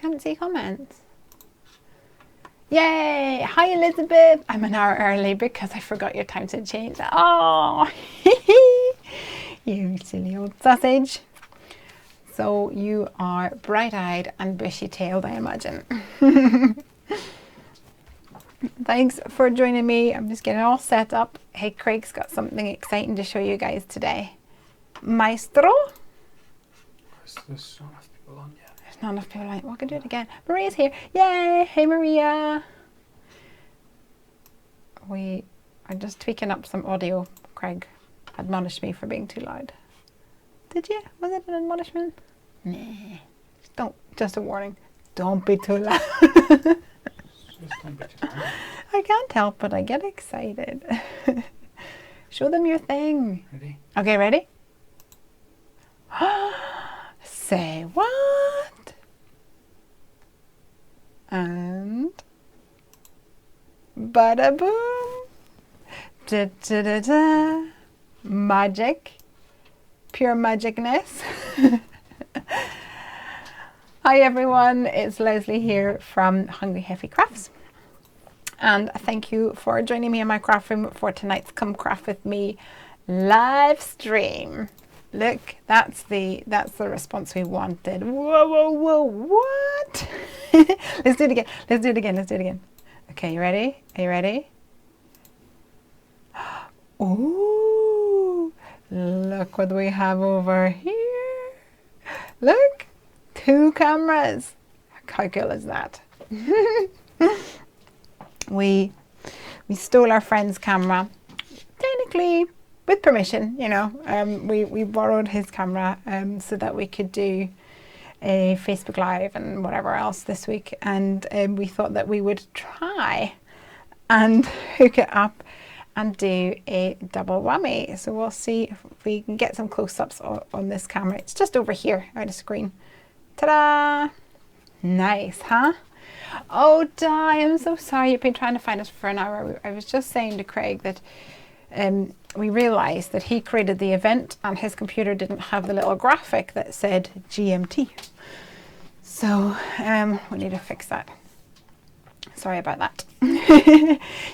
can't see comments. Yay! Hi Elizabeth! I'm an hour early because I forgot your time to change. Oh, you silly old sausage. So you are bright-eyed and bushy-tailed, I imagine. Thanks for joining me. I'm just getting all set up. Hey, Craig's got something exciting to show you guys today. Maestro? There's not enough people on yet. There's not enough people on. Well, I can do it again. Maria's here. Yay! Hey, Maria. We are just tweaking up some audio. Craig admonished me for being too loud. Did you? Was it an admonishment? Nah. Just a warning. Don't be too loud. I can't help but I get excited. Show them your thing. Ready? Okay, ready? Say what? And bada boom. Da da da da. Magic. Pure magicness. Hi everyone, it's Lesley here from Hungry Heffy Crafts, and thank you for joining me in my craft room for tonight's Come Craft With Me live stream. Look, that's the response we wanted. Whoa, whoa, whoa, what? Let's do it again. Let's do it again. Let's do it again. Okay, you ready? Are you ready? Ooh, look what we have over here. Look. 2 cameras. How cool is that? We stole our friend's camera, technically with permission, you know. We borrowed his camera so that we could do a Facebook Live and whatever else this week, and we thought that we would try and hook it up and do a double whammy. So we'll see if we can get some close-ups on this camera. It's just over here out of screen. Ta-da! Nice, huh? Oh, Di, I'm so sorry you've been trying to find us for an hour. I was just saying to Craig that we realised that he created the event and his computer didn't have the little graphic that said GMT. So we need to fix that. Sorry about that.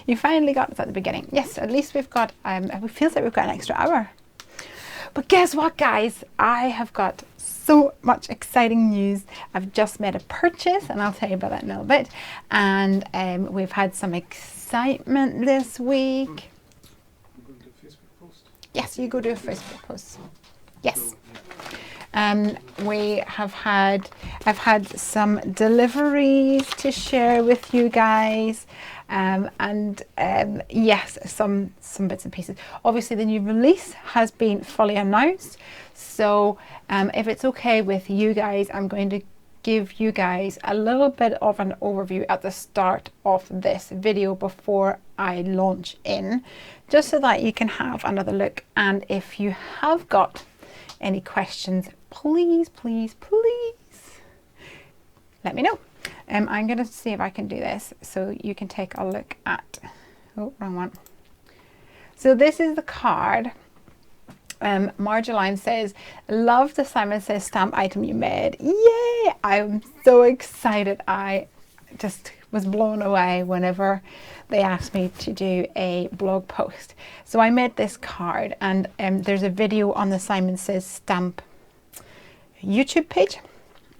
You finally got us at the beginning. Yes, at least we've got, it feels like we've got an extra hour. But guess what, guys? I have got so much exciting news. I've just made a purchase and I'll tell you about that in a little bit. And we've had some excitement this week. Yes, you go do a Facebook post. Yes. I've had some deliveries to share with you guys. Yes, some bits and pieces. Obviously the new release has been fully announced, so if it's okay with you guys, I'm going to give you guys a little bit of an overview at the start of this video before I launch in, just so that you can have another look. And if you have got any questions, please let me know. I'm going to see if I can do this so you can take a look at, oh, wrong one. So this is the card. Marjoline says, love the Simon Says stamp item you made. Yay! I'm so excited. I just was blown away whenever they asked me to do a blog post. So I made this card, and there's a video on the Simon Says stamp YouTube page.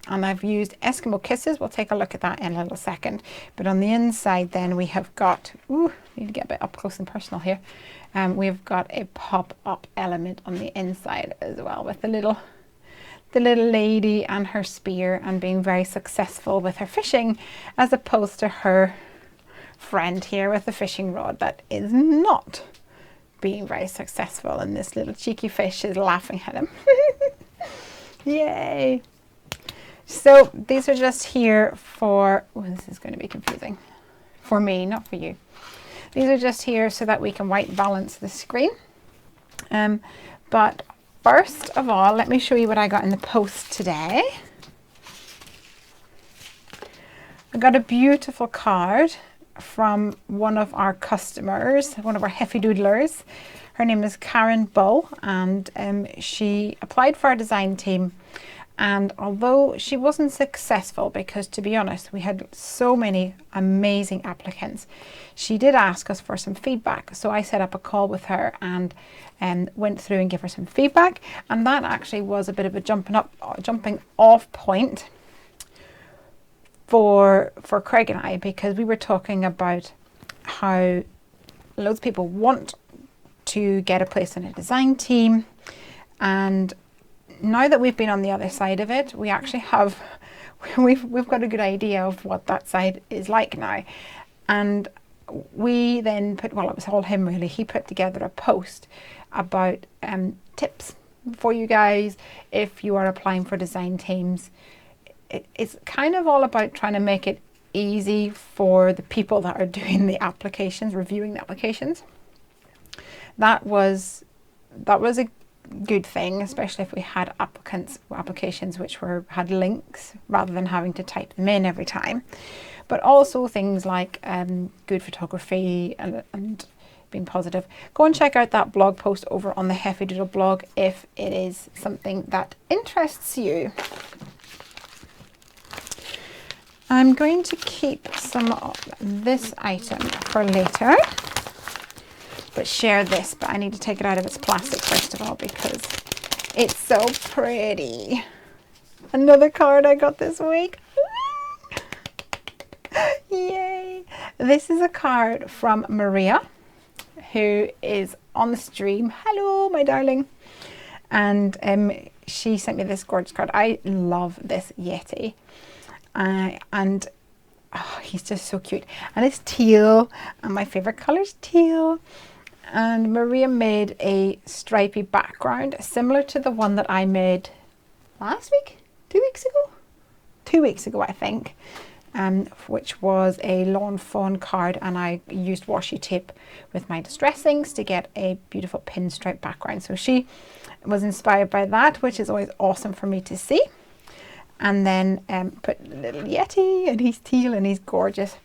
And I've used Eskimo Kisses. We'll take a look at that in a little second. But on the inside then we have got, ooh, need to get a bit up close and personal here. We've got a pop-up element on the inside as well, with the little lady and her spear and being very successful with her fishing, as opposed to her friend here with the fishing rod that is not being very successful, and this little cheeky fish is laughing at him. Yay! So these are just here for, oh, this is going to be confusing for me, not for you. These are just here so that we can white balance the screen. But first of all, let me show you what I got in the post today. I got a beautiful card from one of our customers, one of our Heffy Doodlers. Her name is Karen Bull, and she applied for our design team, And although she wasn't successful, because to be honest, we had so many amazing applicants, she did ask us for some feedback. So I set up a call with her and went through and gave her some feedback. And that actually was a bit of a jumping off point for Craig and I, because we were talking about how loads of people want to get a place in a design team, and now that we've been on the other side of it, we actually have we've got a good idea of what that side is like now. And we then it was all him really, he put together a post about tips for you guys if you are applying for design teams. It's kind of all about trying to make it easy for the people that are doing the applications, reviewing the applications. That was a good thing, especially if we had applications which had links rather than having to type them in every time. But also things like good photography and being positive. Go and check out that blog post over on the Heffy Doodle blog if it is something that interests you. I'm going to keep some of this item for later, but share this, but I need to take it out of its plastic first of all because it's so pretty. Another card I got this week. Yay! This is a card from Maria, who is on the stream. Hello, my darling. And she sent me this gorgeous card. I love this Yeti. And he's just so cute. And it's teal, and my favorite color is teal. And Maria made a stripy background similar to the one that I made last week, 2 weeks ago? 2 weeks ago, I think, which was a lawn fawn card, and I used washi tape with my distressings to get a beautiful pinstripe background. So she was inspired by that, which is always awesome for me to see. And then put little Yeti, and he's teal and he's gorgeous.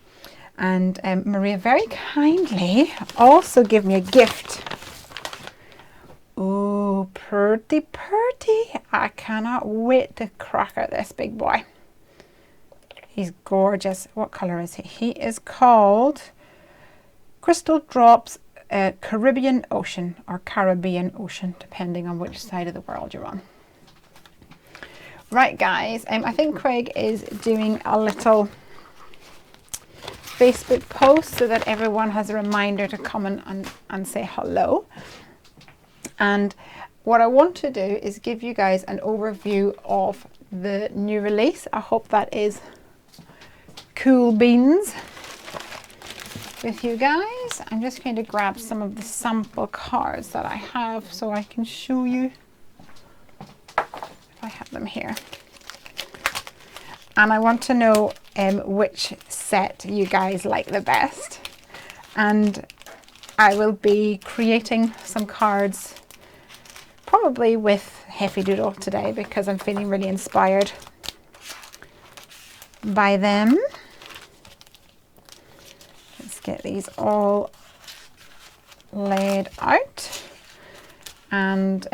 And Maria very kindly also gave me a gift. Oh, pretty. I cannot wait to crack out this big boy. He's gorgeous. What color is he? He is called Crystal Drops Caribbean Ocean, or Caribbean Ocean, depending on which side of the world you're on. Right, guys, I think Craig is doing a little Facebook post so that everyone has a reminder to come and say hello. And what I want to do is give you guys an overview of the new release. I hope that is cool beans with you guys. I'm just going to grab some of the sample cards that I have so I can show you. I have them here, and I want to know which set you guys like the best, and I will be creating some cards probably with Heffy Doodle today because I'm feeling really inspired by them. Let's get these all laid out. And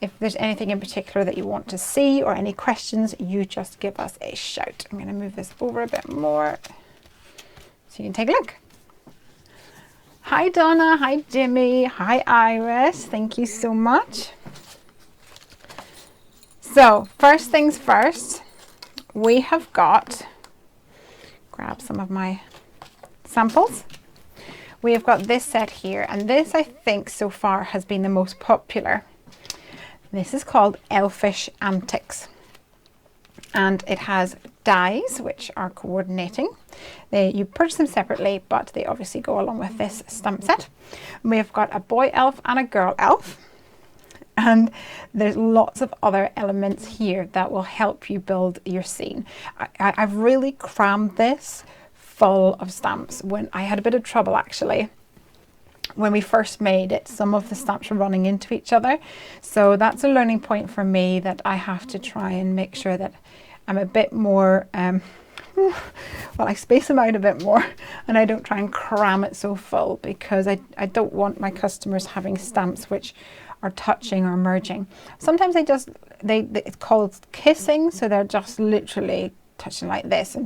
if there's anything in particular that you want to see or any questions, you just give us a shout. I'm going to move this over a bit more so you can take a look. Hi Donna, hi Jimmy, hi Iris, thank you so much. So first things first, we have got, grab some of my samples. We have got this set here, and this I think so far has been the most popular. This is called Elfish Antics, and it has dies which are coordinating. You purchase them separately, but they obviously go along with this stamp set. And we have got a boy elf and a girl elf, and there's lots of other elements here that will help you build your scene. I've really crammed this full of stamps. When I had a bit of trouble actually when we first made it, some of the stamps were running into each other, so that's a learning point for me, that I have to try and make sure that I'm a bit more well, I space them out a bit more and I don't try and cram it so full, because I don't want my customers having stamps which or touching or merging. Sometimes it's called kissing, so they're just literally touching like this,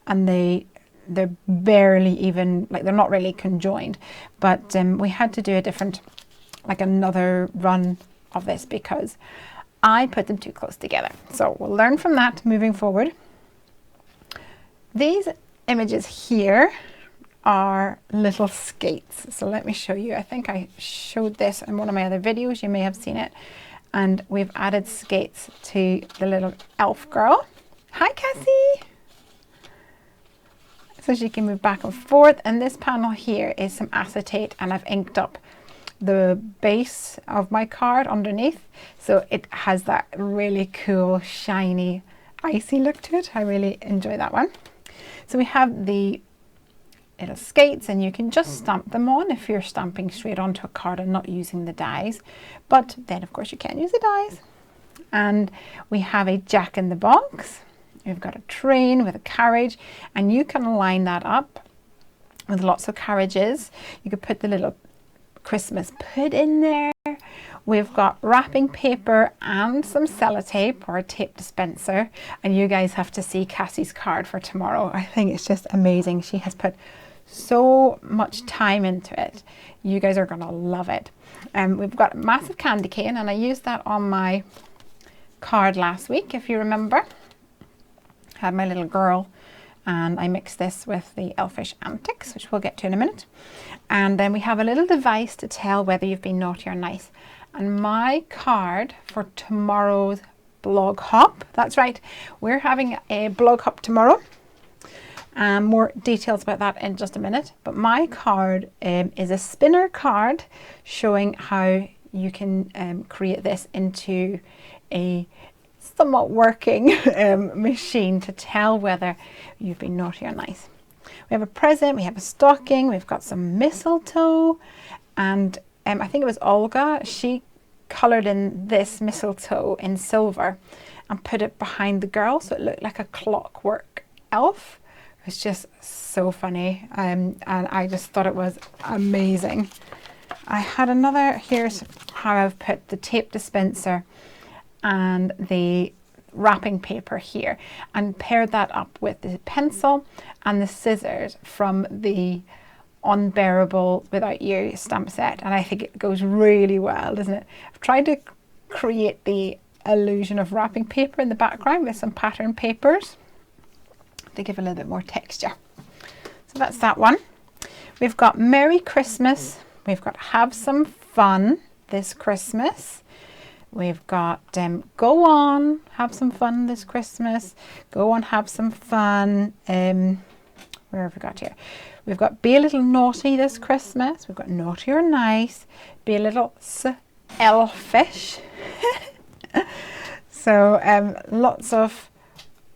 and they're barely even, like, they're not really conjoined. But we had to do a different, like another run of this because I put them too close together. So we'll learn from that moving forward. These images here are little skates. So let me show you. I think I showed this in one of my other videos. You may have seen it. And we've added skates to the little elf girl. Hi, Cassie. So she can move back and forth. And this panel here is some acetate, and I've inked up the base of my card underneath. So it has that really cool, shiny, icy look to it. I really enjoy that one. So we have the little skates, and you can just stamp them on if you're stamping straight onto a card and not using the dies. But then, of course, you can use the dies. And we have a Jack in the Box. We've got a train with a carriage, and you can line that up with lots of carriages. You could put the little Christmas put in there. We've got wrapping paper and some sellotape or a tape dispenser, and you guys have to see Cassie's card for tomorrow. I think it's just amazing. She has put so much time into it. You guys are gonna love it. We've got a massive candy cane, and I used that on my card last week, if you remember. Had my little girl, and I mixed this with the Elfish Antics, which we'll get to in a minute. And then we have a little device to tell whether you've been naughty or nice. And my card for tomorrow's blog hop, that's right, we're having a blog hop tomorrow. More details about that in just a minute. But my card is a spinner card showing how you can create this into a somewhat working machine to tell whether you've been naughty or nice. We have a present, we have a stocking, we've got some mistletoe, and I think it was Olga, she coloured in this mistletoe in silver and put it behind the girl so it looked like a clockwork elf. It was just so funny, and I just thought it was amazing. I had another, here's how I've put the tape dispenser and the wrapping paper here, and paired that up with the pencil and the scissors from the Unbearable Without You stamp set, and I think it goes really well, doesn't it? I've tried to create the illusion of wrapping paper in the background with some pattern papers to give a little bit more texture. So that's that one. We've got Merry Christmas, we've got Have Some Fun This Christmas. We've got Go On, Have Some Fun This Christmas. Go On, Have Some Fun. Where have we got here? We've got Be a Little Naughty This Christmas. We've got Naughty or Nice. Be a Little Elfish. So lots of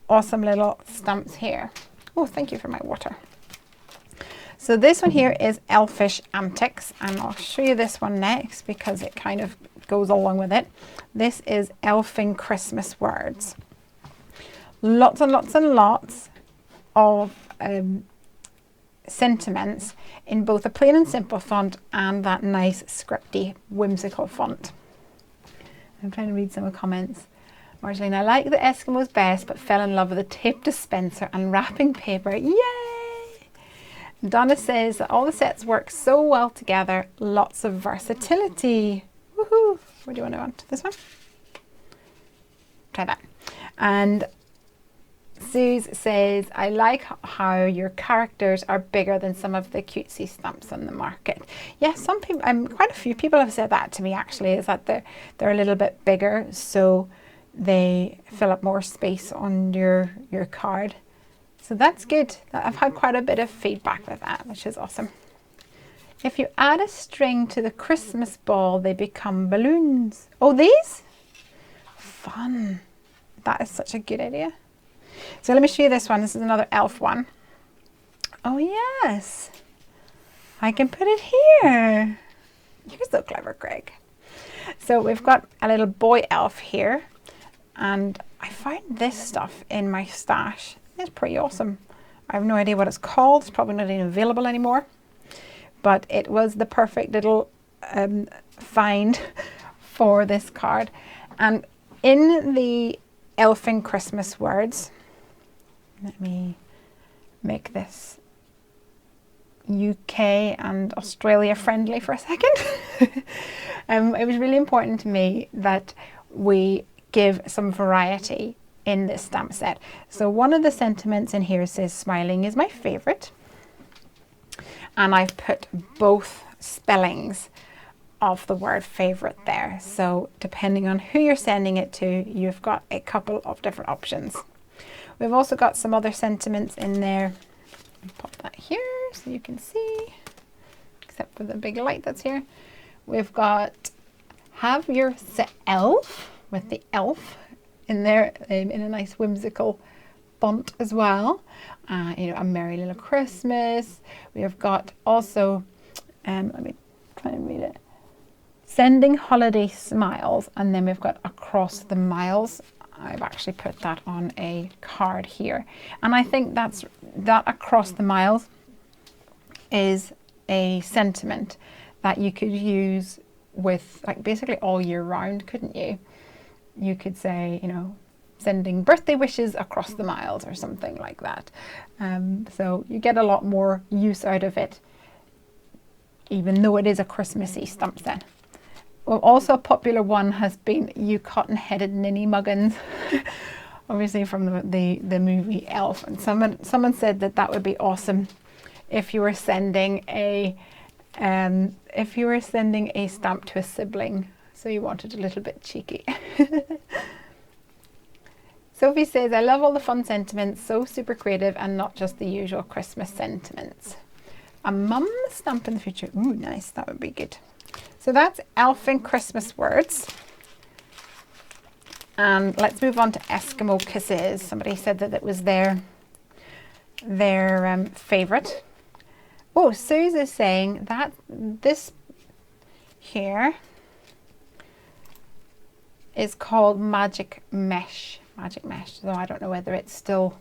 awesome little stamps here. Oh, thank you for my water. So this one here is Elfish Antics, and I'll show you this one next because it kind of goes along with it. This is Elfing Christmas Words. Lots and lots and lots of sentiments in both a plain and simple font and that nice scripty whimsical font. I'm trying to read some of the comments. Marceline, I like the Eskimos best, but fell in love with the tape dispenser and wrapping paper. Yay! Donna says that all the sets work so well together. Lots of versatility. Woohoo! What do you want to want? This one? Try that. And Suze says, I like how your characters are bigger than some of the cutesy stamps on the market. Yeah, some people, quite a few people have said that to me actually, is that they're a little bit bigger, so they fill up more space on your card. So that's good. I've had quite a bit of feedback with that, which is awesome. If you add a string to the Christmas ball, they become balloons. Oh, these? Fun. That is such a good idea. So let me show you this one. This is another elf one. Oh yes. I can put it here. You're so clever, Greg. So we've got a little boy elf here. And I found this stuff in my stash. It's pretty awesome. I have no idea what it's called. It's probably not even available anymore. But it was the perfect little find for this card. And in the elfin Christmas words, let me make this UK and Australia friendly for a second. It was really important to me that we give some variety in this stamp set. So one of the sentiments in here says smiling is my favorite, and I've put both spellings of the word favorite there. So depending on who you're sending it to, you've got a couple of different options. We've also got some other sentiments in there. I'll pop that here so you can see, except for the big light that's here. We've got have yourself with the elf in there in a nice whimsical font as well. You know, a merry little Christmas. We have got also, let me try and read it. Sending holiday smiles, and then we've got across the miles. I've actually put that on a card here, and I think that across the miles is a sentiment that you could use with like basically all year round, couldn't you? You could say, you know, sending birthday wishes across the miles or something like that. So you get a lot more use out of it, even though it is a Christmassy stamp set. Well, also a popular one has been you cotton-headed ninny muggins, obviously from the movie Elf. And someone said that would be awesome if you were sending a stamp to a sibling, so you wanted a little bit cheeky. Sophie says, I love all the fun sentiments, so super creative and not just the usual Christmas sentiments. A mum stamp in the future. Ooh, nice, that would be good. So that's elfin Christmas words. And let's move on to Eskimo kisses. Somebody said that it was their favourite. Oh, Suze is saying that this here is called Magic Mesh. Magic Mesh. So I don't know whether it's still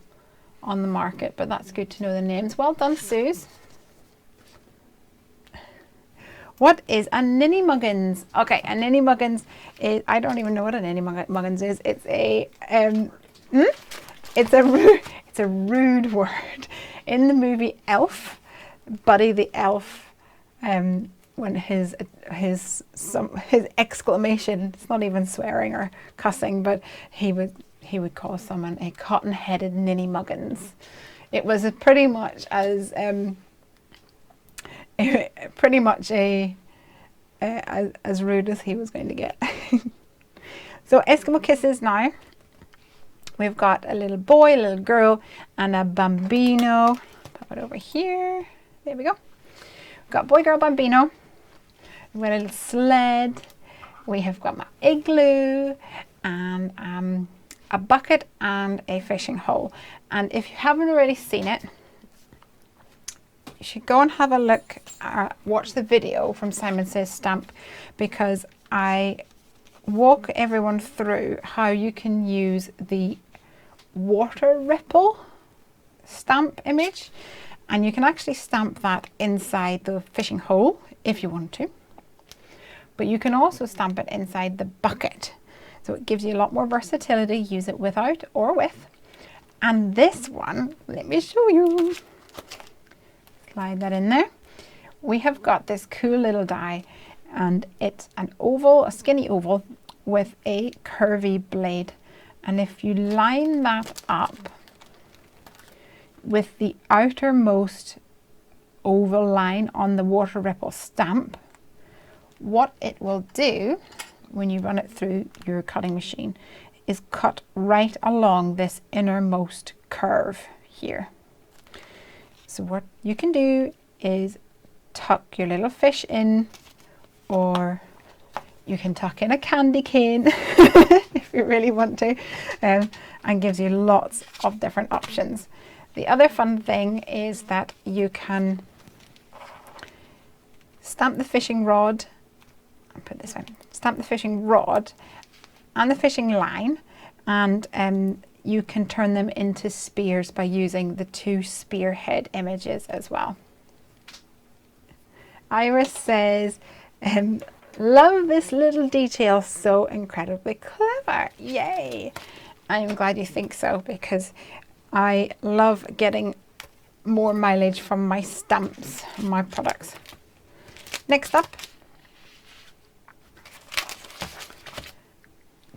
on the market, but that's good to know the names. Well done, Suze. What is a ninny muggins? Okay, a ninny muggins is, I don't even know what a ninny muggins is. It's a it's a rude word. In the movie Elf, Buddy the Elf, when his exclamation, it's not even swearing or cussing, but he would call someone a cotton-headed ninny muggins. It was pretty much as as rude as he was going to get. So Eskimo kisses now. We've got a little boy, a little girl, and a bambino. Pop it over here. There we go. We've got boy, girl, bambino. We've got a little sled. We have got my igloo and a bucket and a fishing hole. And if you haven't already seen it, you should go and have a look, watch the video from Simon Says Stamp, because I walk everyone through how you can use the water ripple stamp image, and you can actually stamp that inside the fishing hole if you want to, but you can also stamp it inside the bucket. So it gives you a lot more versatility. Use it without or with. And this one, let me show you. Slide that in there. We have got this cool little die, and it's an oval, a skinny oval with a curvy blade. And if you line that up with the outermost oval line on the water ripple stamp, what it will do when you run it through your cutting machine is cut right along this innermost curve here. So what you can do is tuck your little fish in, or you can tuck in a candy cane if you really want to, and gives you lots of different options. The other fun thing is that you can stamp the fishing rod, I'll put this one, stamp the fishing rod and the fishing line, and you can turn them into spears by using the two spearhead images as well. Iris says, Love this little detail, so incredibly clever. Yay! I'm glad you think so, because I love getting more mileage from my stamps and my products. Next up,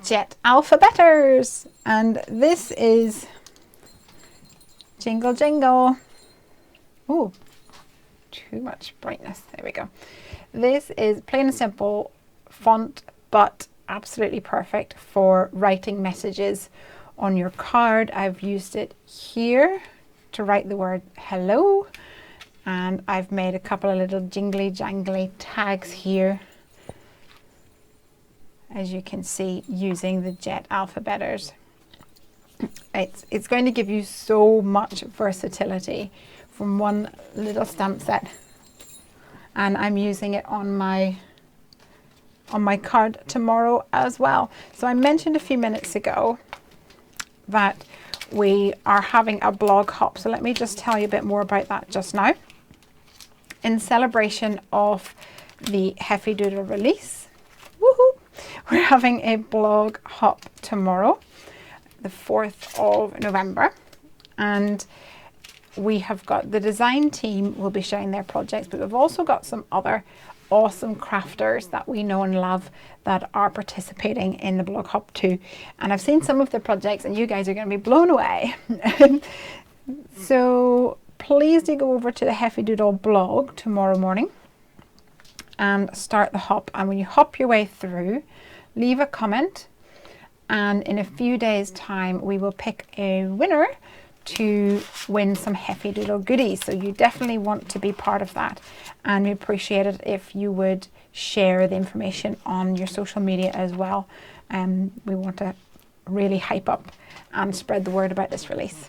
Jet Alphabeters, and this is jingle jingle. Oh, too much brightness. There we go. This is plain and simple font, but absolutely perfect for writing messages on your card. I've used it here to write the word hello, and I've made a couple of little jingly jangly tags here, as you can see, using the Jet Alphabeters. It's going to give you so much versatility from one little stamp set, and I'm using it on my card tomorrow as well. So I mentioned a few minutes ago that we are having a blog hop, so let me just tell you a bit more about that just now. In celebration of the Heffy Doodle release, woohoo, we're having a blog hop tomorrow, the 4th of November, and we have got the design team will be sharing their projects, but we've also got some other awesome crafters that we know and love that are participating in the blog hop too. And I've seen some of the projects, and you guys are going to be blown away. So please do go over to the Heffy Doodle blog tomorrow morning and start the hop. And when you hop your way through, leave a comment, and in a few days time we will pick a winner to win some Heffy Doodle goodies. So you definitely want to be part of that, and we appreciate it if you would share the information on your social media as well. We want to really hype up and spread the word about this release.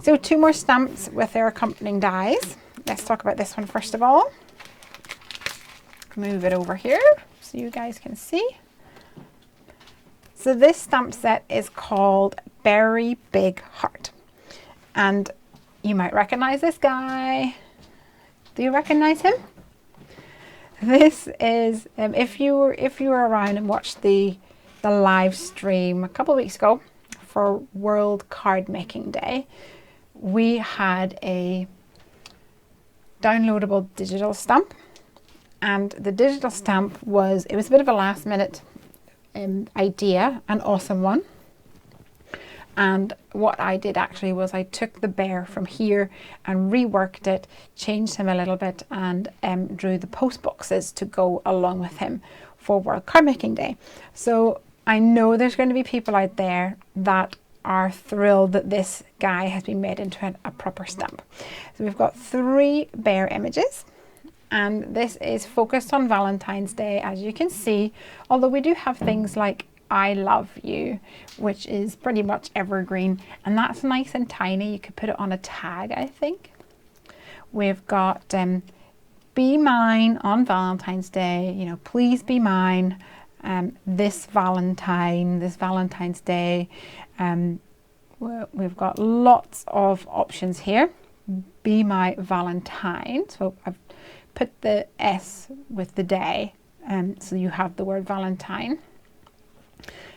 So 2 more stamps with their accompanying dies. Let's talk about this one first of all. Move it over here so you guys can see. So this stamp set is called Very Big Heart, and you might recognize this guy. Do you recognize him? This is if you were around and watched the live stream a couple of weeks ago for World Card Making Day, we had a downloadable digital stamp, and the digital stamp was a bit of a last minute idea, an awesome one. And what I did actually was I took the bear from here and reworked it, changed him a little bit, and drew the post boxes to go along with him for World Card Making Day. So I know there's going to be people out there that are thrilled that this guy has been made into a proper stamp. So we've got 3 bear images, and this is focused on Valentine's Day, as you can see, although we do have things like I love you, which is pretty much evergreen, and that's nice and tiny. You could put it on a tag, I think. We've got be mine on Valentine's Day, you know, please be mine this Valentine's Day. We've got lots of options here. Be my Valentine, so I've put the S with the day, so you have the word Valentine.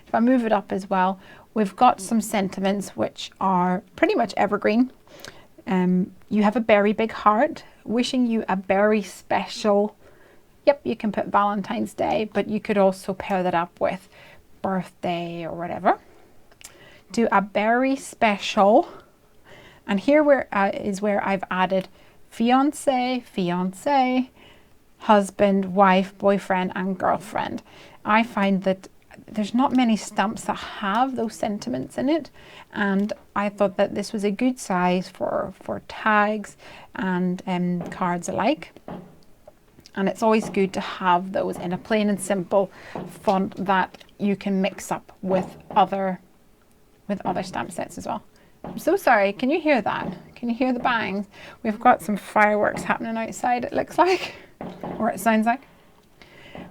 If I move it up as well, we've got some sentiments which are pretty much evergreen. You have a very big heart, wishing you a very special, yep, you can put Valentine's Day, but you could also pair that up with birthday or whatever. Do a very special, and here is where I've added fiance, fiance, husband, wife, boyfriend, and girlfriend. I find that there's not many stamps that have those sentiments in it, and I thought that this was a good size for tags and cards alike. And it's always good to have those in a plain and simple font that you can mix up with other stamp sets as well. I'm so sorry, can you hear that? Can you hear the bangs? We've got some fireworks happening outside, it looks like, or it sounds like.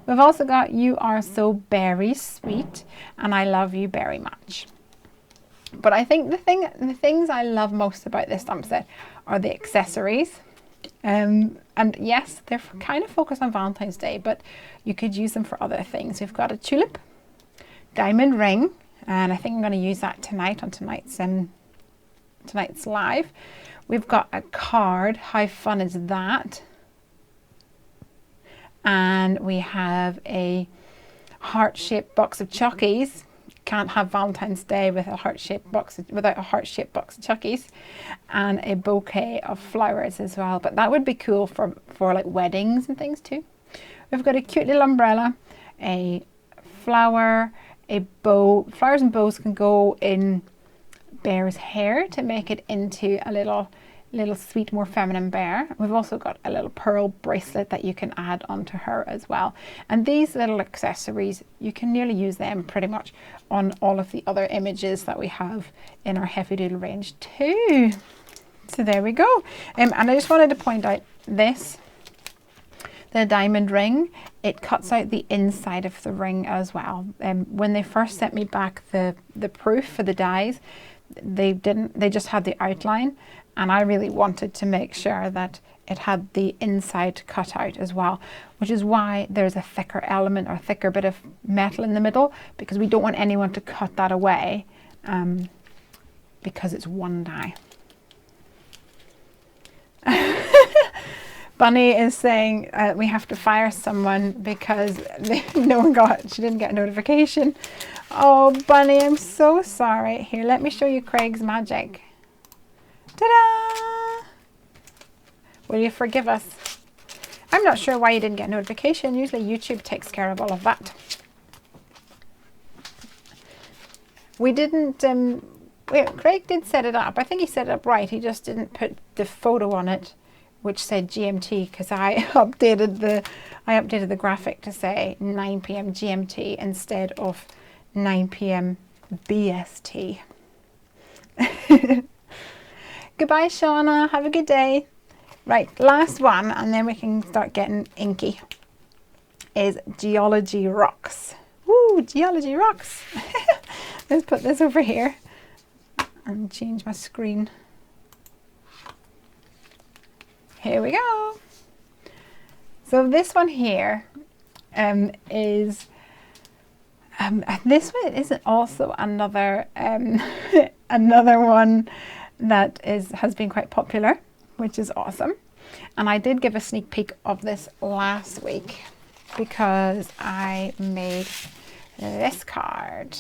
We've also got you are so very sweet, and I love you very much. But I think the things I love most about this stamp set are the accessories. And yes, they're kind of focused on Valentine's Day, but you could use them for other things. We've got a tulip, diamond ring, and I think I'm going to use that tonight on tonight's live. We've got a card. How fun is that? And we have a heart-shaped box of Chuckies. Can't have Valentine's Day with a heart-shaped box without a heart-shaped box of Chuckies, and a bouquet of flowers as well. But that would be cool for like weddings and things too. We've got a cute little umbrella, a flower, a bow. Flowers and bows can go in bear's hair to make it into a little sweet, more feminine bear. We've also got a little pearl bracelet that you can add onto her as well. And these little accessories, you can nearly use them pretty much on all of the other images that we have in our Heffy Doodle range too. So there we go. And I just wanted to point out this, the diamond ring, it cuts out the inside of the ring as well. When they first sent me back the proof for the dies, they just had the outline, and I really wanted to make sure that it had the inside cut out as well, which is why there's a thicker element or thicker bit of metal in the middle, because we don't want anyone to cut that away, because it's one die. Bunny is saying we have to fire someone because she didn't get a notification. Oh, Bunny, I'm so sorry. Here, let me show you Craig's magic. Ta-da! Will you forgive us? I'm not sure why you didn't get a notification. Usually YouTube takes care of all of that. We didn't, Craig did set it up. I think he set it up right. He just didn't put the photo on it, which said GMT, because I updated the graphic to say 9 p.m. GMT instead of 9 p.m. BST. Goodbye, Shauna. Have a good day. Right, last one, and then we can start getting inky, is Geology Rocks. Woo, Geology Rocks. Let's put this over here and change my screen. Here we go. So this one here is this one isn't also another another one that has been quite popular, which is awesome. And I did give a sneak peek of this last week because I made this card,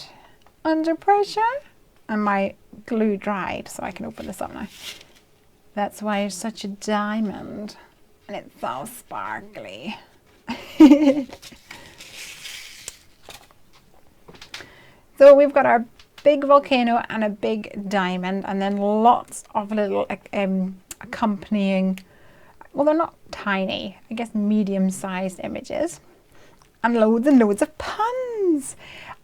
Under Pressure, and my glue dried, so I can open this up now. That's why it's such a diamond, and it's so sparkly. So we've got our big volcano and a big diamond, and then lots of little accompanying, well, they're not tiny, I guess medium-sized images, and loads of puns.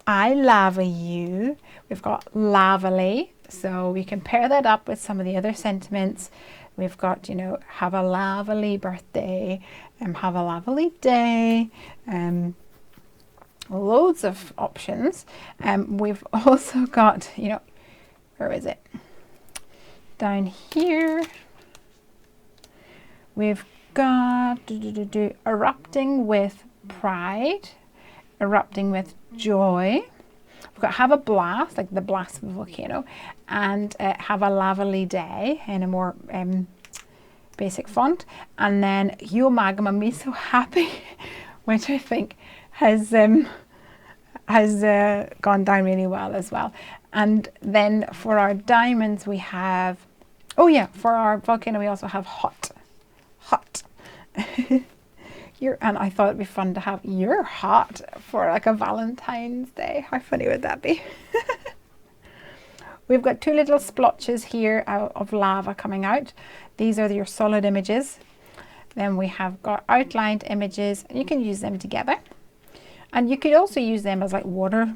I lava you. We've got lavally, so we can pair that up with some of the other sentiments. We've got, you know, have a lavally birthday, have a lavally day, loads of options. We've also got, you know, where is it? Down here. We've got erupting with pride, erupting with joy. We've got have a blast, like the blast of a volcano, and have a lavally day in a more basic font. And then Yo Magma, me so happy, which I think has gone down really well as well. And then for our diamonds we have, oh yeah, for our volcano we also have hot. And I thought it'd be fun to have you're hot for like a Valentine's Day. How funny would that be? We've got two little splotches here of lava coming out. These are your solid images. Then we have got outlined images, and you can use them together. And you could also use them as like water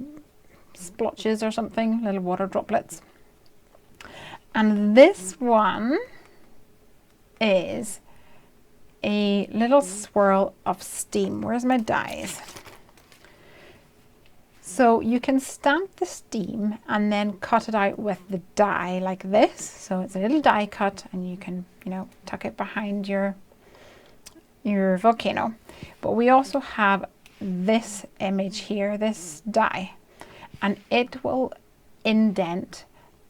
splotches or something, little water droplets. And this one is a little swirl of steam. Where's my dies? So you can stamp the steam and then cut it out with the die like this. So it's a little die cut, and you can, you know, tuck it behind your your volcano. But we also have this image here, this die, and it will indent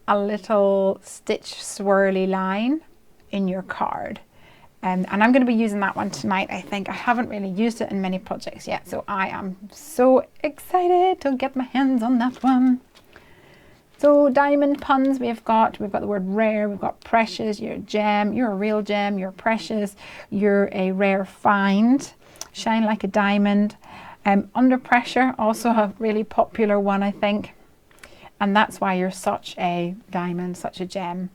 a little stitch swirly line in your card. And I'm going to be using that one tonight, I think. I haven't really used it in many projects yet, so I am so excited to get my hands on that one. So diamond puns we've got the word rare, we've got precious, you're a gem, you're a real gem, you're precious, you're a rare find, shine like a diamond. Under pressure, also a really popular one, I think. And that's why you're such a diamond, such a gem.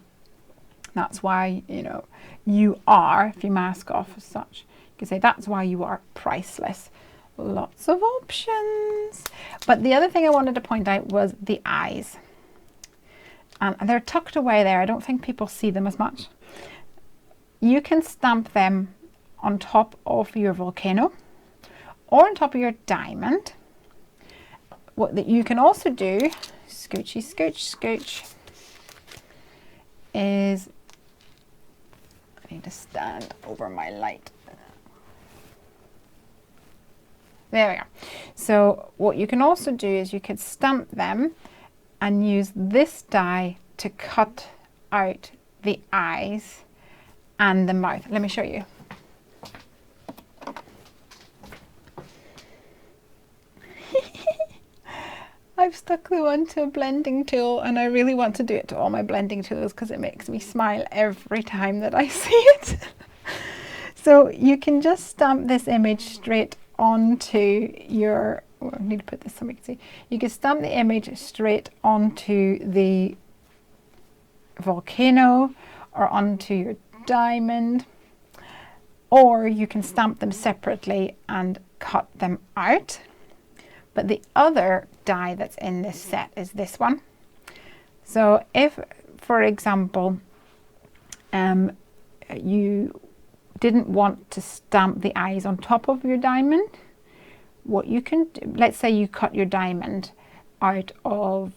That's why, you know, you are, if you mask off as such, you can say that's why you are priceless. Lots of options. But the other thing I wanted to point out was the eyes. And they're tucked away there. I don't think people see them as much. You can stamp them on top of your volcano or on top of your diamond. What that you can also do, scoochy, scooch, scooch, is, I need to stand over my light. There we go. So what you can also do is you could stamp them and use this die to cut out the eyes and the mouth. Let me show you. I've stuck them onto a blending tool, and I really want to do it to all my blending tools because it makes me smile every time that I see it. So you can just stamp this image straight onto your, oh, I need to put this so we can see. You can stamp the image straight onto the volcano or onto your diamond, or you can stamp them separately and cut them out. But the other die that's in this set is this one. So if, for example, you didn't want to stamp the eyes on top of your diamond, what you can do, let's say you cut your diamond out of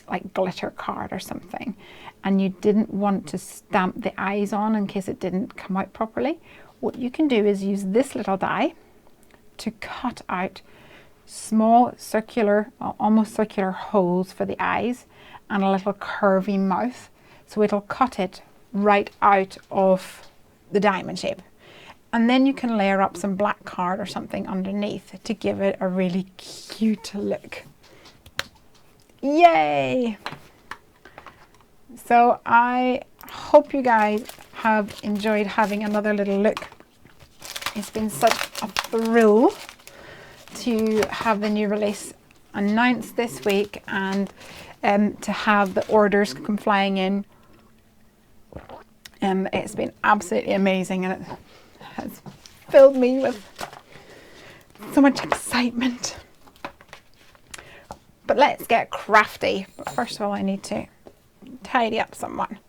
like glitter card or something, and you didn't want to stamp the eyes on in case it didn't come out properly, what you can do is use this little die to cut out small circular, almost circular holes for the eyes and a little curvy mouth. So it'll cut it right out of the diamond shape. And then you can layer up some black card or something underneath to give it a really cute look. Yay! So I hope you guys have enjoyed having another little look. It's been such a thrill to have the new release announced this week and to have the orders come flying in. It's been absolutely amazing, and it has filled me with so much excitement. But let's get crafty. But first of all, I need to tidy up someone.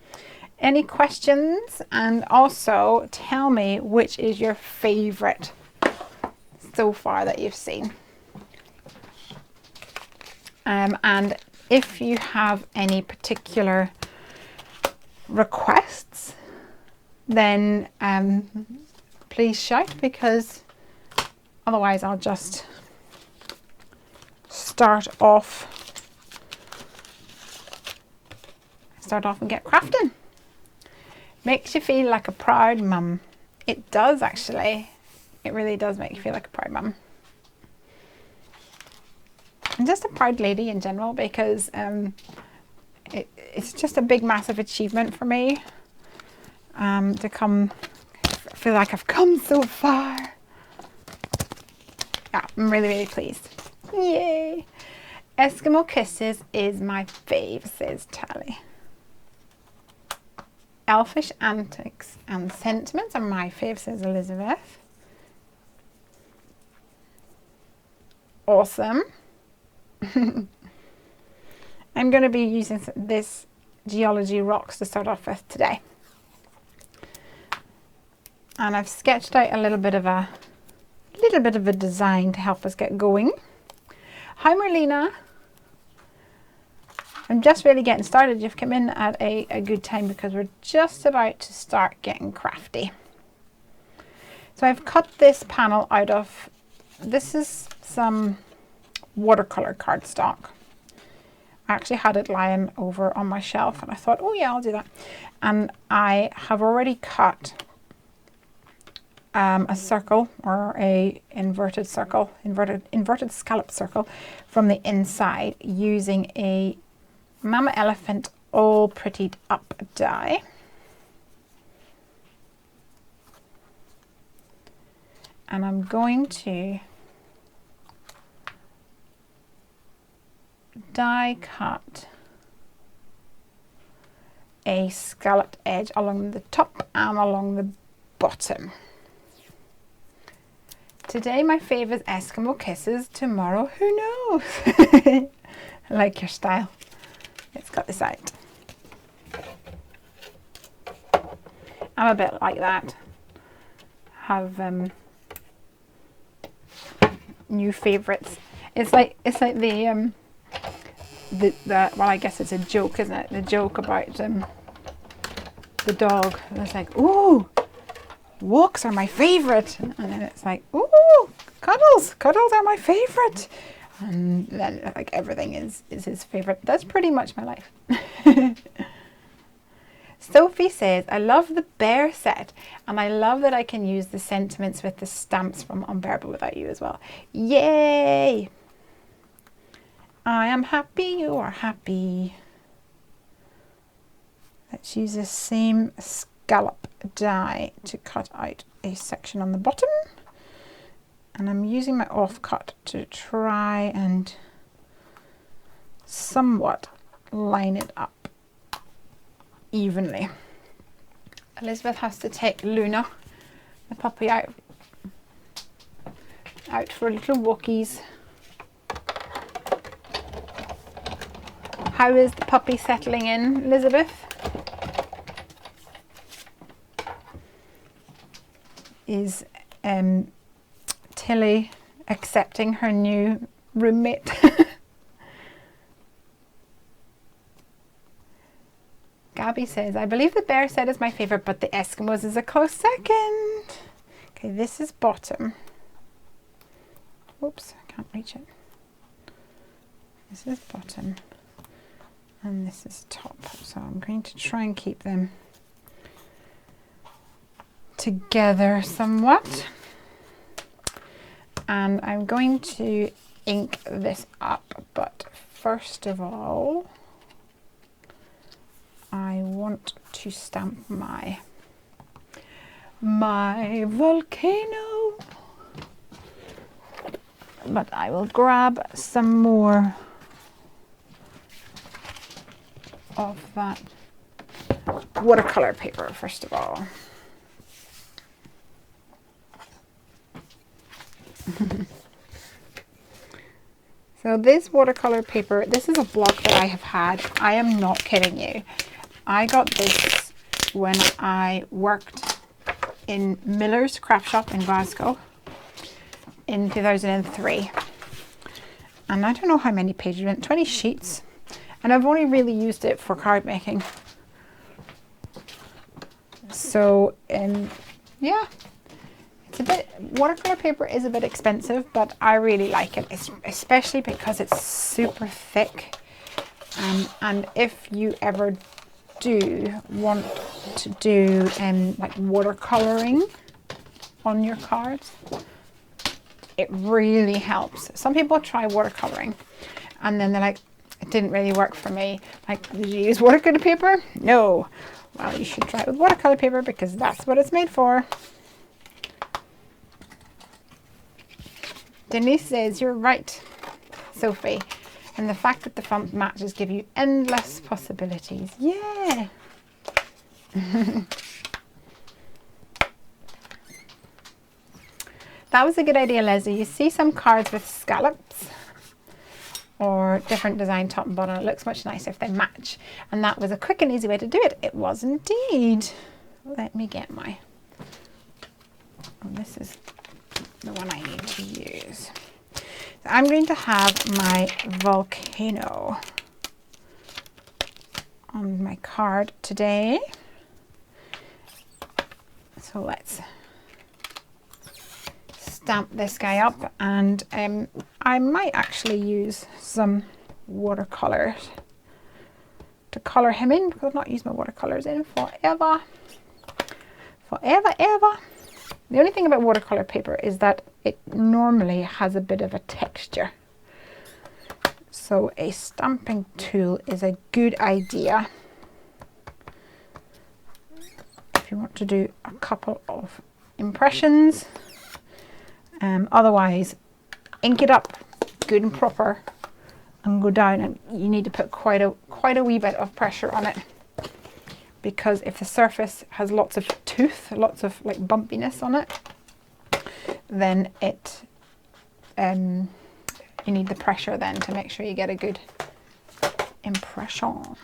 Any questions? And also tell me which is your favorite so far that you've seen. And if you have any particular requests, then please shout, because otherwise I'll just start off and get crafting. Makes you feel like a proud mum. It does, actually. It really does make you feel like a proud mum. And just a proud lady in general, because it's just a big, massive achievement for me to come, feel like I've come so far. Yeah, I'm really, really pleased. Yay! Eskimo Kisses is my fave, says Tally. Elfish Antics and Sentiments are my fave, says Elizabeth. Awesome. I'm going to be using this Geology Rocks to start off with today. And I've sketched out a little bit of a design to help us get going. Hi Marlena. I'm just really getting started. You've come in at a good time, because we're just about to start getting crafty. So I've cut this panel out of, this is some watercolor cardstock. I actually had it lying over on my shelf and I thought, oh yeah, I'll do that. And I have already cut a circle, or a inverted circle, inverted scallop circle from the inside using a Mama Elephant All Prettied Up die. And I'm going to die cut a scalloped edge along the top and along the bottom. Today my favourite Eskimo Kisses, tomorrow who knows? I like your style. Let's cut this out. I'm a bit like that. Have new favourites. It's like the well, I guess it's a joke, isn't it? The joke about the dog. And it's like, ooh, walks are my favourite, and then it's like, ooh, cuddles are my favourite, and then like everything is his favourite. That's pretty much my life. Sophie says, I love the bear set, and I love that I can use the sentiments with the stamps from Unbearable Without You as well. Yay! I am happy, you are happy. Let's use the same scallop die to cut out a section on the bottom. And I'm using my offcut to try and somewhat line it up evenly. Elizabeth has to take Luna, the puppy, out for little walkies. How is the puppy settling in, Elizabeth? Is Tilly accepting her new roommate? Gabby says, I believe the bear set is my favourite, but the Eskimos is a close second. Okay, this is bottom. Oops, I can't reach it. This is bottom. And this is top. So I'm going to try and keep them together somewhat. And I'm going to ink this up, but first of all, I want to stamp my volcano, but I will grab some more of that watercolor paper first of all. So this watercolor paper, this is a block that I have had. I am not kidding you. I got this when I worked in Miller's craft shop in Glasgow in 2003. And I don't know how many pages it went, 20 sheets. And I've only really used it for card making. So, yeah, it's a bit, watercolor paper is a bit expensive, but I really like it, especially because it's super thick. And if you ever do want to do like watercoloring on your cards, it really helps. Some people try watercoloring and then they're like, it didn't really work for me. Like, did you use watercolor paper? No. Well, you should try it with watercolor paper because that's what it's made for. Denise says, you're right, Sophie. And the fact that the font matches give you endless possibilities. Yeah. That was a good idea, Lesley. You see some cards with scallops or different design top and bottom. It looks much nicer if they match. And that was a quick and easy way to do it. It was indeed. Let me get my... Oh, this is the one I need to use. So I'm going to have my volcano on my card today. So let's stamp this guy up, and I might actually use some watercolors to colour him in, because I've not used my watercolours in forever. Ever. The only thing about watercolour paper is that it normally has a bit of a texture. So a stamping tool is a good idea if you want to do a couple of impressions. Otherwise, ink it up good and proper and go down, and you need to put quite a wee bit of pressure on it, because if the surface has lots of tooth, lots of like bumpiness on it, then it you need the pressure then to make sure you get a good impression.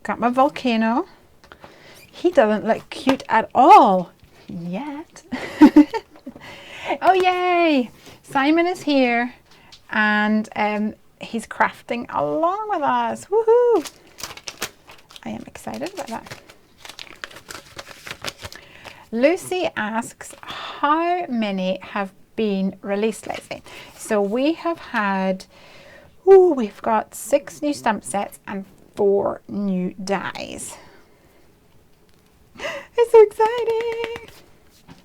Got my volcano. He doesn't look cute at all yet. Oh yay! Simon is here, and he's crafting along with us. Woohoo! I am excited about that. Lucy asks, how many have been released lately? So we have had, we've got 6 new stamp sets and 4 new dies. It's so exciting!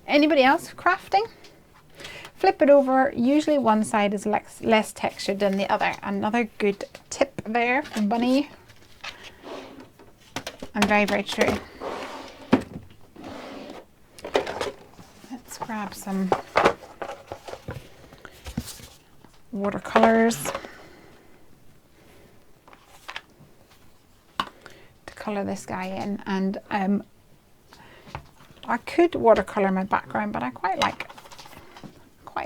Anybody else crafting? Flip it over. Usually one side is less textured than the other. Another good tip there from Bunny. And very, very true. Let's grab some watercolors to colour this guy in. And I could watercolor my background, but I quite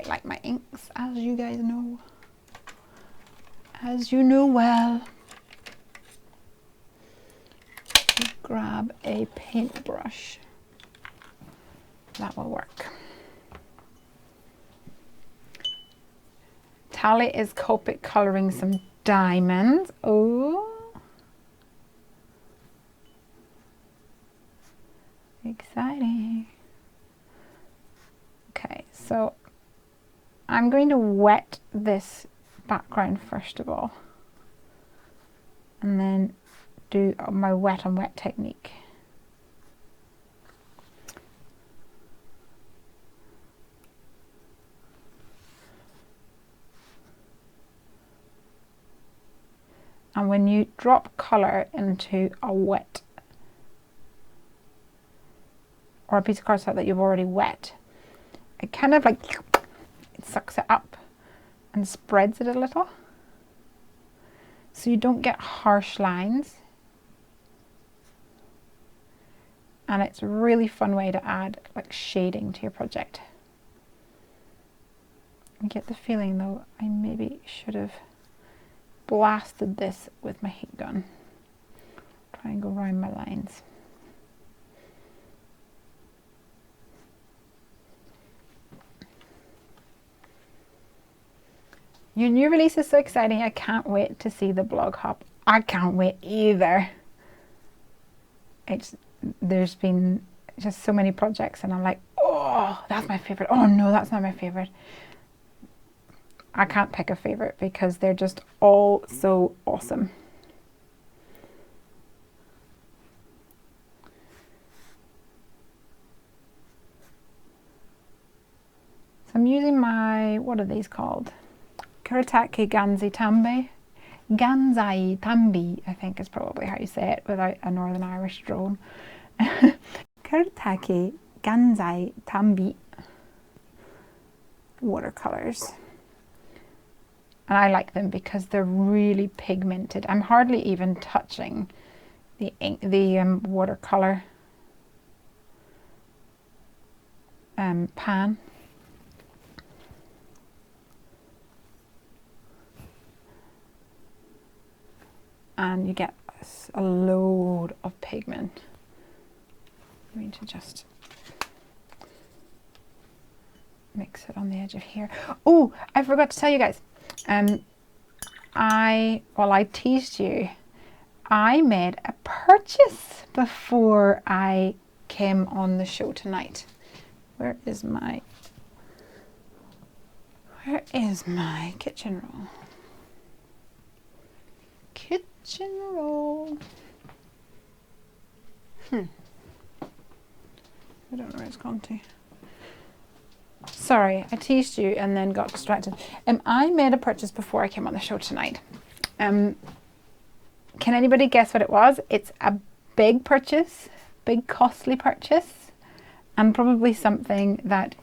like my inks, as you guys know. As you know well. Grab a paintbrush. That will work. Tally is Copic colouring some diamonds. Oh, exciting. Okay, so I'm going to wet this background first of all, and then do my wet on wet technique. And when you drop colour into a wet or a piece of cardstock that you've already wet, it kind of like it sucks it up and spreads it a little, so you don't get harsh lines. And it's a really fun way to add like shading to your project. I get the feeling though I maybe should have blasted this with my heat gun. Try and go around my lines. Your new release is so exciting. I can't wait to see the blog hop. I can't wait either. There's been just so many projects and I'm like, oh, that's my favorite. Oh no, that's not my favorite. I can't pick a favorite because they're just all so awesome. So I'm using my, what are these called? Kuretake Ganzai Tambi, I think is probably how you say it without a Northern Irish drone. Kuretake Ganzai Tambi watercolors. And I like them because they're really pigmented. I'm hardly even touching the ink, the watercolor pan. And you get a load of pigment. I'm going to just mix it on the edge of here. Oh, I forgot to tell you guys. I teased you. I made a purchase before I came on the show tonight. Where is my kitchen roll? Kitchen roll. I don't know where it's gone to. Sorry, I teased you and then got distracted. I made a purchase before I came on the show tonight. Can anybody guess what it was? It's a big purchase, big costly purchase, and probably something that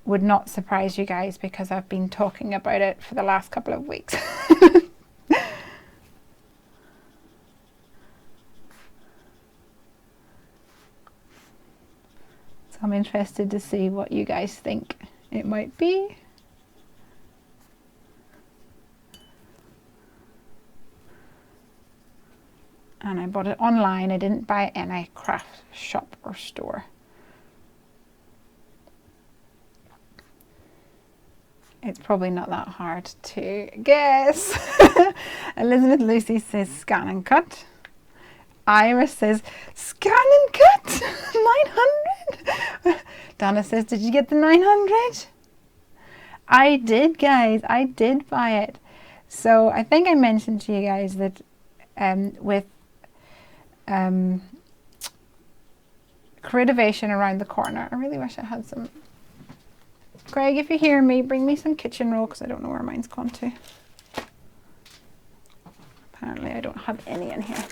would not surprise you guys because I've been talking about it for the last couple of weeks. So I'm interested to see what you guys think it might be. And I bought it online. I didn't buy it in a craft shop or store. It's probably not that hard to guess. Elizabeth Lucy says scan and cut. Iris says scan and cut. 900. Donna says, did you get the 900? I did, guys. I did buy it. So I think I mentioned to you guys that with Creativation around the corner. I really wish I had some. Craig, if you hear me, bring me some kitchen roll because I don't know where mine's gone to. Apparently I don't have any in here.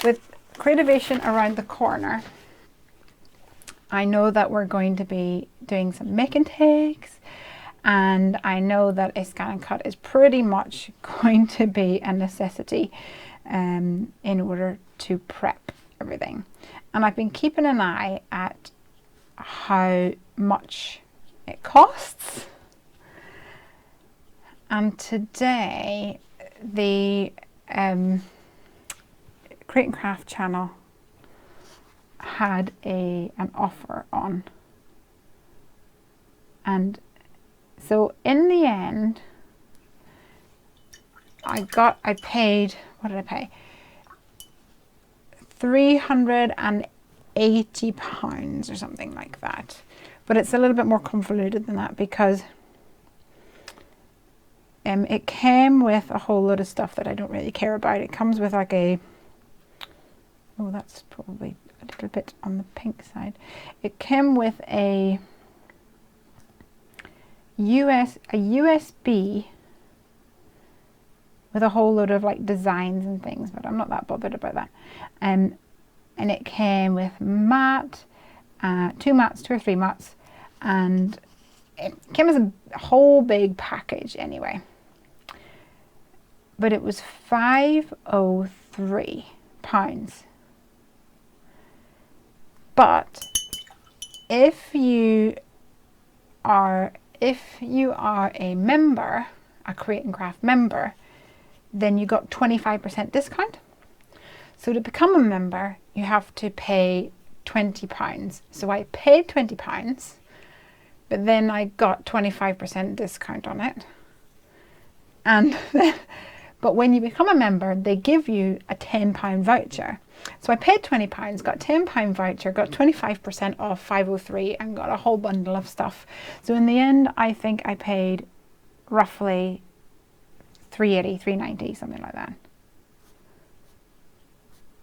With Creativation around the corner, I know that we're going to be doing some make and takes, and I know that a scan and cut is pretty much going to be a necessity in order to prep everything. And I've been keeping an eye at how much it costs. And today the Create and Craft channel had an offer on, and so in the end I paid, what did I pay? £380 or something like that, but it's a little bit more convoluted than that because it came with a whole load of stuff that I don't really care about. It comes with like oh, that's probably a little bit on the pink side. It came with a USB with a whole load of like designs and things, but I'm not that bothered about that. And it came with mat, 2 mats, 2 or 3 mats, and it came as a whole big package anyway. But it was £503. But if you are a member, a Create and Craft member, then you got 25% discount. So to become a member, you have to pay £20. So I paid £20, but then I got 25% discount on it. And then, but when you become a member, they give you a £10 voucher. So I paid £20, got £10 voucher, got 25% off 503, and got a whole bundle of stuff. So in the end, I think I paid roughly £380, £390, something like that.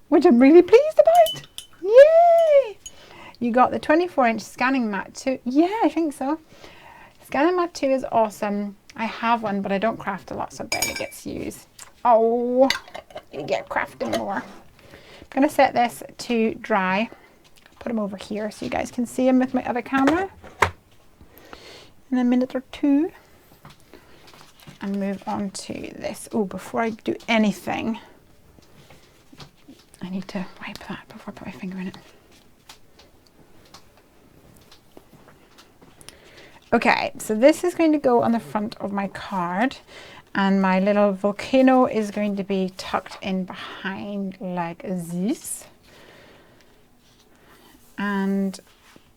Which I'm really pleased about. Yay! You got the 24-inch scanning mat too. Yeah, I think so. Scanning mat 2 is awesome. I have one, but I don't craft a lot, so it barely gets used. Oh, you get crafting more. I'm going to set this to dry. Put them over here so you guys can see them with my other camera in a minute or two. And move on to this. Oh, before I do anything, I need to wipe that before I put my finger in it. Okay, so this is going to go on the front of my card, and my little volcano is going to be tucked in behind like this. And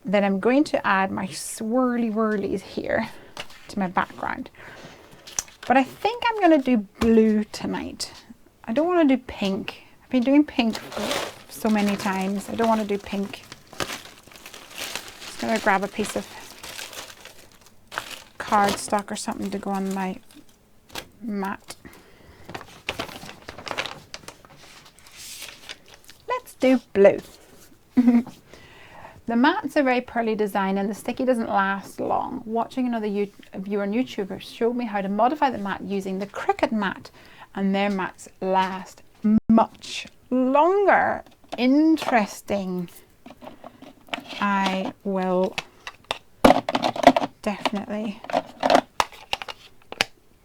then I'm going to add my swirly whirlies here to my background. But I think I'm going to do blue tonight. I don't want to do pink. I've been doing pink for so many times. I don't want to do pink. Just going to grab a piece of cardstock or something to go on my mat. Let's do blue. The mat's a very pearly design and the sticky doesn't last long. Watching another viewer on YouTube showed me how to modify the mat using the Cricut mat, and their mats last much longer. Interesting. I will definitely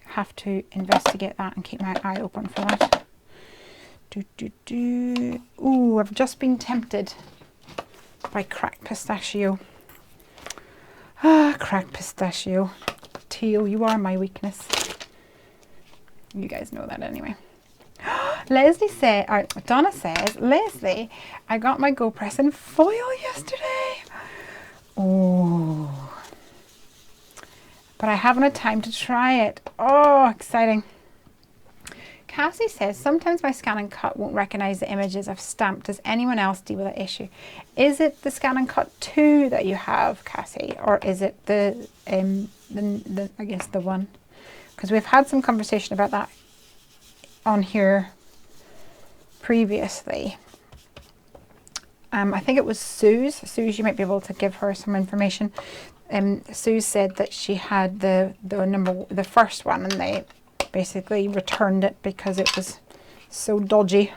have to investigate that and keep my eye open for that. Ooh, I've just been tempted by cracked pistachio. Ah, cracked pistachio. Teal, you are my weakness. You guys know that anyway. Lesley said, or Donna says, Lesley, I got my GoPress in foil yesterday. Oh, but I haven't had time to try it. Oh, exciting. Cassie says, sometimes my scan and cut won't recognize the images I've stamped. Does anyone else deal with that issue? Is it the scan and cut 2 that you have, Cassie? Or is it the I guess the one? Because we've had some conversation about that on here previously. I think it was Sue's. Sue's, you might be able to give her some information. Sue said that she had the first one, and they basically returned it because it was so dodgy.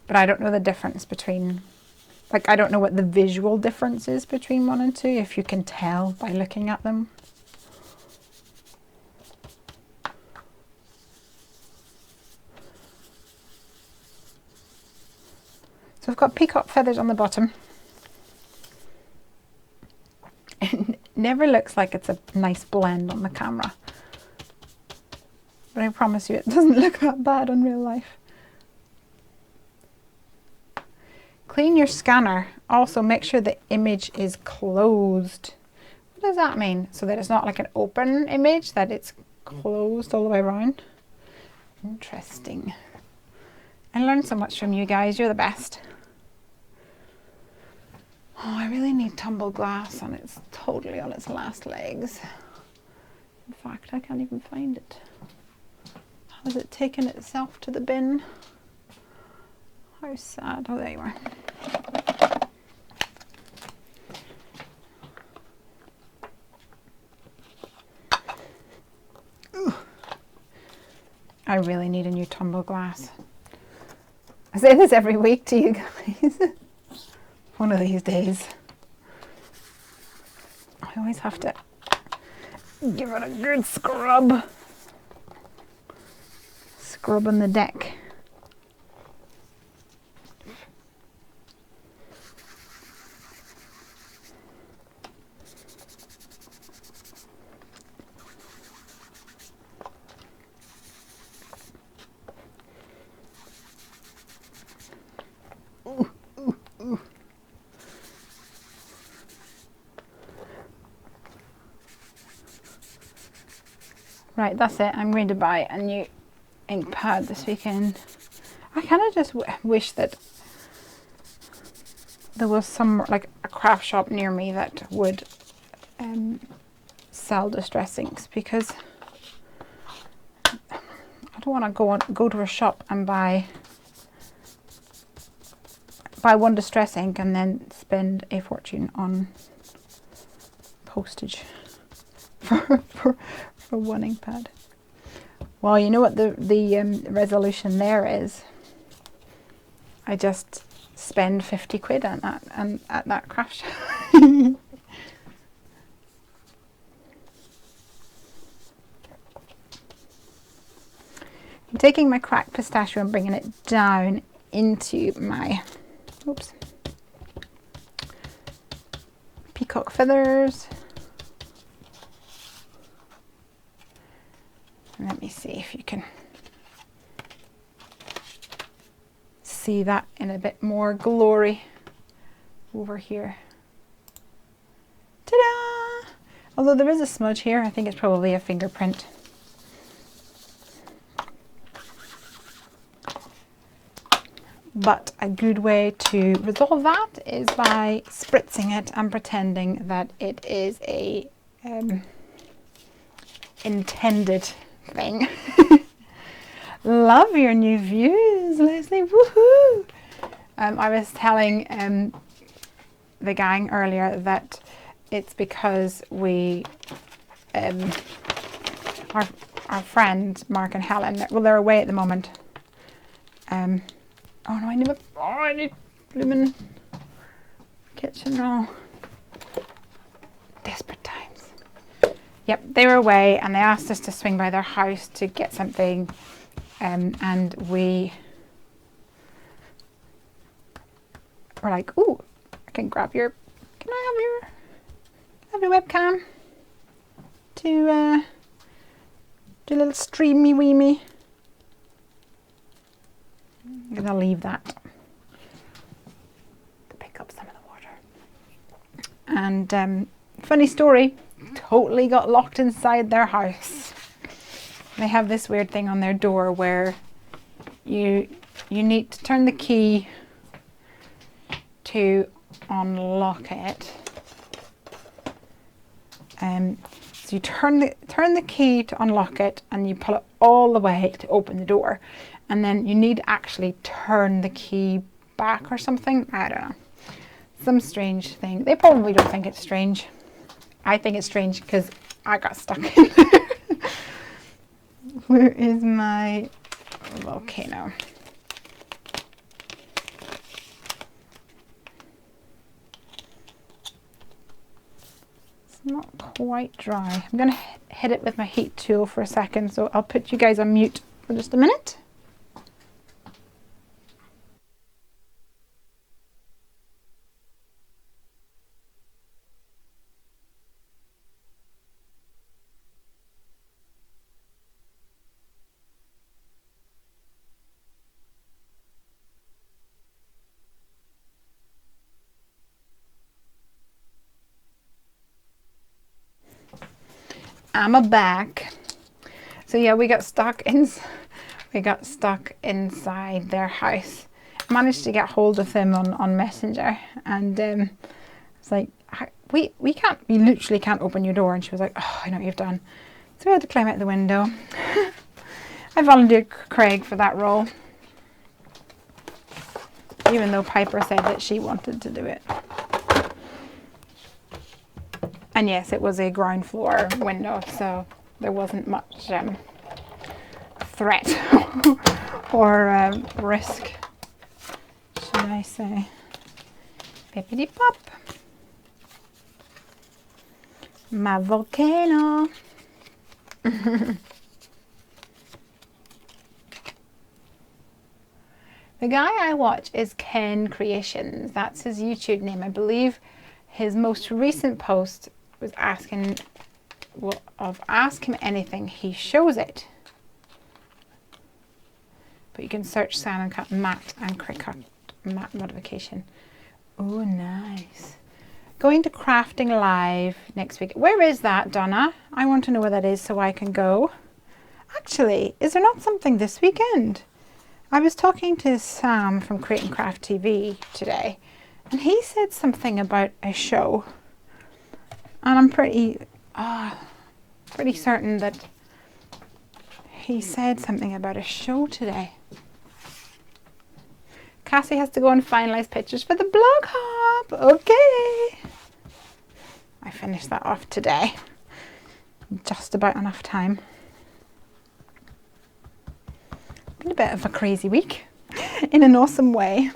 But I don't know the difference between, like, I don't know what the visual difference is between 1 and 2, if you can tell by looking at them. So I've got peacock feathers on the bottom. It never looks like it's a nice blend on the camera. But I promise you it doesn't look that bad in real life. Clean your scanner. Also make sure the image is closed. What does that mean? So that it's not like an open image, that it's closed all the way around. Interesting. I learned so much from you guys. You're the best. Oh, I really need tumble glass, and it's totally on its last legs. In fact, I can't even find it. Has it taken itself to the bin? How sad. Oh, there you are. Ooh. I really need a new tumble glass. I say this every week to you guys. One of these days. I always have to give it a good scrub. Scrubbing the deck. Right, that's it. I'm going to buy a new ink pad this weekend. I kind of just wish that there was some, like a craft shop near me that would sell distress inks, because I don't want to go to a shop and buy one distress ink and then spend a fortune on postage for one ink pad. Well, you know what the resolution there is? I just spend 50 quid on that, and at that craft shop. I'm taking my cracked pistachio and bringing it down into my peacock feathers. And let me see if you can see that in a bit more glory over here. Ta-da! Although there is a smudge here, I think it's probably a fingerprint. But a good way to resolve that is by spritzing it and pretending that it is a intended thing. Love your new views, Lesley. Woohoo! I was telling the gang earlier that it's because we, our friend Mark and Helen, well, they're away at the moment. Oh no, I need blooming kitchen roll. Desperate times. Yep, they were away and they asked us to swing by their house to get something, and we were like, ooh, can I have your webcam to do a little streamy weemy? I'm gonna leave that to pick up some of the water. And funny story, totally got locked inside their house. They have this weird thing on their door where you need to turn the key to unlock it. So you turn the key to unlock it and you pull it all the way to open the door. And then you need to actually turn the key back or something. I don't know. Some strange thing. They probably don't think it's strange. I think it's strange because I got stuck in there. Where is my volcano? It's not quite dry. I'm going to hit it with my heat tool for a second. So I'll put you guys on mute for just a minute. I'm back. So yeah, we got stuck inside their house. I managed to get hold of them on Messenger, and it's like, we literally can't open your door. And she was like, oh, I know what you've done. So we had to climb out the window. I volunteered Craig for that role, even though Piper said that she wanted to do it. And yes, it was a ground floor window, so there wasn't much threat or risk, should I say. Pippity pop. My volcano. The guy I watch is Ken Creations. That's his YouTube name. I believe his most recent post was asking, well, of ask him anything, he shows it. But you can search Salmon Cut Matte and Cricut Matte modification. Oh, nice. Going to Crafting Live next week. Where is that, Donna? I want to know where that is so I can go. Actually, is there not something this weekend? I was talking to Sam from Create and Craft TV today, and he said something about a show. And I'm pretty certain that he said something about a show today. Cassie has to go and finalise pictures for the blog hub. Okay. I finished that off today. Just about enough time. Been a bit of a crazy week in an awesome way.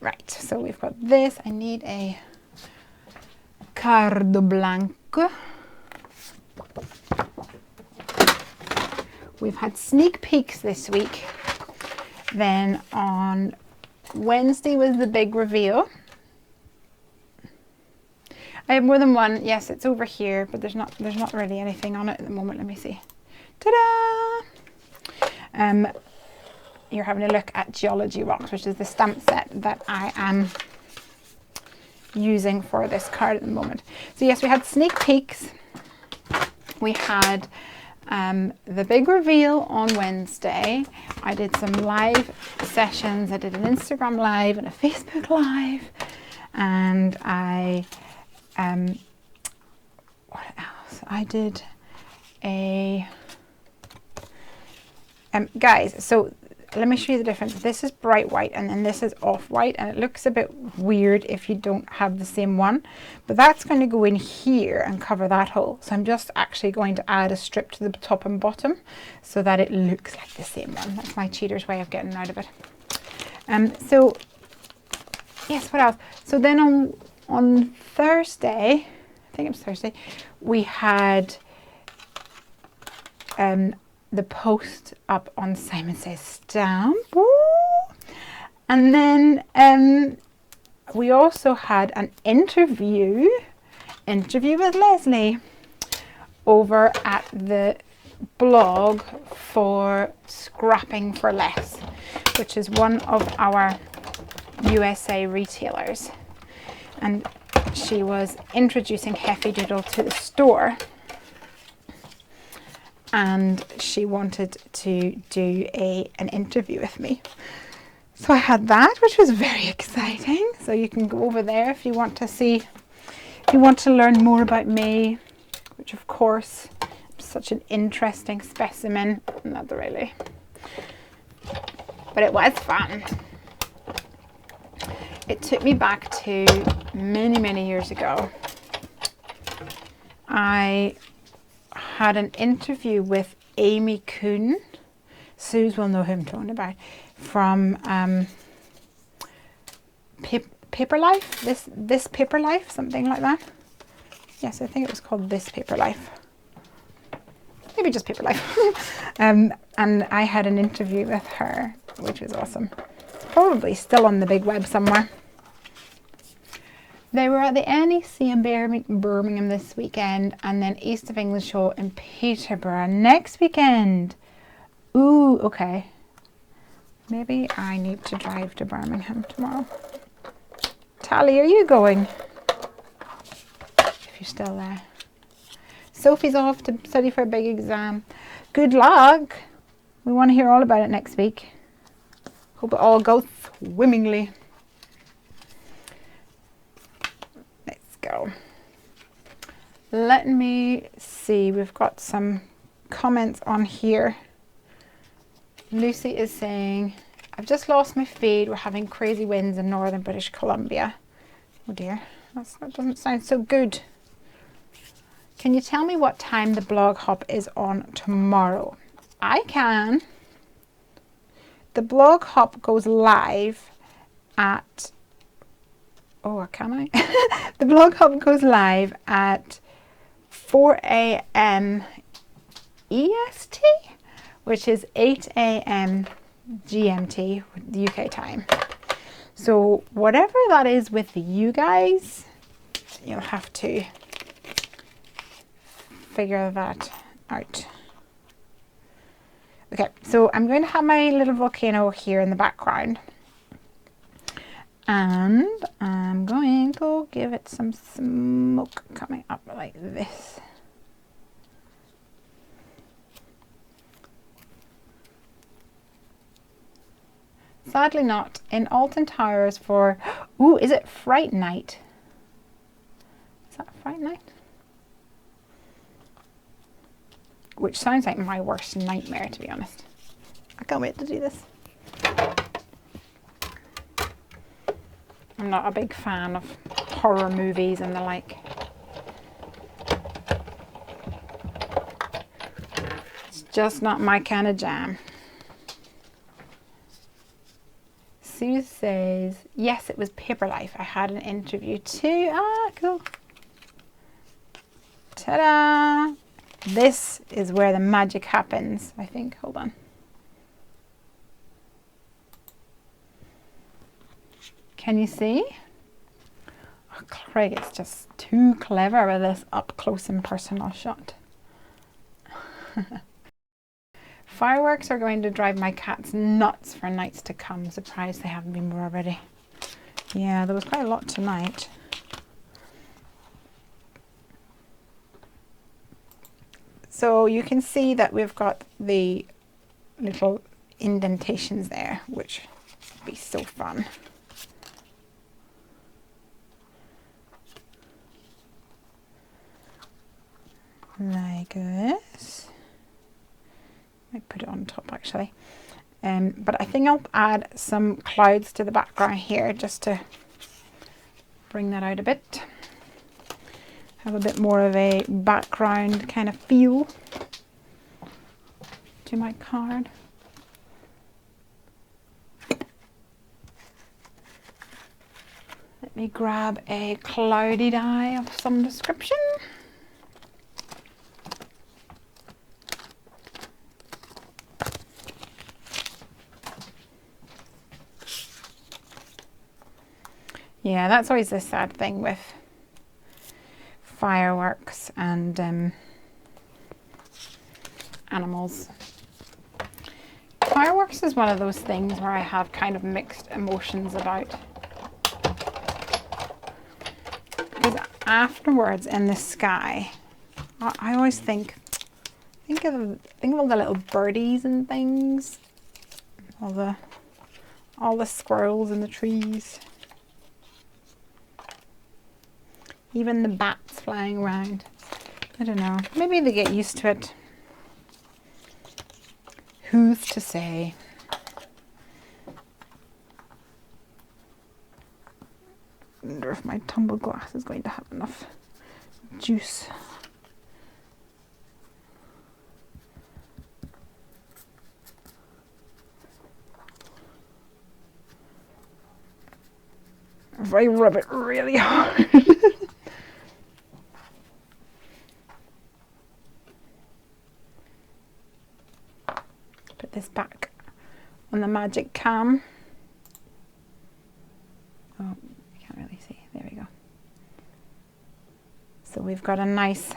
Right, so we've got this. I need a Cardo Blanco. We've had sneak peeks this week. Then on Wednesday was the big reveal. I have more than one. Yes, it's over here, but there's not really anything on it at the moment. Let me see. Ta-da! You're having a look at Geology Rocks, which is the stamp set that I am using for this card at the moment. So yes, we had sneak peeks. We had the big reveal on Wednesday. I did some live sessions. I did an Instagram live and a Facebook live, and I what else? I did a guys, so let me show you the difference. This is bright white and then this is off white, and it looks a bit weird if you don't have the same one, but that's going to go in here and cover that hole. So I'm just actually going to add a strip to the top and bottom so that it looks like the same one. That's my cheater's way of getting out of it. So yes, what else? So then on Thursday, I think it was Thursday, we had the post up on Simon Says Stamp. Woo! And then we also had an interview with Lesley over at the blog for Scrapping for Less, which is one of our USA retailers, and she was introducing Heffy Doodle to the store, and she wanted to do an interview with me. So I had that, which was very exciting. So you can go over there if you want to see, if you want to learn more about me, which of course, I'm such an interesting specimen. Not really, but it was fun. It took me back to many, many years ago. I had an interview with Amy Kuhn. Suze will know who I'm talking about, from Paper Life, this Paper Life, something like that. Yes, I think it was called This Paper Life. Maybe just Paper Life. And I had an interview with her, which was awesome. Probably still on the big web somewhere. They were at the NEC in Birmingham this weekend, and then East of England show in Peterborough next weekend. Ooh, okay. Maybe I need to drive to Birmingham tomorrow. Tally, are you going? If you're still there. Sophie's off to study for a big exam. Good luck. We want to hear all about it next week. Hope it all goes swimmingly. Let's go. Let me see. We've got some comments on here. Lucy is saying, I've just lost my feed. We're having crazy winds in northern British Columbia. Oh dear, that doesn't sound so good. Can you tell me what time the blog hop is on tomorrow? I can. The blog hop goes live at, oh, can I? The blog hop goes live at 4 a.m. EST, which is 8 a.m. GMT, the UK time. So whatever that is with you guys, you'll have to figure that out. Okay, so I'm going to have my little volcano here in the background, and I'm going to give it some smoke coming up like this. Sadly not in Alton Towers for, ooh, is it Fright Night? Is that Fright Night? Which sounds like my worst nightmare, to be honest. I can't wait to do this. I'm not a big fan of horror movies and the like. It's just not my kind of jam. Sue says, yes, it was Paper Life. I had an interview too. Ah, cool. Ta-da! This is where the magic happens, I think. Hold on. Can you see? Oh, Craig is just too clever with this up close and personal shot. Fireworks are going to drive my cats nuts for nights to come. Surprised they haven't been more already. Yeah, there was quite a lot tonight. So you can see that we've got the little indentations there, which would be so fun. Like this. I put it on top actually. But I think I'll add some clouds to the background here just to bring that out a bit. Have a bit more of a background kind of feel to my card. Let me grab a cloudy die of some description. Yeah, that's always the sad thing with fireworks and animals. Fireworks is one of those things where I have kind of mixed emotions about. Because afterwards in the sky, I always think of all the little birdies and things, all the squirrels in the trees. Even the bats flying around. I don't know. Maybe they get used to it. Who's to say? I wonder if my tumbled glass is going to have enough juice. If I rub it really hard. Put this back on the magic cam. Oh, I can't really see. There we go. So we've got a nice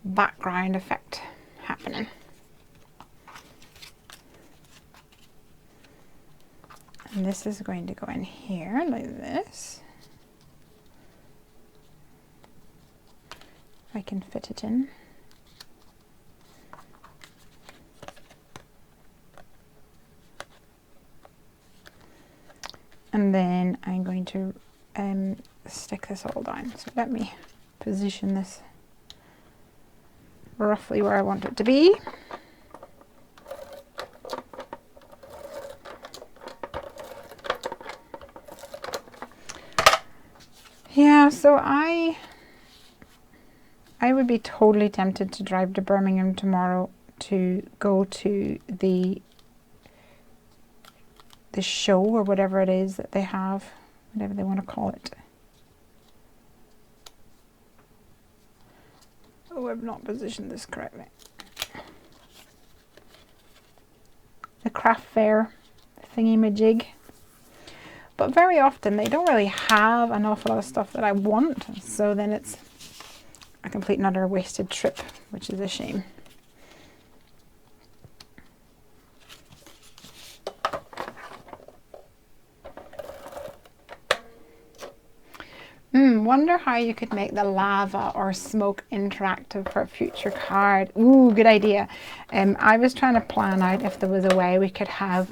background effect happening. And this is going to go in here like this. If I can fit it in. And then I'm going to stick this all down. So let me position this roughly where I want it to be. Yeah, so I would be totally tempted to drive to Birmingham tomorrow to go to the show or whatever it is that they have, whatever they want to call it. Oh, I've not positioned this correctly. The craft fair thingy-majig. But very often they don't really have an awful lot of stuff that I want, so then it's a complete and utter wasted trip, which is a shame. Wonder how you could make the lava or smoke interactive for a future card. Ooh, good idea. I was trying to plan out if there was a way we could have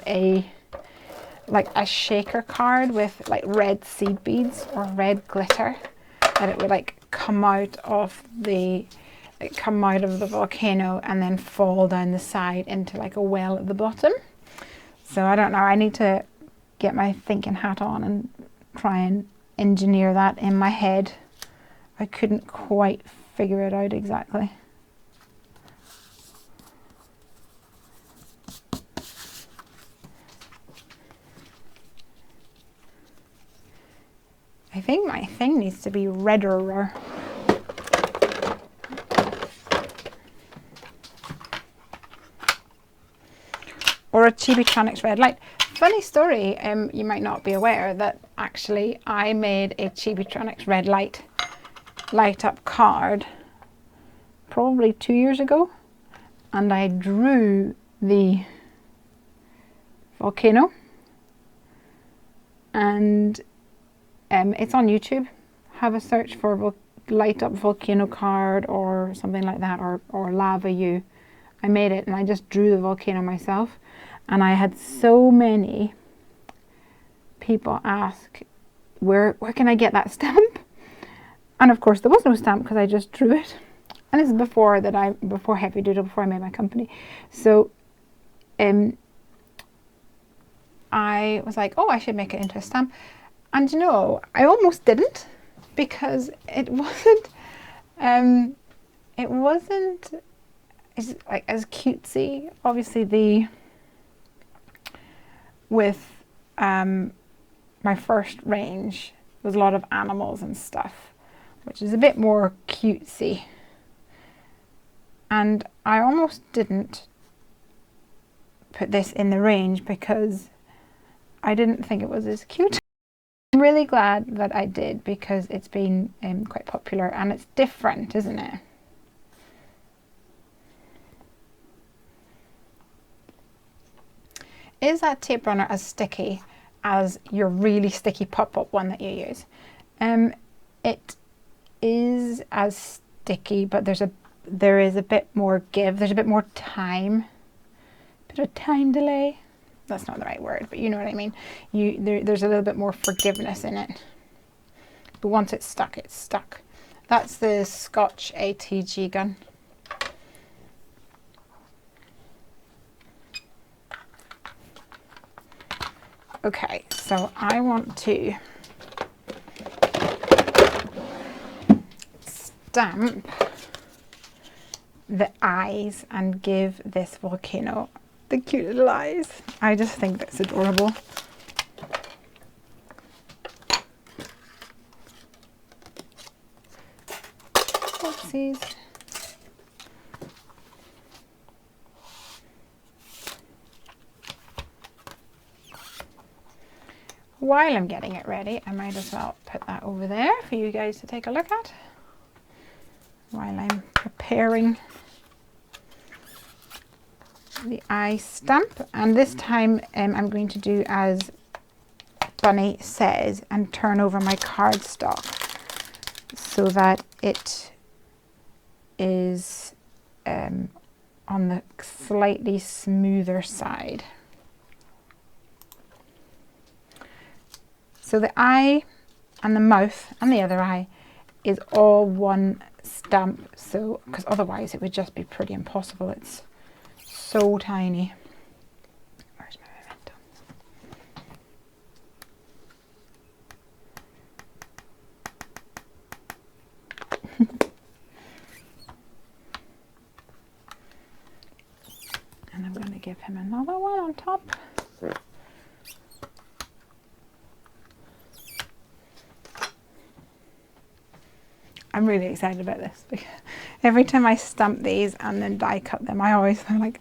like a shaker card with like red seed beads or red glitter, that it would like come out of the volcano and then fall down the side into like a well at the bottom. So I don't know, I need to get my thinking hat on and try and engineer that in my head. I couldn't quite figure it out exactly. I think my thing needs to be redder. Or a Chibitronics red light. Funny story, you might not be aware that actually I made a Chibitronics red light up card probably 2 years ago, and I drew the volcano, and it's on YouTube. Have a search for light up volcano card or something like that, or lava you. I made it and I just drew the volcano myself, and I had so many people ask, where can I get that stamp? And of course there was no stamp because I just drew it. And this is before Heffy Doodle, before I made my company. So I was like, oh, I should make it into a stamp. And you know, I almost didn't, because it wasn't as cutesy. Obviously with my first range, there was a lot of animals and stuff, which is a bit more cutesy. And I almost didn't put this in the range because I didn't think it was as cute. I'm really glad that I did, because it's been quite popular and it's different, isn't it? Is that tape runner as sticky as your really sticky pop-up one that you use? It is as sticky, but there is a bit more give. There's a bit more time, bit of time delay. That's not the right word, but you know what I mean. There's a little bit more forgiveness in it. But once it's stuck, it's stuck. That's the Scotch ATG gun. Okay, so I want to stamp the eyes and give this volcano the cute little eyes. I just think that's adorable. Oopsies. While I'm getting it ready, I might as well put that over there for you guys to take a look at while I'm preparing the eye stamp. And this time I'm going to do as Bunny says and turn over my cardstock so that it is on the slightly smoother side. So the eye and the mouth and the other eye is all one stamp, so because otherwise it would just be pretty impossible. It's so tiny. Where's my memento? And I'm going to give him another one on top. I'm really excited about this because every time I stamp these and then die cut them, I always feel like,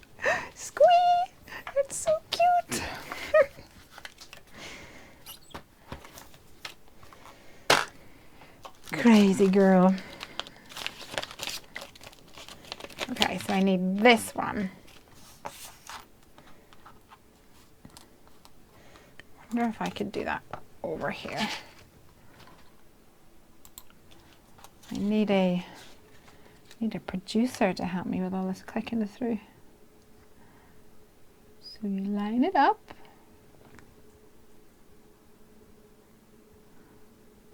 squee, it's so cute. Crazy girl. Okay, so I need this one. I wonder if I could do that over here. I need a producer to help me with all this clicking through. So you line it up.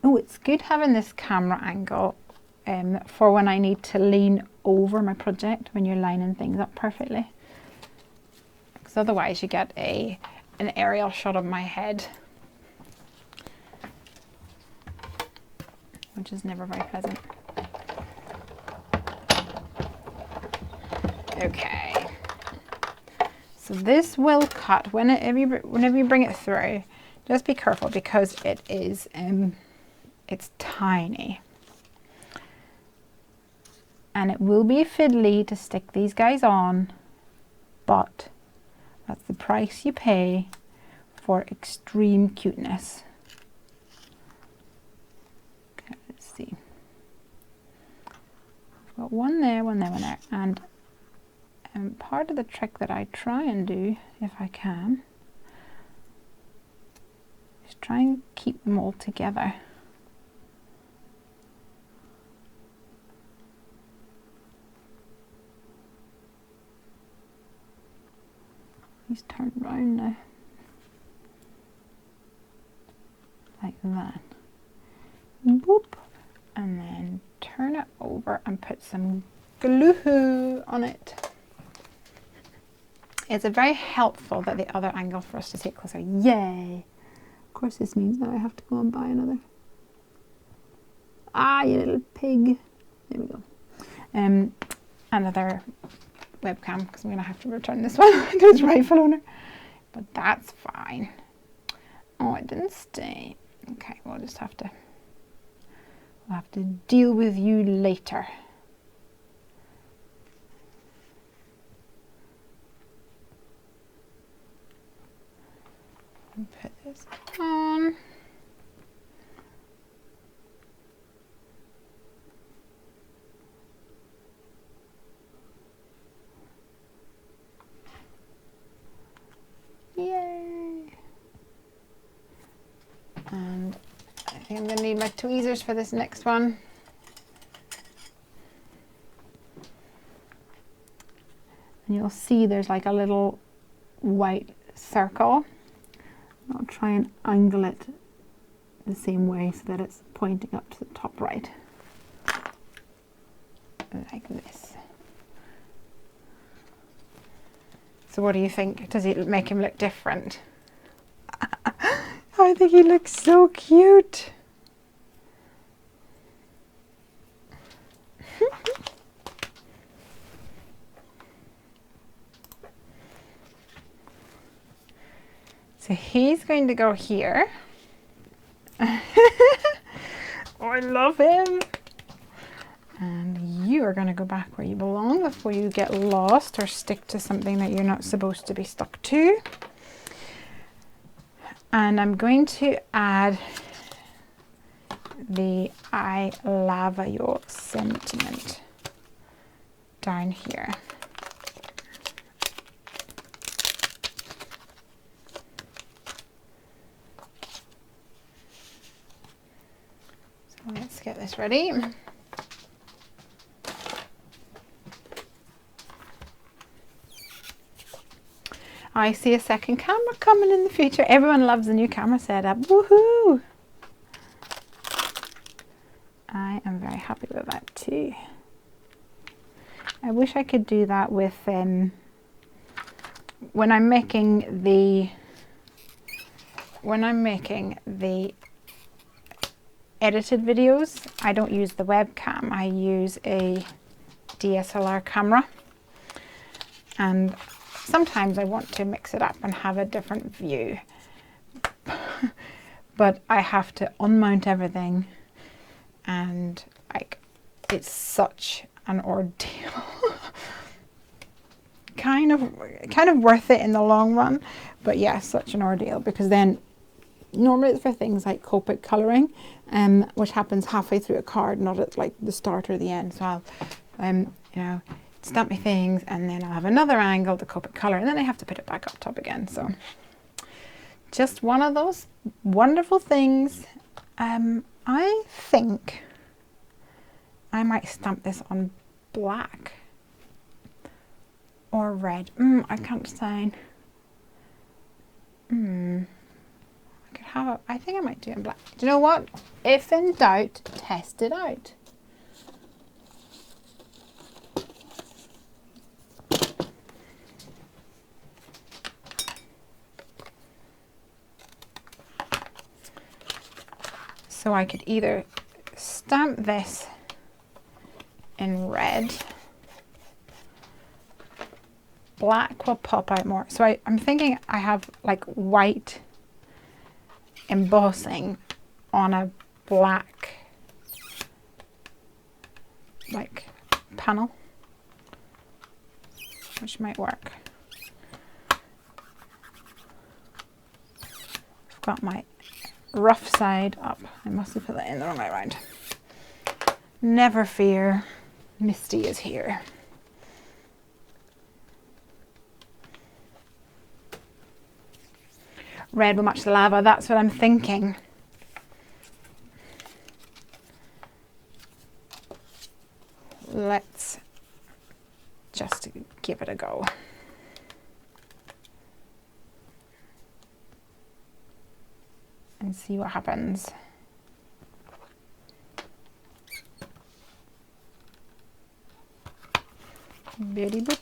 Oh, it's good having this camera angle for when I need to lean over my project when you're lining things up perfectly. Because otherwise you get an aerial shot of my head, which is never very pleasant. Okay, so this will cut whenever you bring it through. Just be careful because it is it's tiny, and it will be fiddly to stick these guys on, but that's the price you pay for extreme cuteness. Okay, let's see. I've got one there, one there, one there, and part of the trick that I try and do, if I can, is try and keep them all together. He's turned round now. Like that. Boop. And then turn it over and put some glue on it. It's very helpful that the other angle for us to take closer. Yay! Of course this means now I have to go and buy another. Ah, you little pig. There we go. Another webcam, because I'm going to have to return this one to its rightful owner. But that's fine. Oh, it didn't stay. Okay, we'll just have to... We'll have to deal with you later. And put this on. Yay! And I think I'm going to need my tweezers for this next one. And you'll see there's like a little white circle. I'll try and angle it the same way so that it's pointing up to the top right. Like this. So what do you think? Does it make him look different? I think he looks so cute. So he's going to go here. Oh, I love him. And you are going to go back where you belong before you get lost or stick to something that you're not supposed to be stuck to. And I'm going to add the I love your sentiment down here. So let's get this ready. I see a second camera coming in the future. Everyone loves the new camera setup. Woohoo! I am very happy with that too. I wish I could do that with when I'm making the edited videos. I don't use the webcam. I use a DSLR camera, and sometimes I want to mix it up and have a different view, but I have to unmount everything, and like it's such an ordeal. kind of worth it in the long run, but yeah, such an ordeal, because then normally it's for things like Copic colouring, which happens halfway through a card, not at like the start or the end. So I'll you know, stamp my things, and then I'll have another angle to Copic colour, and then I have to put it back up top again. So just one of those wonderful things. I think I might stamp this on black or red. I can't decide. I could have I think I might do it in black. Do you know what? If in doubt, test it out. So I could either stamp this in red. Black will pop out more. So I'm thinking I have like white embossing on a black like panel, which might work. I've got my rough side up. I must have put that in the wrong way around. Never fear, Misty is here. Red will match the lava, that's what I'm thinking. Let's just give it a go. and see what happens. Beauty boop.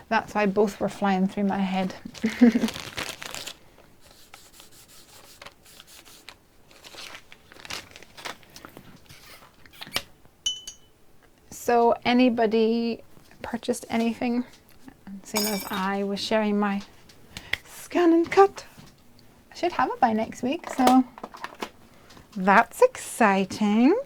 That's why both were flying through my head. So anybody purchased anything? Same as I was sharing my scan and cut. I should have it by next week, so that's exciting.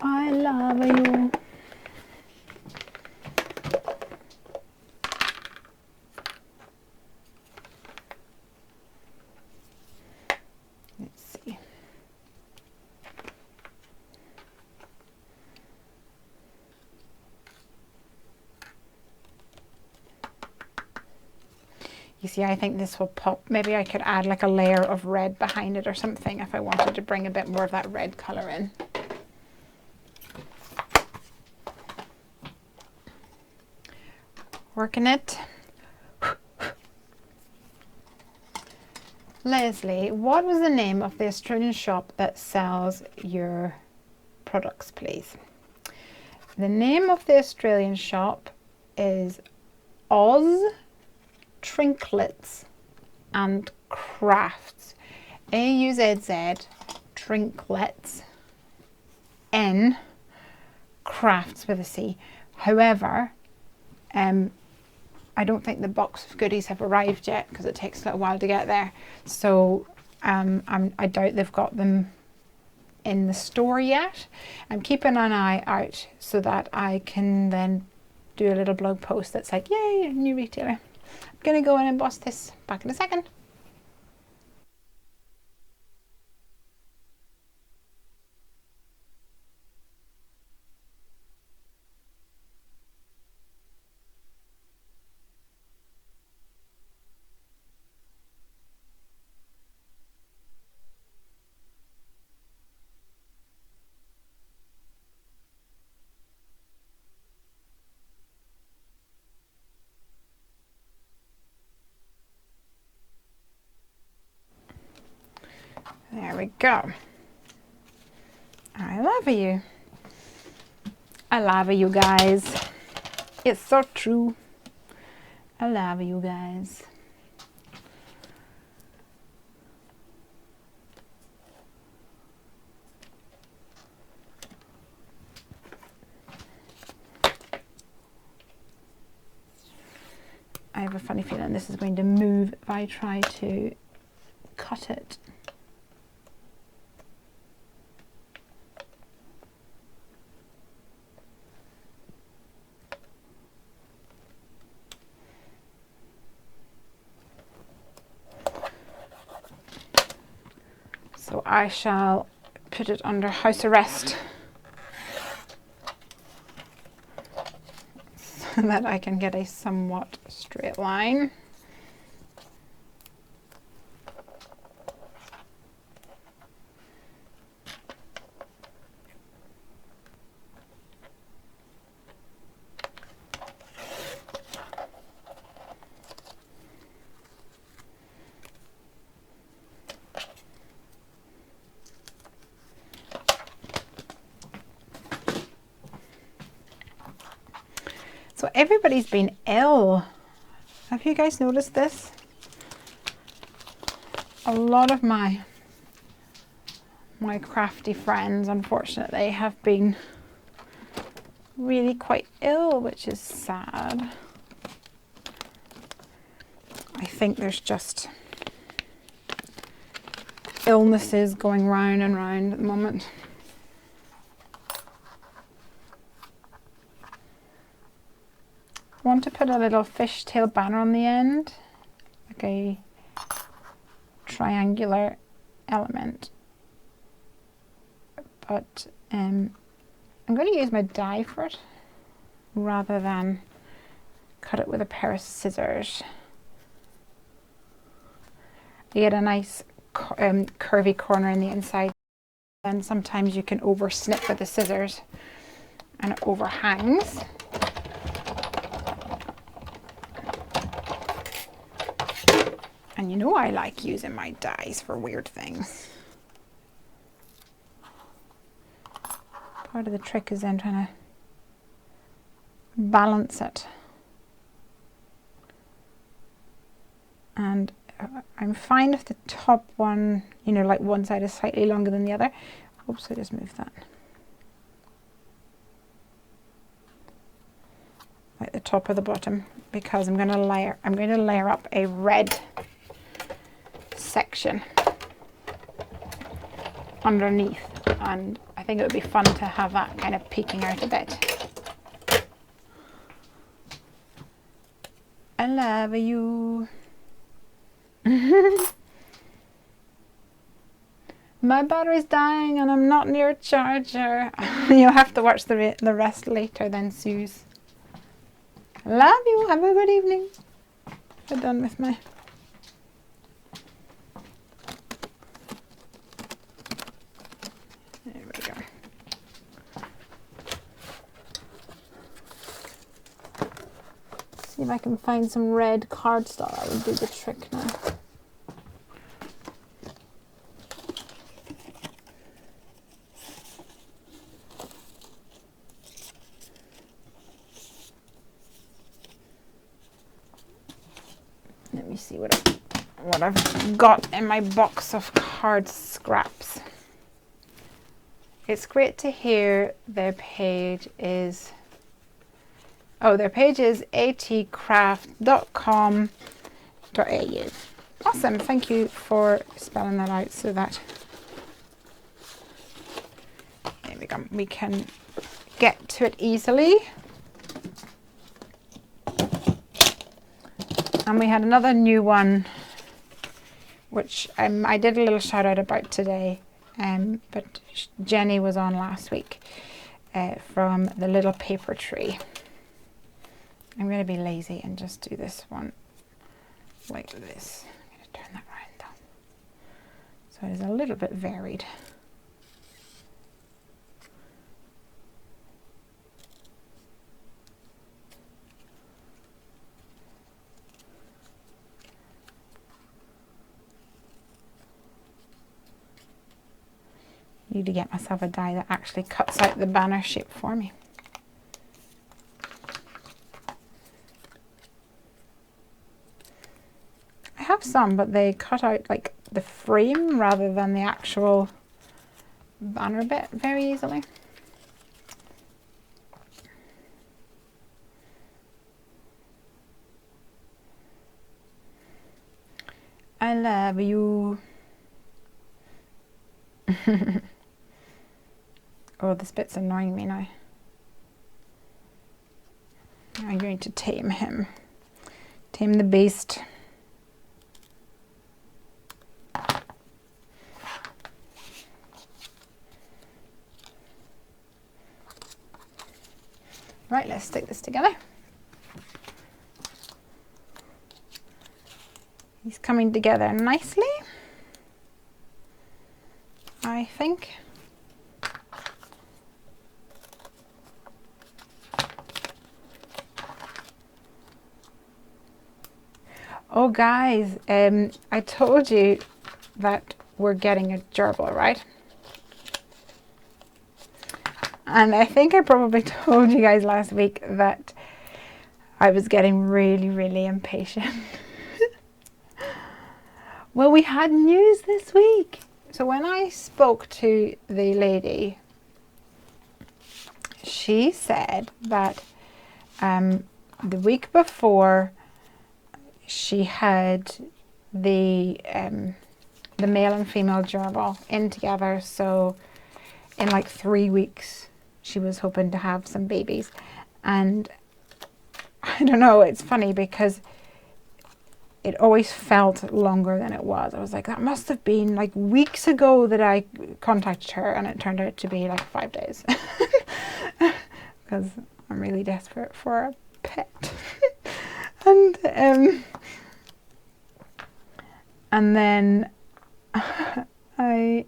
I love you. Let's see. You see, I think this will pop. Maybe I could add like a layer of red behind it or something if I wanted to bring a bit more of that red color in. Working it. Lesley, what was the name of the Australian shop that sells your products, please? The name of the Australian shop is Oz Trinklets and Crafts. AUZZ Trinklets N Crafts with a C. However, I don't think the box of goodies have arrived yet because it takes a little while to get there. So I doubt they've got them in the store yet. I'm keeping an eye out so that I can then do a little blog post that's like, yay, new retailer. I'm going to go and emboss this back in a second. There we go. I love you. I love you guys. It's so true. I love you guys. I have a funny feeling this is going to move if I try to cut it. So I shall put it under house arrest so that I can get a somewhat straight line. So everybody's been ill. Have you guys noticed this? A lot of my crafty friends, unfortunately, have been really quite ill, which is sad. I think there's just illnesses going round and round at the moment. Want to put a little fishtail banner on the end, like a triangular element, but I'm going to use my die for it rather than cut it with a pair of scissors. You get a nice curvy corner in the inside, and sometimes you can over snip with the scissors and it overhangs. And you know I like using my dies for weird things. Part of the trick is then trying to balance it. And I'm fine if the top one, you know, like one side is slightly longer than the other. Oops, I just moved that. Like the top or the bottom, because I'm going to layer up a red section underneath, and I think it would be fun to have that kind of peeking out a bit. I love you. My battery's dying and I'm not near a charger. You'll have to watch the rest later then, Suze. Love you. Have a good evening. I'm done with my... There we go. See if I can find some red cardstock. That would do the trick now. Let me see what I've got in my box of card scraps. It's great to hear their page is atcraft.com.au. Awesome, thank you for spelling that out so that there we go, we can get to it easily. And we had another new one, which I did a little shout out about today, but Jenny was on last week from the Little Paper Tree. I'm going to be lazy and just do this one like this. I'm going to turn that around though, so it is a little bit varied. Need to get myself a die that actually cuts out the banner shape for me. I have some, but they cut out like the frame rather than the actual banner bit very easily. I love you. Oh, this bit's annoying me now. I'm going to tame him. Tame the beast. Right, let's stick this together. He's coming together nicely, I think. Oh guys, I told you that we're getting a gerbil, right? And I think I probably told you guys last week that I was getting really, really impatient. Well, we had news this week. So when I spoke to the lady, she said that the week before she had the male and female gerbil in together, so in like 3 weeks she was hoping to have some babies. And I don't know, it's funny because it always felt longer than it was. I was like, that must have been like weeks ago that I contacted her, and it turned out to be like 5 days because I'm really desperate for a pet. And And then I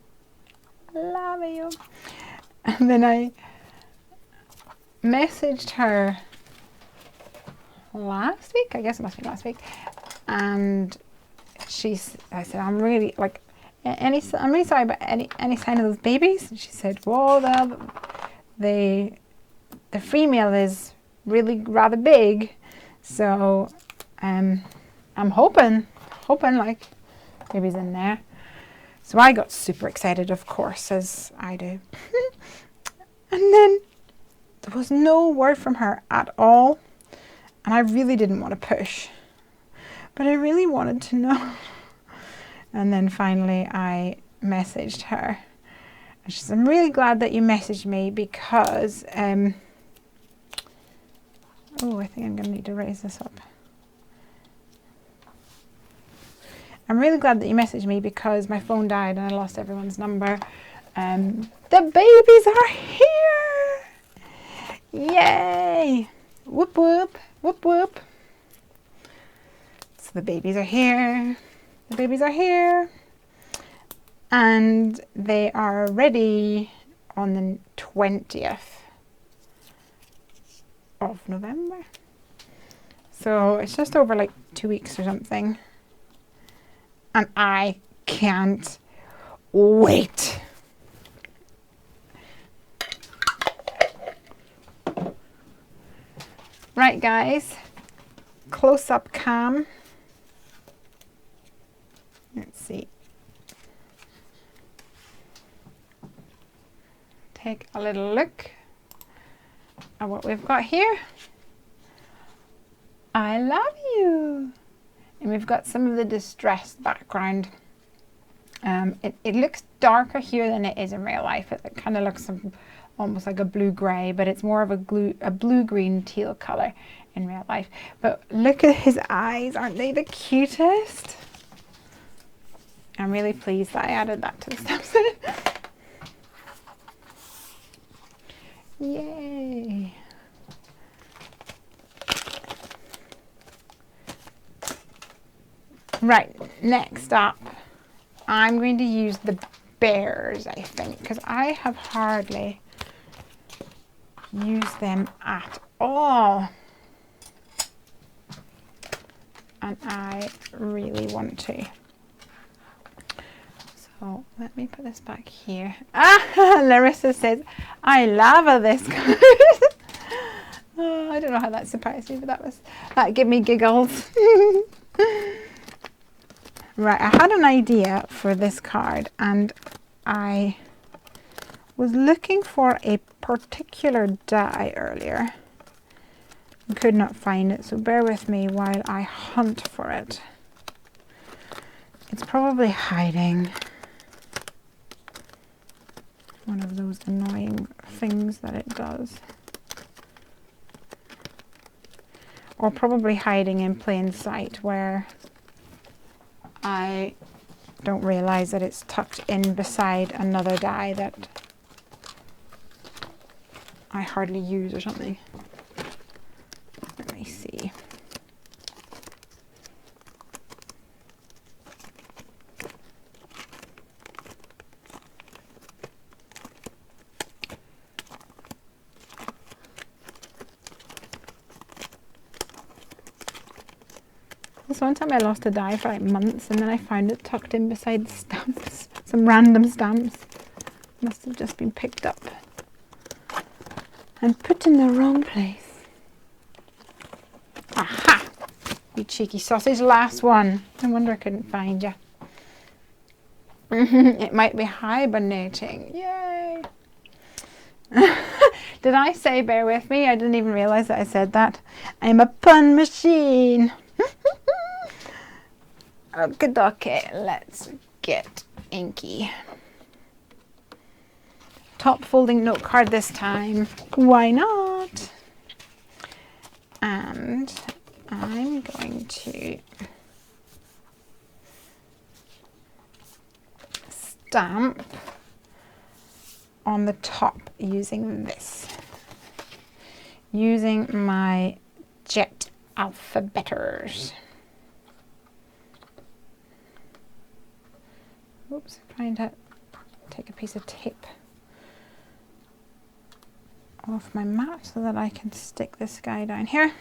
love you. And then I messaged her last week, I guess it must be last week, and I said, I'm really like, I'm really sorry about any sign of those babies. And she said, well, the female is really rather big, so I'm hoping like baby's in there. So I got super excited, of course, as I do. And then there was no word from her at all. And I really didn't want to push, but I really wanted to know. And then finally I messaged her. And she said, I'm really glad that you messaged me because, oh, I think I'm going to need to raise this up. I'm really glad that you messaged me because my phone died and I lost everyone's number. The babies are here! Yay! Whoop whoop, whoop whoop. So the babies are here. The babies are here. And they are ready on the 20th of November. So it's just over like 2 weeks or something. And I can't wait. Right, guys, close-up cam. Let's see. Take a little look at what we've got here. I love you. And we've got some of the distressed background. It looks darker here than it is in real life. It kind of looks almost like a blue-grey, but it's more of a blue-green teal colour in real life. But look at his eyes, aren't they the cutest? I'm really pleased that I added that to the stamp set. Yay! Right, next up, I'm going to use the bears, I think, because I have hardly used them at all. And I really want to. So let me put this back here. Ah, Larissa says, I love this card. Oh, I don't know how that surprised me, but that gave me giggles. Right, I had an idea for this card and I was looking for a particular die earlier. I could not find it, so bear with me while I hunt for it. It's probably hiding. One of those annoying things that it does. Or probably hiding in plain sight where I don't realize that it's tucked in beside another die that I hardly use or something. Let me see. This one time I lost a die for like months and then I found it tucked in beside stamps, some random stamps. Must have just been picked up and put in the wrong place. Aha! You cheeky sausage, last one. No wonder I couldn't find you. It might be hibernating. Yay! Did I say bear with me? I didn't even realize that I said that. I'm a pun machine. Okay, let's get inky. Top folding note card this time. Why not? And I'm going to stamp on the top using this. Using my jet alphabeters. oops, trying to take a piece of tape off my mat so that I can stick this guy down here.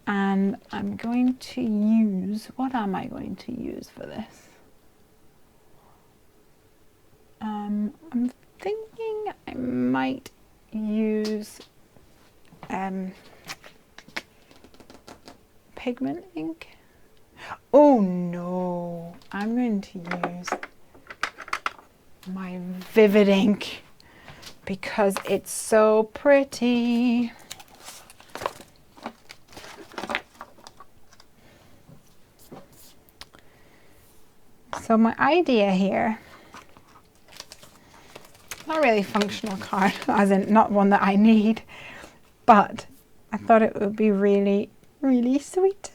And I'm going to use, what am I going to use for this? I'm thinking I might use pigment ink. Oh no, I'm going to use my Vivid ink because it's so pretty. So my idea here, not really functional card, as in not one that I need, but I thought it would be really, really sweet.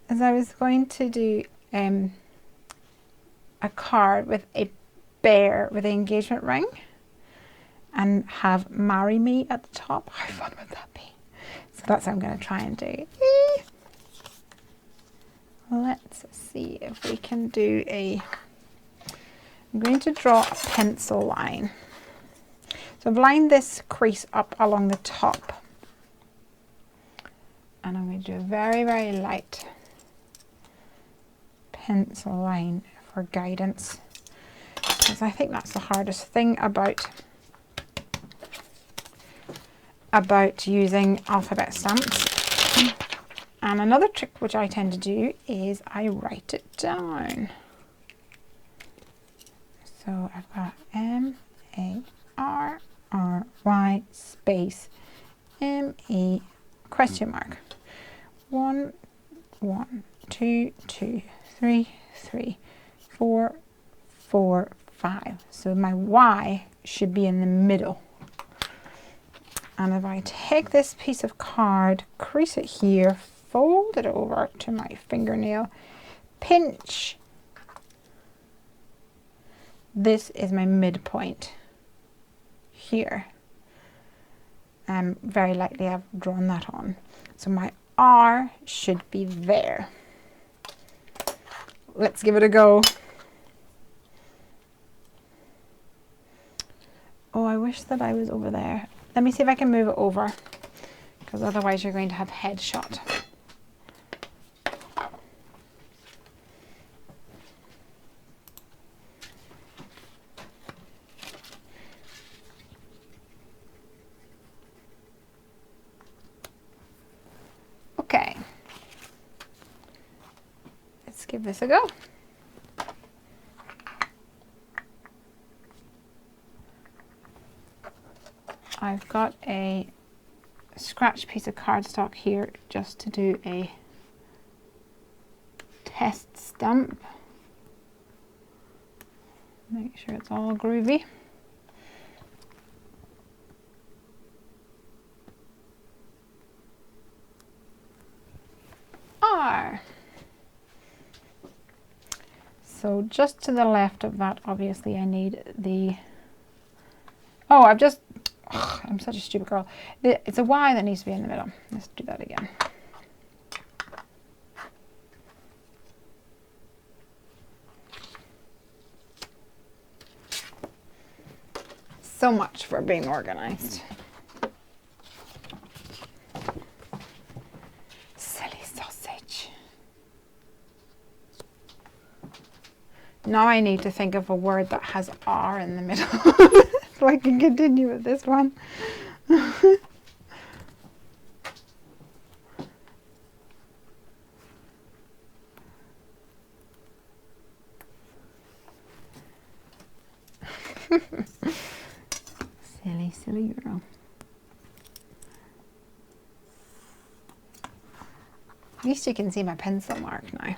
As I was going to do a card with a bear with an engagement ring and have "Marry Me" at the top. How fun would that be? So that's what I'm going to try and do. Let's see if we can do I'm going to draw a pencil line. So I've lined this crease up along the top. And I'm going to do a very, very light pencil line for guidance. Because I think that's the hardest thing about using alphabet stamps. And another trick which I tend to do is I write it down. So I've got M-A-R-R-Y space M-E question mark. 1, 1, 2, 2, 3, 3, 4, 4, 5. So my Y should be in the middle. And if I take this piece of card, crease it here, fold it over to my fingernail, pinch. This is my midpoint here. Very lightly I've drawn that on. So my R should be there. Let's give it a go. Oh, I wish that I was over there. Let me see if I can move it over, because otherwise you're going to have headshot. Okay, let's give this a go. I've got a scratch piece of cardstock here just to do a test stamp. Make sure it's all groovy. R. So just to the left of that, obviously I need the, oh, I'm such a stupid girl. It's a Y that needs to be in the middle. Let's do that again. So much for being organized. Silly sausage. Now I need to think of a word that has R in the middle so I can continue with this one. Silly girl. At least you can see my pencil mark now.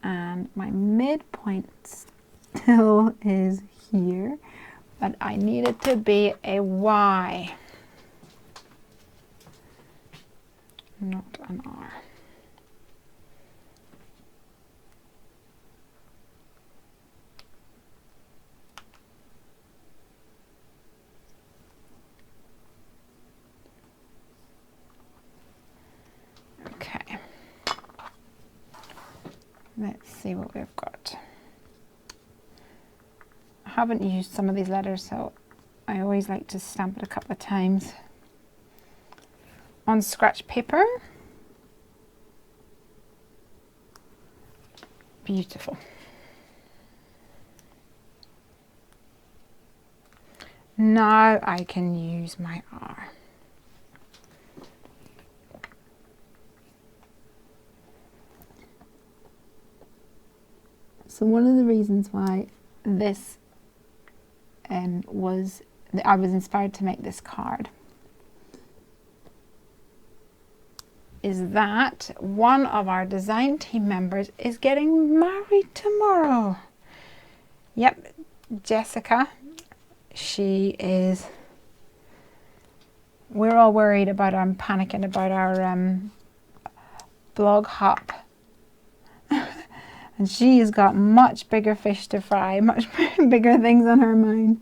And my midpoint still is here, but I need it to be a Y, not an R. Okay. Let's see what we've got. I haven't used some of these letters, so I always like to stamp it a couple of times on scratch paper. Beautiful. Now I can use my R. So one of the reasons why this I was inspired to make this card is that one of our design team members is getting married tomorrow. Yep, Jessica. We're all worried about, I'm panicking about our blog hop. And she has got much bigger fish to fry, much bigger things on her mind.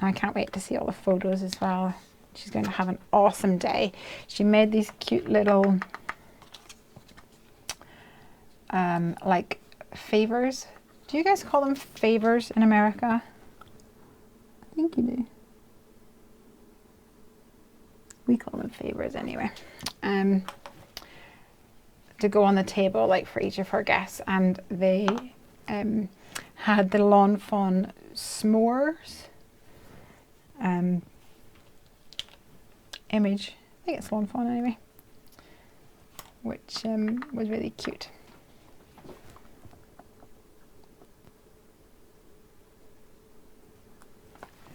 I can't wait to see all the photos as well. She's going to have an awesome day. She made these cute little like favors. Do you guys call them favors in America? I think you do. We call them favors anyway. To go on the table, like for each of her guests, and they had the Lawn Fawn s'mores image. I think it's Lawn Fawn anyway, which was really cute.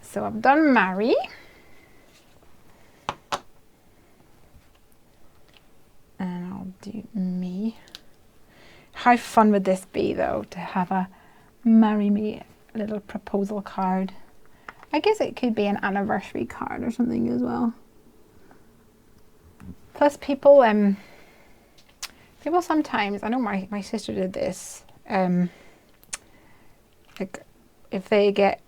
So I've done marry. And I'll do me. How fun would this be though, to have a marry me little proposal card? I guess it could be an anniversary card or something as well. Plus people sometimes, I know my sister did this, like if they get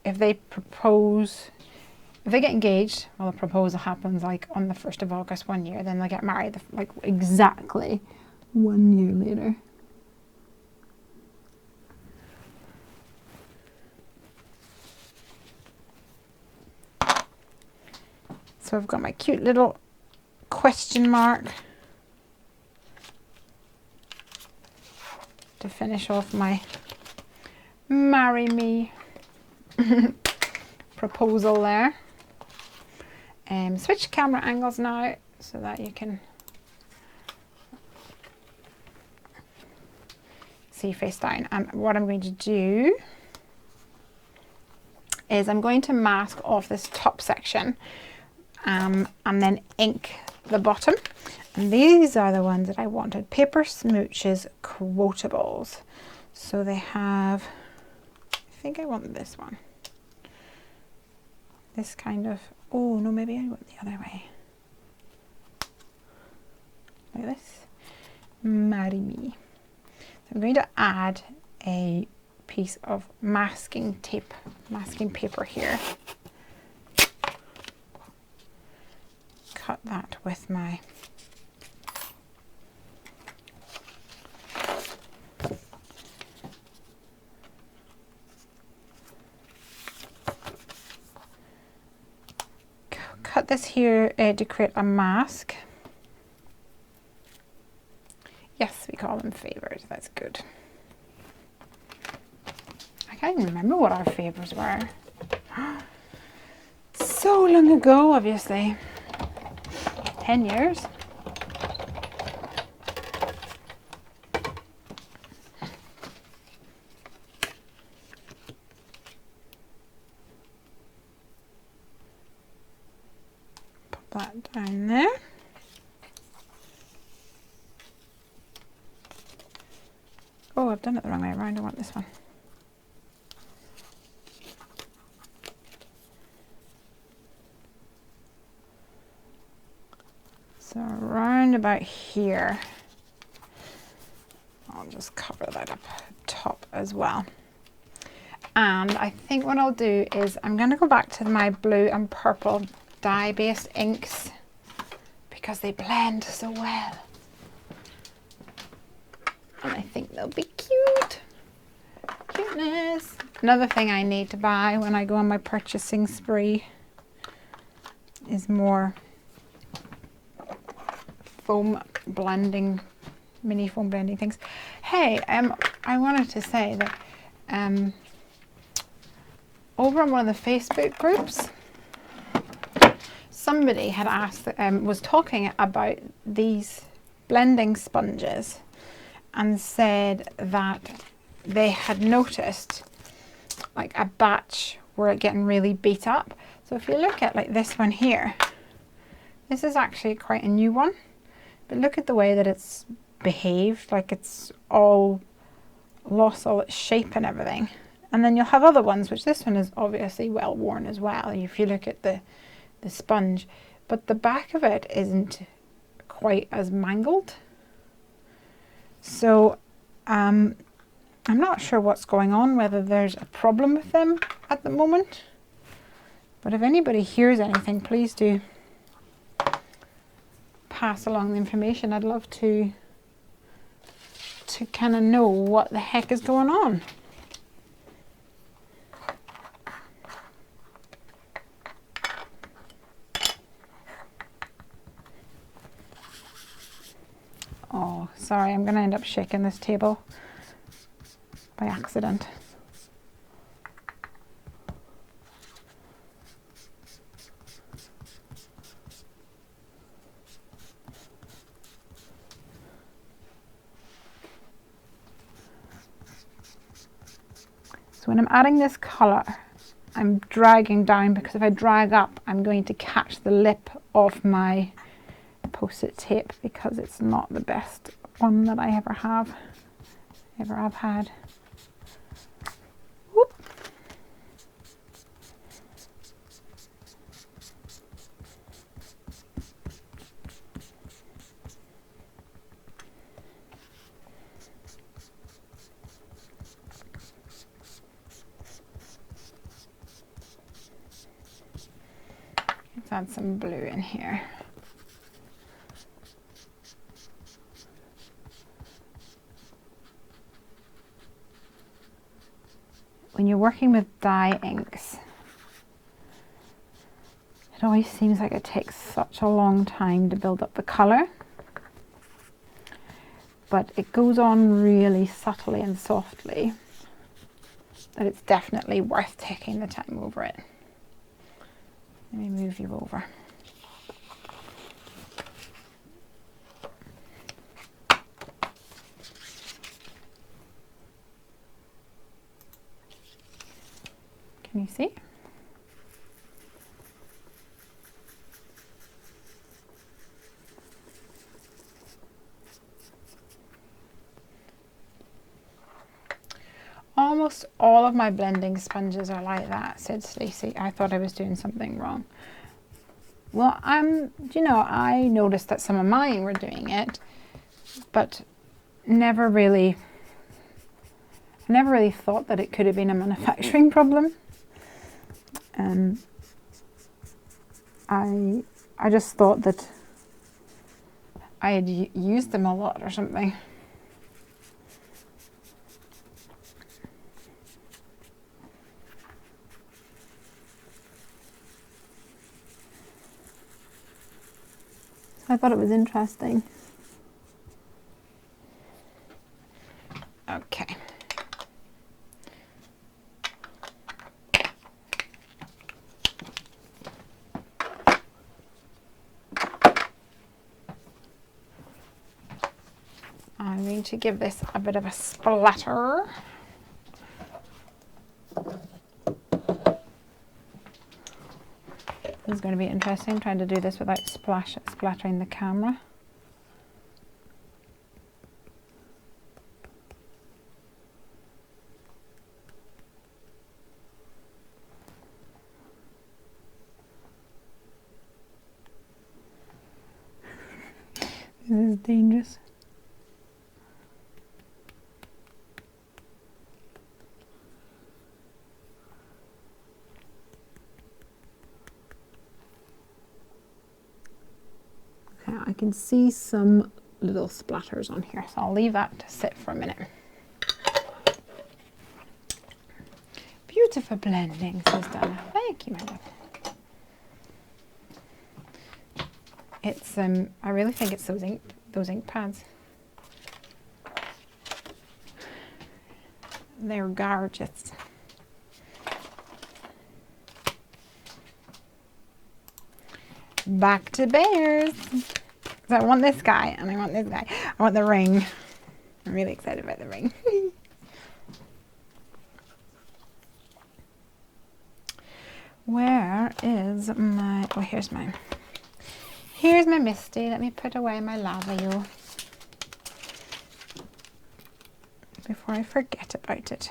engaged, well, the proposal happens like on the 1st of August one year, then they get married like exactly 1 year later. So I've got my cute little question mark to finish off my marry me proposal there. Switch camera angles now so that you can see face down. And what I'm going to do is I'm going to mask off this top section and then ink the bottom. And these are the ones that I wanted. Paper Smooches Quotables. So they have, I think I want this one. This kind of, oh no, maybe I went the other way. Like this. Marry me. So I'm going to add a piece of masking tape, masking paper here. Cut that with my cut this here to create a mask. Yes, we call them favors. That's good. I can't even remember what our favors were. So long ago, obviously. 10 years. Put that down there. Oh, I've done it the wrong way around. I want this one. So around about here, I'll just cover that up top as well. And I think what I'll do is I'm going to go back to my blue and purple dye-based inks because they blend so well. And I think they'll be cute. Cuteness. Another thing I need to buy when I go on my purchasing spree is more foam blending, mini foam blending things. Hey, I wanted to say that over on one of the Facebook groups, somebody had asked, was talking about these blending sponges and said that they had noticed like a batch were getting really beat up. So if you look at like this one here, this is actually quite a new one, but look at the way that it's behaved, like it's all lost all its shape and everything. And then you'll have other ones, which this one is obviously well worn as well if you look at the sponge, but the back of it isn't quite as mangled. So I'm not sure what's going on, whether there's a problem with them at the moment, but if anybody hears anything, please do pass along the information. I'd love to kind of know what the heck is going on. Oh, sorry, I'm going to end up shaking this table by accident. So when I'm adding this colour, I'm dragging down, because if I drag up, I'm going to catch the lip of my post-it tape, because it's not the best one that I ever have had. Whoop. Let's add some blue in here. When you're working with dye inks, it always seems like it takes such a long time to build up the colour, but it goes on really subtly and softly that it's definitely worth taking the time over it. Let me move you over. Can you see? Almost all of my blending sponges are like that, said Stacey. I thought I was doing something wrong. Well, you know, I noticed that some of mine were doing it, but never really thought that it could have been a manufacturing problem. I just thought that I had used them a lot or something. So I thought it was interesting. Okay. I'm going to give this a bit of a splatter. This is going to be interesting, trying to do this without splattering the camera. This is dangerous. can see some little splatters on here, so I'll leave that to sit for a minute. Beautiful blending, says Donna. Thank you, madam. It's I really think it's those ink pads. They're gorgeous. Back to bears. So I want this guy and I want this guy. I want the ring. I'm really excited about the ring. Where is my, oh, here's mine. Here's my Misty. Let me put away my lava before I forget about it.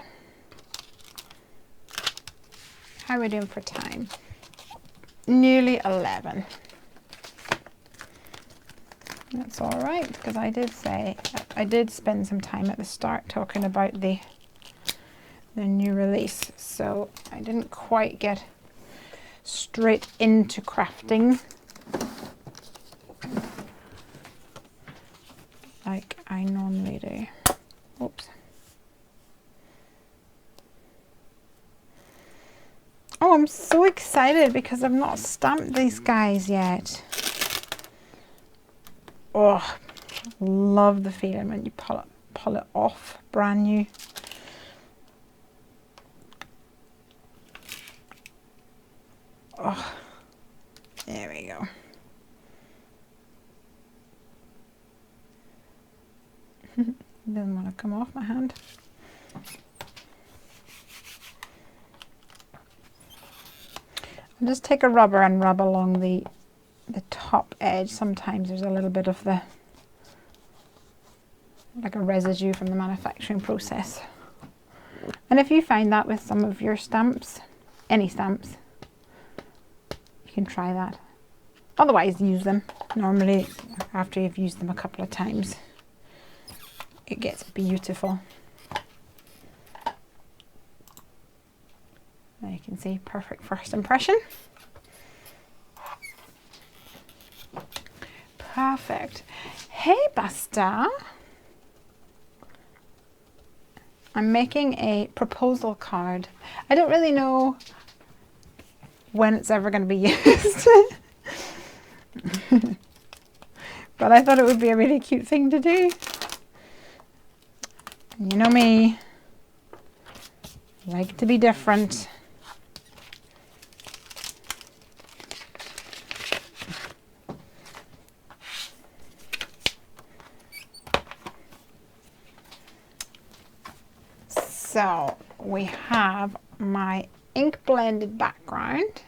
How are we doing for time? Nearly 11. That's all right, because I did say, I did spend some time at the start talking about the new release, so I didn't quite get straight into crafting like I normally do. Oops. Oh, I'm so excited because I've not stamped these guys yet. Oh, love the feeling when you pull it off brand new. Oh, there we go. Doesn't want to come off my hand. I'll just take a rubber and rub along the top edge. Sometimes there's a little bit of like a residue from the manufacturing process. And if you find that with some of your stamps, any stamps, you can try that. Otherwise, use them. Normally, after you've used them a couple of times, it gets beautiful. There you can see, perfect first impression. Perfect. Hey, Basta. I'm making a proposal card. I don't really know when it's ever going to be used. But I thought it would be a really cute thing to do. You know me, I like to be different. So we have my ink blended background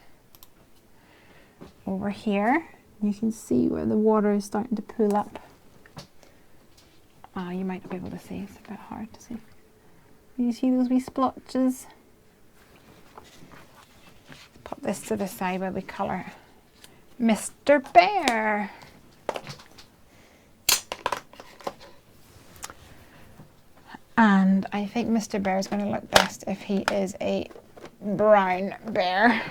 over here. You can see where the water is starting to pool up. You might not be able to see, it's a bit hard to see. You see those wee splotches? Put this to the side while we colour Mr. Bear. And I think Mr. Bear is going to look best if he is a brown bear.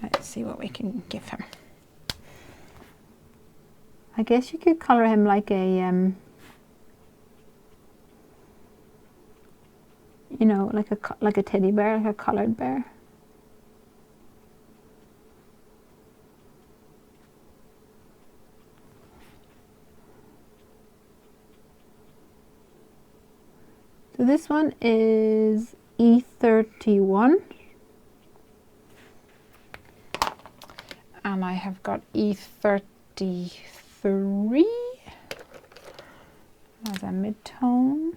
Let's see what we can give him. I guess you could colour him like a, you know, like a teddy bear, like a coloured bear. So this one is E31. And I have got E33 as a mid-tone.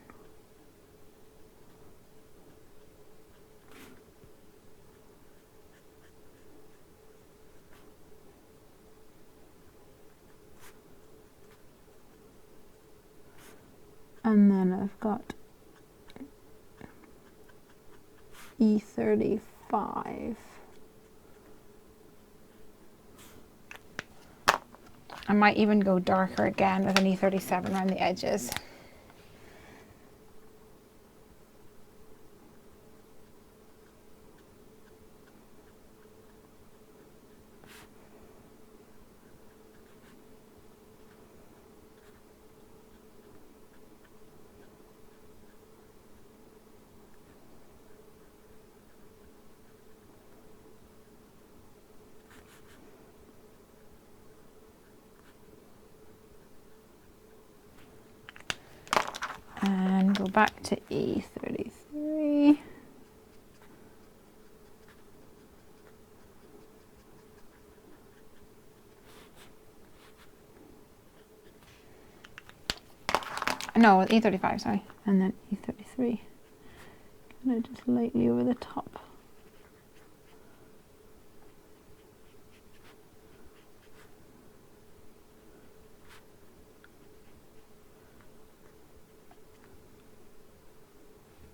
And then I've got E35. I might even go darker again with an E37 around the edges. go back to E33. No, E35, sorry, and then E33. Kind of just lightly over the top.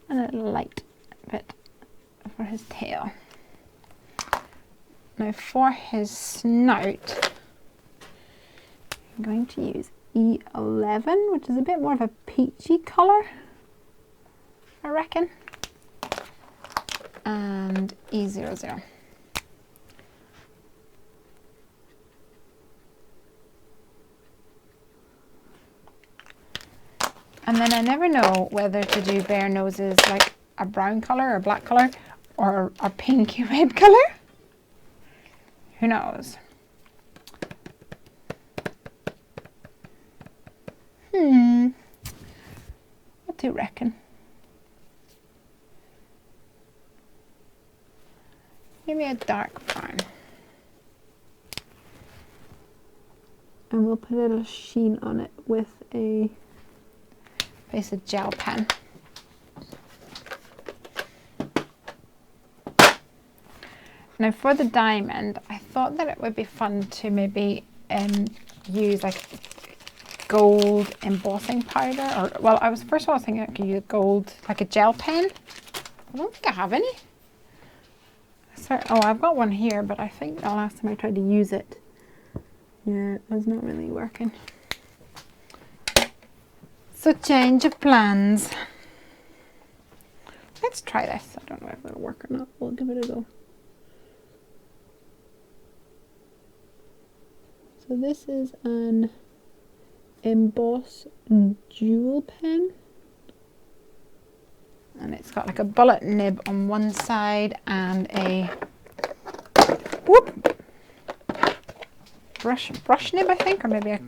And a light bit for his tail. Now for his snout, I'm going to use E11, which is a bit more of a peachy colour, I reckon, and E00. And then I never know whether to do bear noses like a brown colour or black colour or a pinky red colour. Who knows? What do you reckon? Maybe a dark brown. And we'll put a little sheen on it with a piece of gel pen. Now for the diamond, I thought that it would be fun to maybe use like gold embossing powder, or well, first of all I was thinking I could use gold, like a gel pen. I don't think I have any. Sorry, oh, I've got one here, but I think the last time I tried to use it, yeah, it was not really working. So change of plans. Let's try this. I don't know if it'll work or not. We'll give it a go. So this is an emboss jewel pen, and it's got like a bullet nib on one side and a brush nib, I think, or maybe a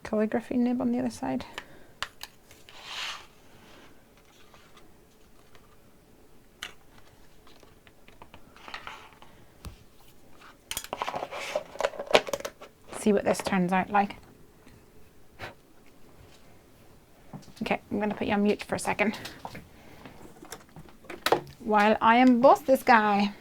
calligraphy nib on the other side. See what this turns out like. Okay, I'm going to put you on mute for a second while I emboss this guy.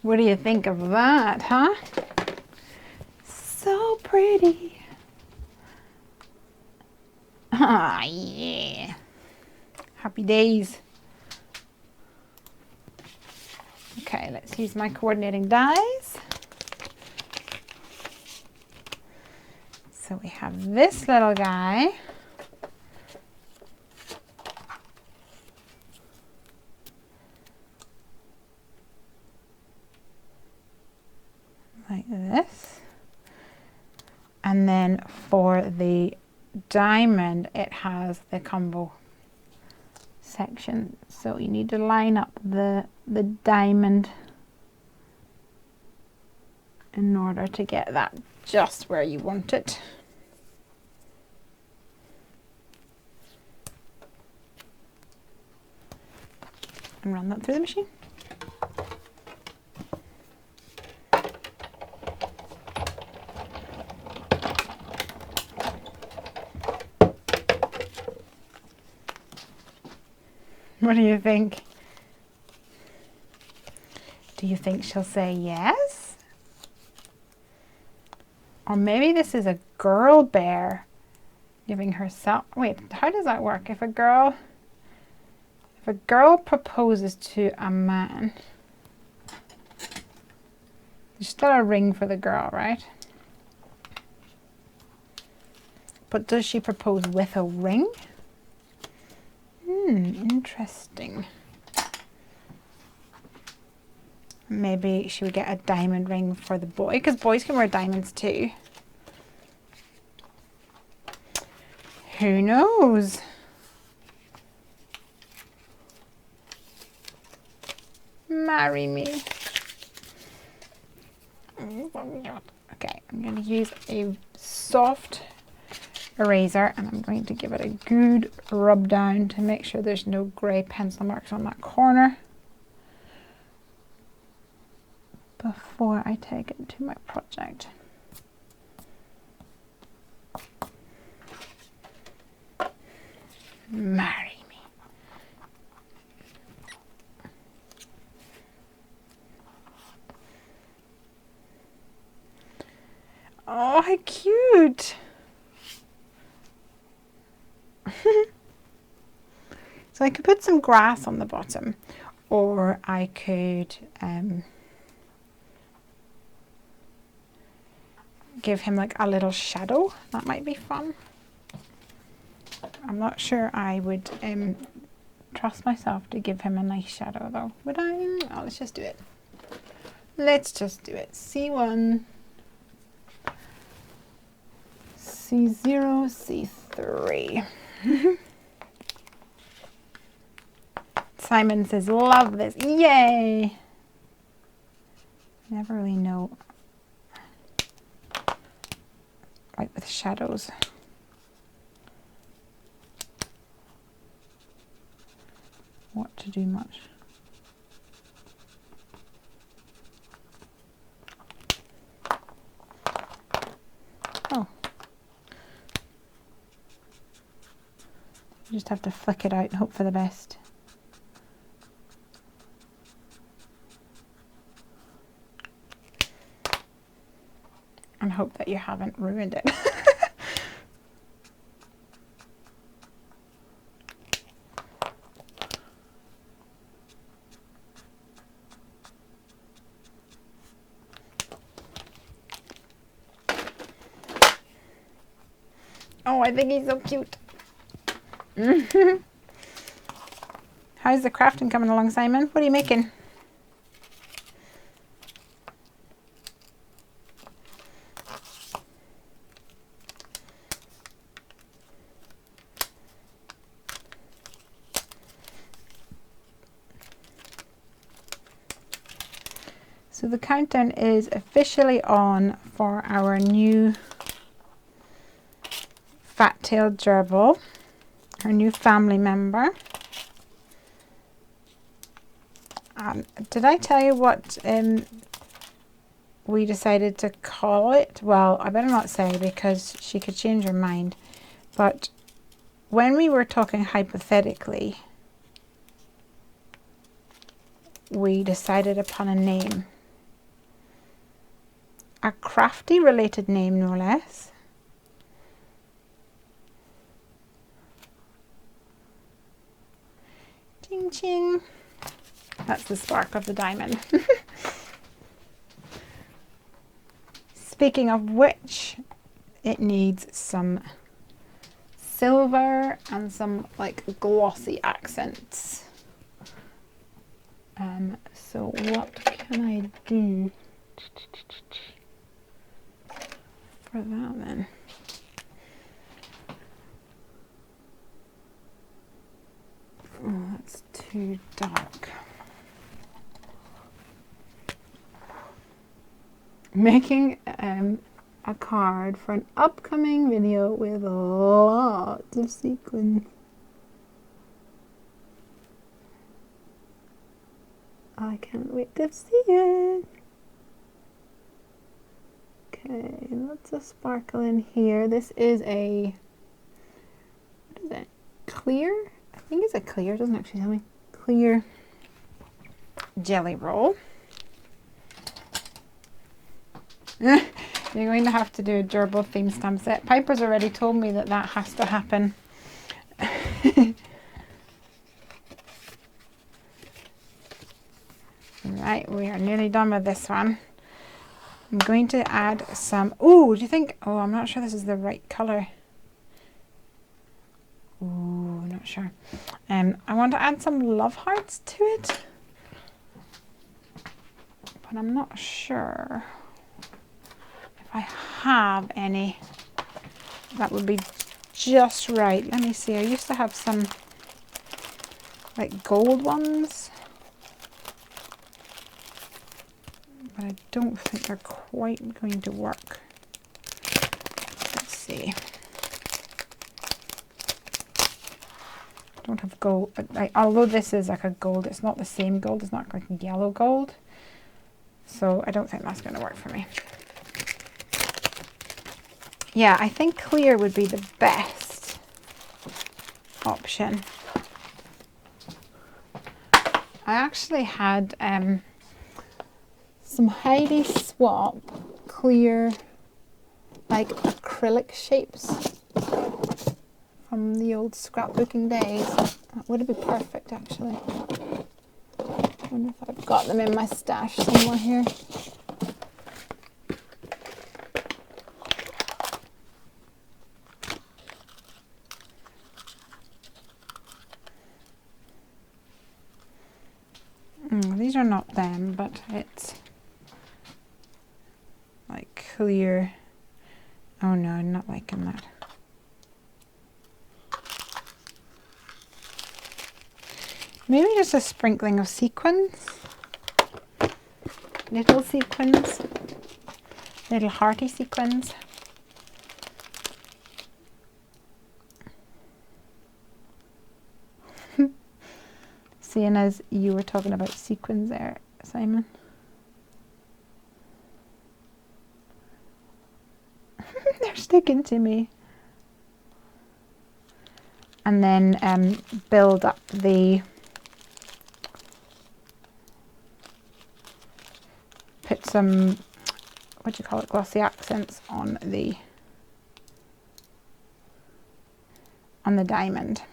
What do you think of that, huh? So pretty. Ah, yeah. Happy days. Okay, let's use my coordinating dies. So we have this little guy. Like this. And then for the diamond, it has the combo section. So you need to line up the diamond in order to get that just where you want it. And run that through the machine. What do you think? Do you think she'll say yes? Or maybe this is a girl bear giving herself... Wait, how does that work? If a girl proposes to a man, There's still a ring for the girl, right? But does she propose with a ring? Interesting. Maybe she would get a diamond ring for the boy, because boys can wear diamonds too. Who knows? Marry me. Okay, I'm going to use a soft eraser and I'm going to give it a good rub down to make sure there's no grey pencil marks on that corner before I take it to my project. Marry me. Oh, how cute. So I could put some grass on the bottom, or I could give him like a little shadow. That might be fun. I'm not sure I would trust myself to give him a nice shadow though. Would I? Oh, let's just do it. Let's just do it. C1, C0, C3. Simon says, love this. Yay! Never really know. Right, with shadows. What to do much. Oh. You just have to flick it out and hope for the best. And hope that you haven't ruined it. Oh, I think he's so cute. How's the crafting coming along, Simon? What are you making? So the countdown is officially on for our new fat-tailed gerbil, our new family member. Did I tell you what we decided to call it? Well, I better not say because she could change her mind. But when we were talking hypothetically, we decided upon a name. A crafty related name, no less. Ching ching. That's the spark of the diamond. Speaking of which, it needs some silver and some like glossy accents. So what can I do for that then? Oh, that's too dark. Making a card for an upcoming video with lots of sequins. I can't wait to see it. Okay, lots of sparkle in here. This is a, what is it? Clear? I think it's a clear, it doesn't actually tell me. Clear jelly roll. You're going to have to do a gerbil theme stamp set. Piper's already told me that that has to happen. Right, we are nearly done with this one. I'm going to add some, oh, do you think, oh, I'm not sure this is the right colour. Oh, I'm not sure. I want to add some love hearts to it, but I'm not sure if I have any that would be just right. Let me see, I used to have some like gold ones, but I don't think they're quite going to work. Let's see. I don't have gold, but although this is like a gold, it's not the same gold, it's not like a yellow gold. So I don't think that's going to work for me. Yeah, I think clear would be the best option. I actually had some Heidi Swap clear like acrylic shapes from the old scrapbooking days. That would be perfect actually. I wonder if I've got them in my stash somewhere here. These are not them, but it's like clear. Oh no, I'm not liking that. Maybe just a sprinkling of sequins. Little sequins. Little hearty sequins. Seeing as you were talking about sequins there, Simon. They're sticking to me. And then build up the, put some, what do you call it, glossy accents on the diamond.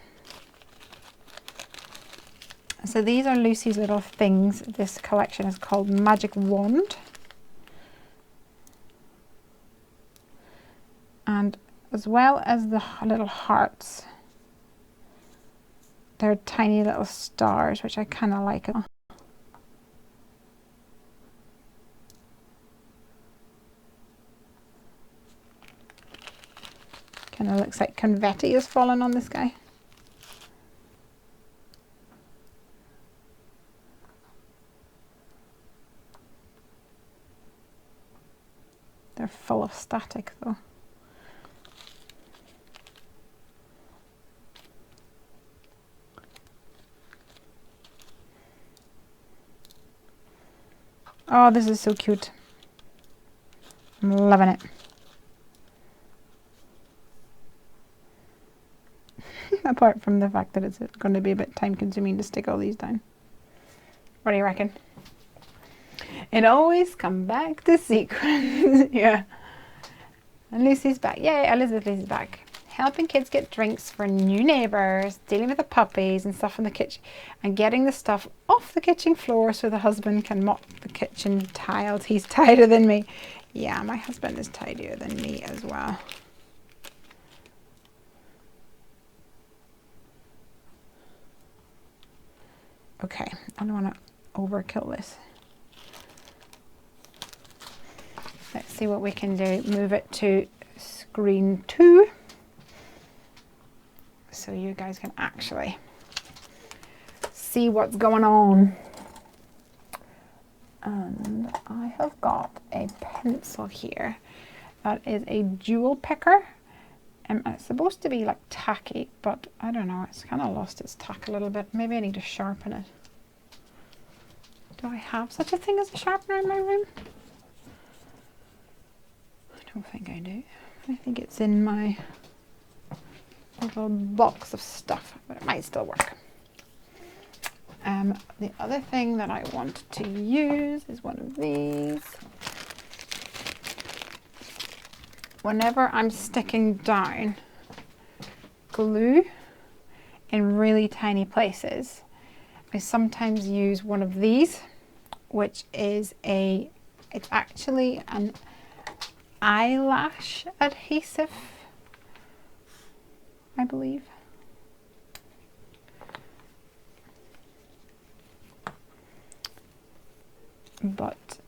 So these are Lucy's little things. This collection is called Magic Wand. And as well as the little hearts, they're tiny little stars, which I kind of like. Kind of looks like confetti has fallen on this guy. They're full of static though. Oh, this is so cute. I'm loving it. Apart from the fact that it's going to be a bit time consuming to stick all these down. What do you reckon? It always come back to sequins. Yeah. And Lucy's back. Yay, Elizabeth Lucy's back. Helping kids get drinks for new neighbours, dealing with the puppies and stuff in the kitchen, and getting the stuff off the kitchen floor so the husband can mop the kitchen tiles. He's tidier than me. Yeah, my husband is tidier than me as well. Okay, I don't want to overkill this. Let's see what we can do. Move it to screen 2 so you guys can actually see what's going on. And I have got a pencil here that is a jewel picker. It's supposed to be like tacky, but I don't know, it's kind of lost its tack a little bit. Maybe I need to sharpen it. Do I have such a thing as a sharpener in my room? I don't think I do. I think it's in my little box of stuff, but it might still work. The other thing that I want to use is one of these. Whenever I'm sticking down glue in really tiny places, I sometimes use one of these, which is a It's actually an eyelash adhesive, I believe. But it's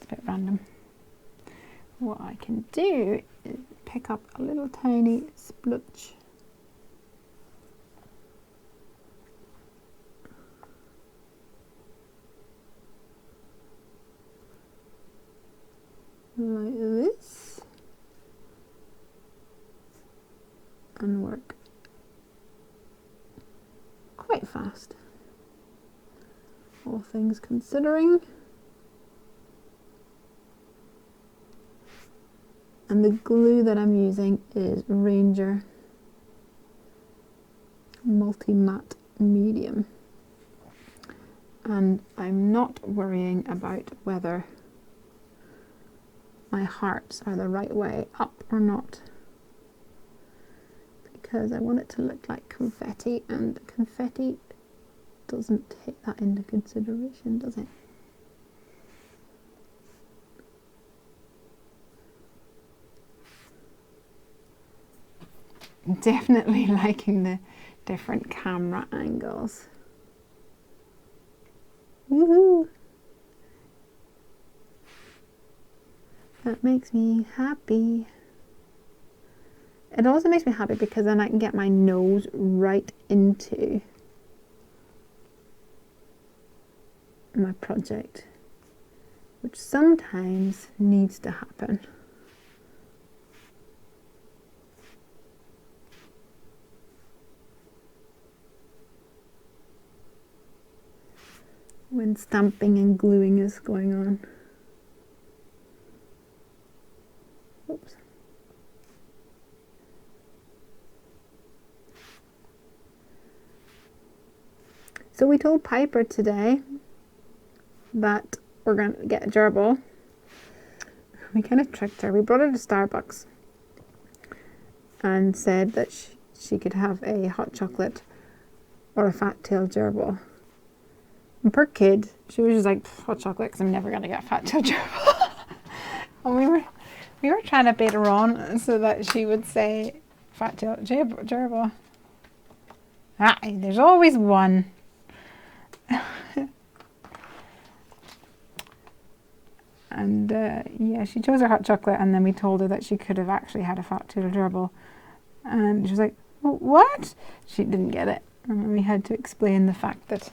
a bit random. What I can do is pick up a little tiny splutch. Like this, and work quite fast, all things considering. And the glue that I'm using is Ranger Multi-Matte Medium, and I'm not worrying about whether my hearts are the right way up or not, because I want it to look like confetti, and confetti doesn't take that into consideration, does it? Definitely liking the different camera angles. Woohoo! That makes me happy. It also makes me happy because then I can get my nose right into my project, which sometimes needs to happen. When stamping and gluing is going on. Oops. So we told Piper today that we're going to get a gerbil. We kind of tricked her. We brought her to Starbucks and said that she could have a hot chocolate or a fat-tailed gerbil. And per kid, she was just like, hot chocolate, because I'm never going to get a fat-tailed gerbil. And we were trying to bait her on so that she would say fat-tailed gerbil. Ah, there's always one. And yeah, she chose her hot chocolate, and then we told her that she could have actually had a fat-tailed gerbil. And she was like, what? She didn't get it. And we had to explain the fact that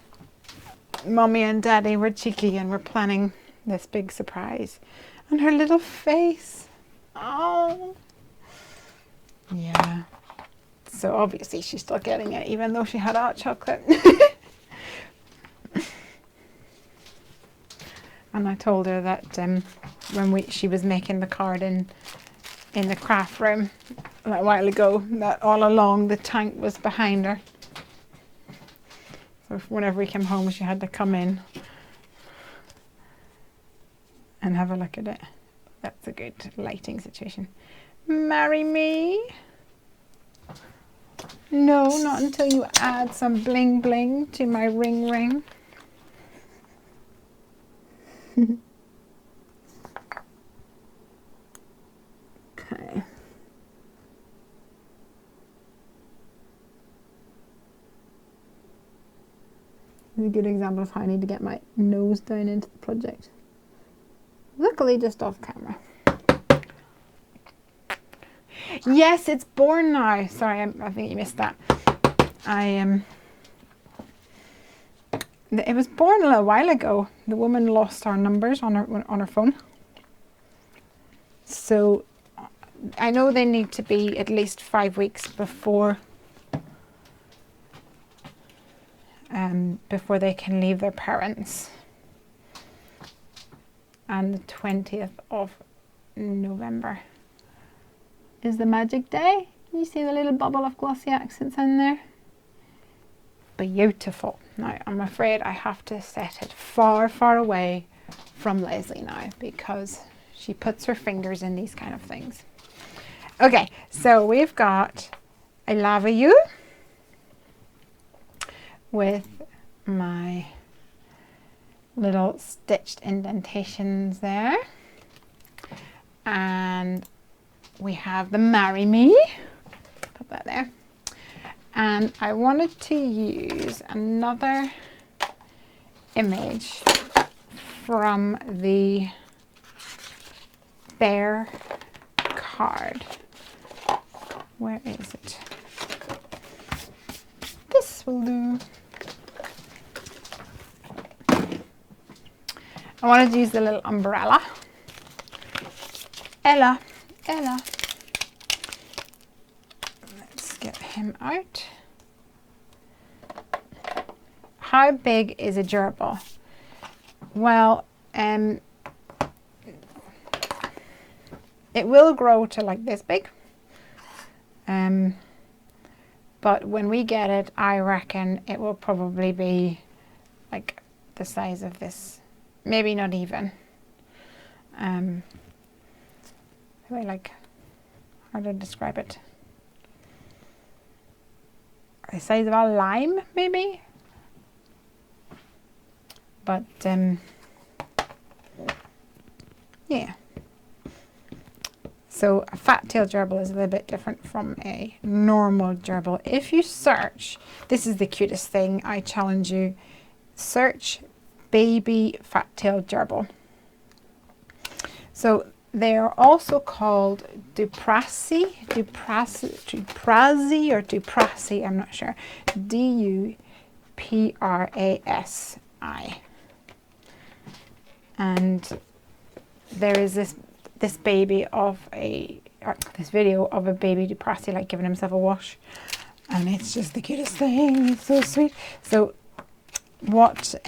Mommy and Daddy were cheeky and were planning this big surprise. And her little face. Oh. Yeah. So obviously she's still getting it, even though she had hot chocolate. And I told her that when she was making the card in the craft room a while ago, that all along the tank was behind her. So whenever we came home, she had to come in and have a look at it. That's a good lighting situation. Marry me? No, not until you add some bling bling to my ring ring. Okay. This is a good example of how I need to get my nose down into the project. Luckily just off camera. Yes, it's born now. Sorry, I think you missed that. It was born a little while ago. The woman lost our numbers on her phone. So I know they need to be at least 5 weeks before they can leave their parents. And the 20th of November is the magic day. Can you see the little bubble of glossy accents in there? Beautiful. Now, I'm afraid I have to set it far, far away from Lesley now, because she puts her fingers in these kind of things. Okay, so we've got I Love You with my little stitched indentations there. And we have the Marry Me. Put that there. And I wanted to use another image from the bear card. Where is it? This will do. I wanted to use the little umbrella. Ella. Let's get him out. How big is a gerbil? Well, it will grow to like this big. But when we get it, I reckon it will probably be like the size of this. Maybe not even. Like, how to describe it? The size of a lime, maybe? But, yeah. So a fat-tailed gerbil is a little bit different from a normal gerbil. If you search, this is the cutest thing, I challenge you, search baby fat-tailed gerbil. So they are also called Duprasi, I'm not sure. D-U-P-R-A-S-I. And there is this baby of this video of a baby Duprasi like giving himself a wash, and it's just the cutest thing. It's so sweet. So what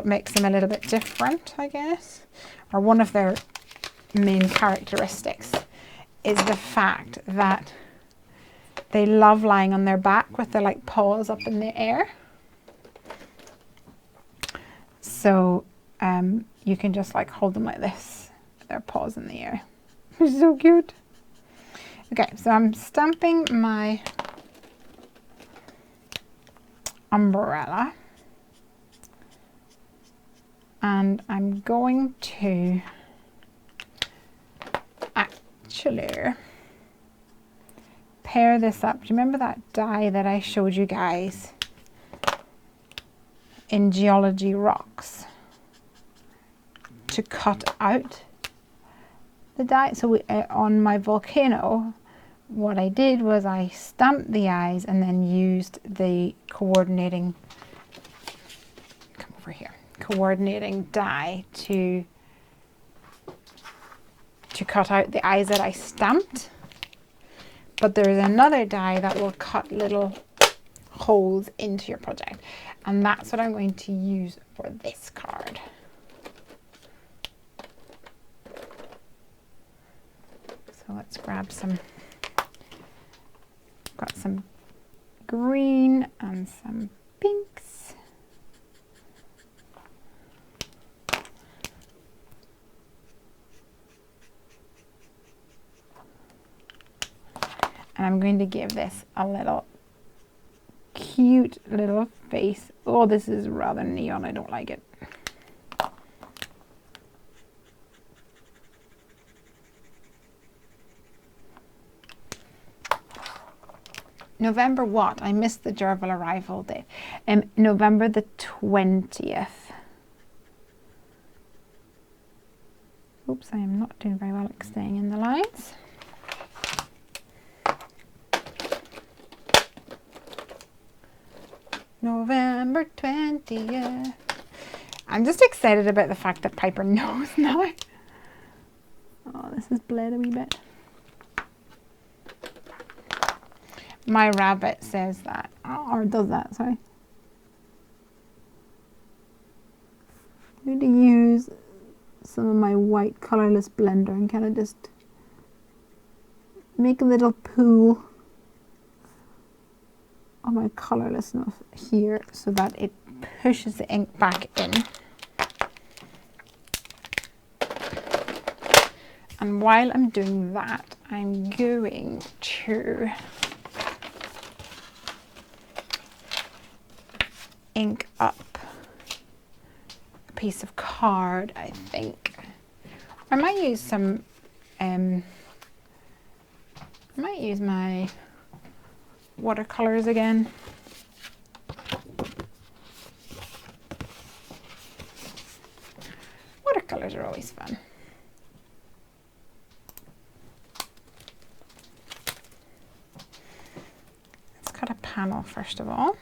makes them a little bit different, I guess, or one of their main characteristics, is the fact that they love lying on their back with their like paws up in the air. So you can just like hold them like this, with their paws in the air. It's so cute. Okay, so I'm stamping my umbrella. And I'm going to actually pair this up. Do you remember that die that I showed you guys in Geology Rocks to cut out the die? So on my volcano, what I did was I stamped the eyes and then used the coordinating die to cut out the eyes that I stamped. But there is another die that will cut little holes into your project, and that's what I'm going to use for this card. So let's grab some, got some green and some pinks. And I'm going to give this a little cute little face. Oh, this is rather neon. I don't like it. November what? I missed the gerbil arrival date. November the 20th. Oops, I am not doing very well at staying in the lines. November 20th. I'm just excited about the fact that Piper knows now. Oh, this is bled a wee bit. My rabbit says that, or does that, sorry. I'm going to use some of my white colourless blender and kind of just make a little pool of my colourless stuff here so that it pushes the ink back in. And while I'm doing that, I'm going to ink up a piece of card, I think. I might use some, I might use my watercolors again. Watercolors are always fun. Let's cut a panel first of all.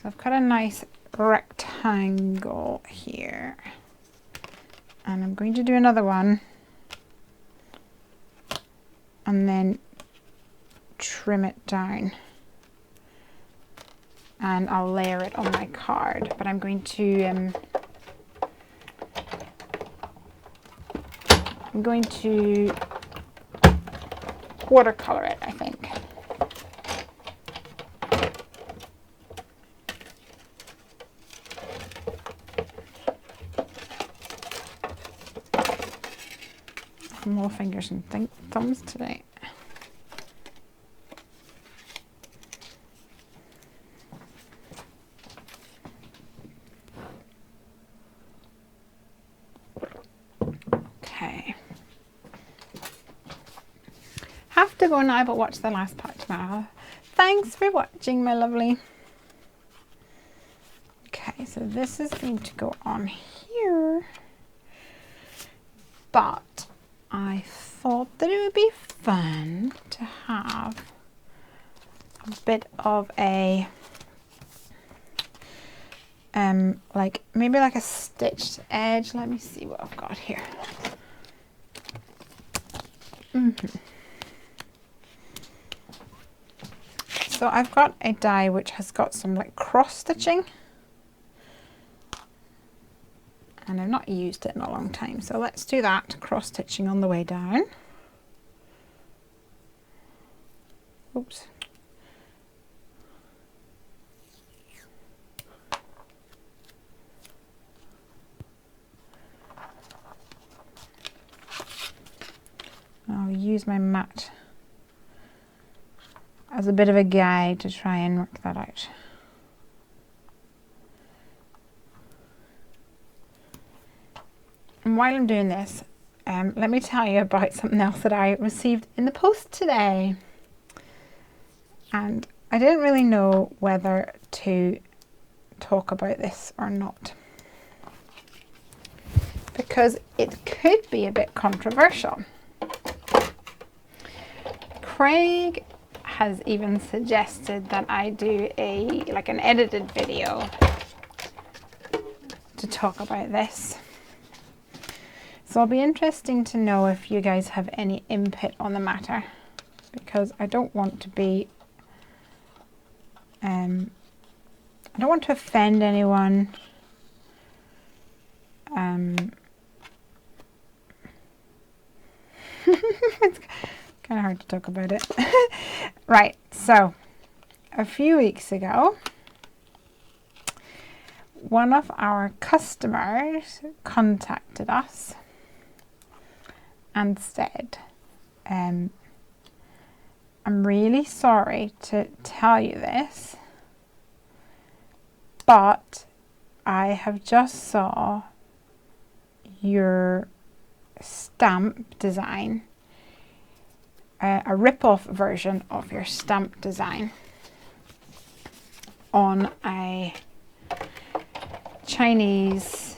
So I've got a nice rectangle here. And I'm going to do another one and then trim it down, and I'll layer it on my card, but I'm going to watercolor it, I think. More fingers and thumbs today. Okay. Have to go now, but watch the last part tomorrow. Thanks for watching, my lovely. Okay, so this is going to go on here, but I thought that it would be fun to have a bit of a like maybe like a stitched edge. Let me see what I've got here. So I've got a die which has got some like cross stitching, and I've not used it in a long time, so let's do that cross stitching on the way down. Oops. I'll use my mat as a bit of a guide to try and work that out. And while I'm doing this, let me tell you about something else that I received in the post today. And I didn't really know whether to talk about this or not, because it could be a bit controversial. Craig has even suggested that I do an edited video to talk about this. So it'll be interesting to know if you guys have any input on the matter, because I don't want to be, I don't want to offend anyone. It's kind of hard to talk about it. Right, so a few weeks ago, one of our customers contacted us and said, I'm really sorry to tell you this, but I have just saw your stamp design, a rip-off version of your stamp design on a Chinese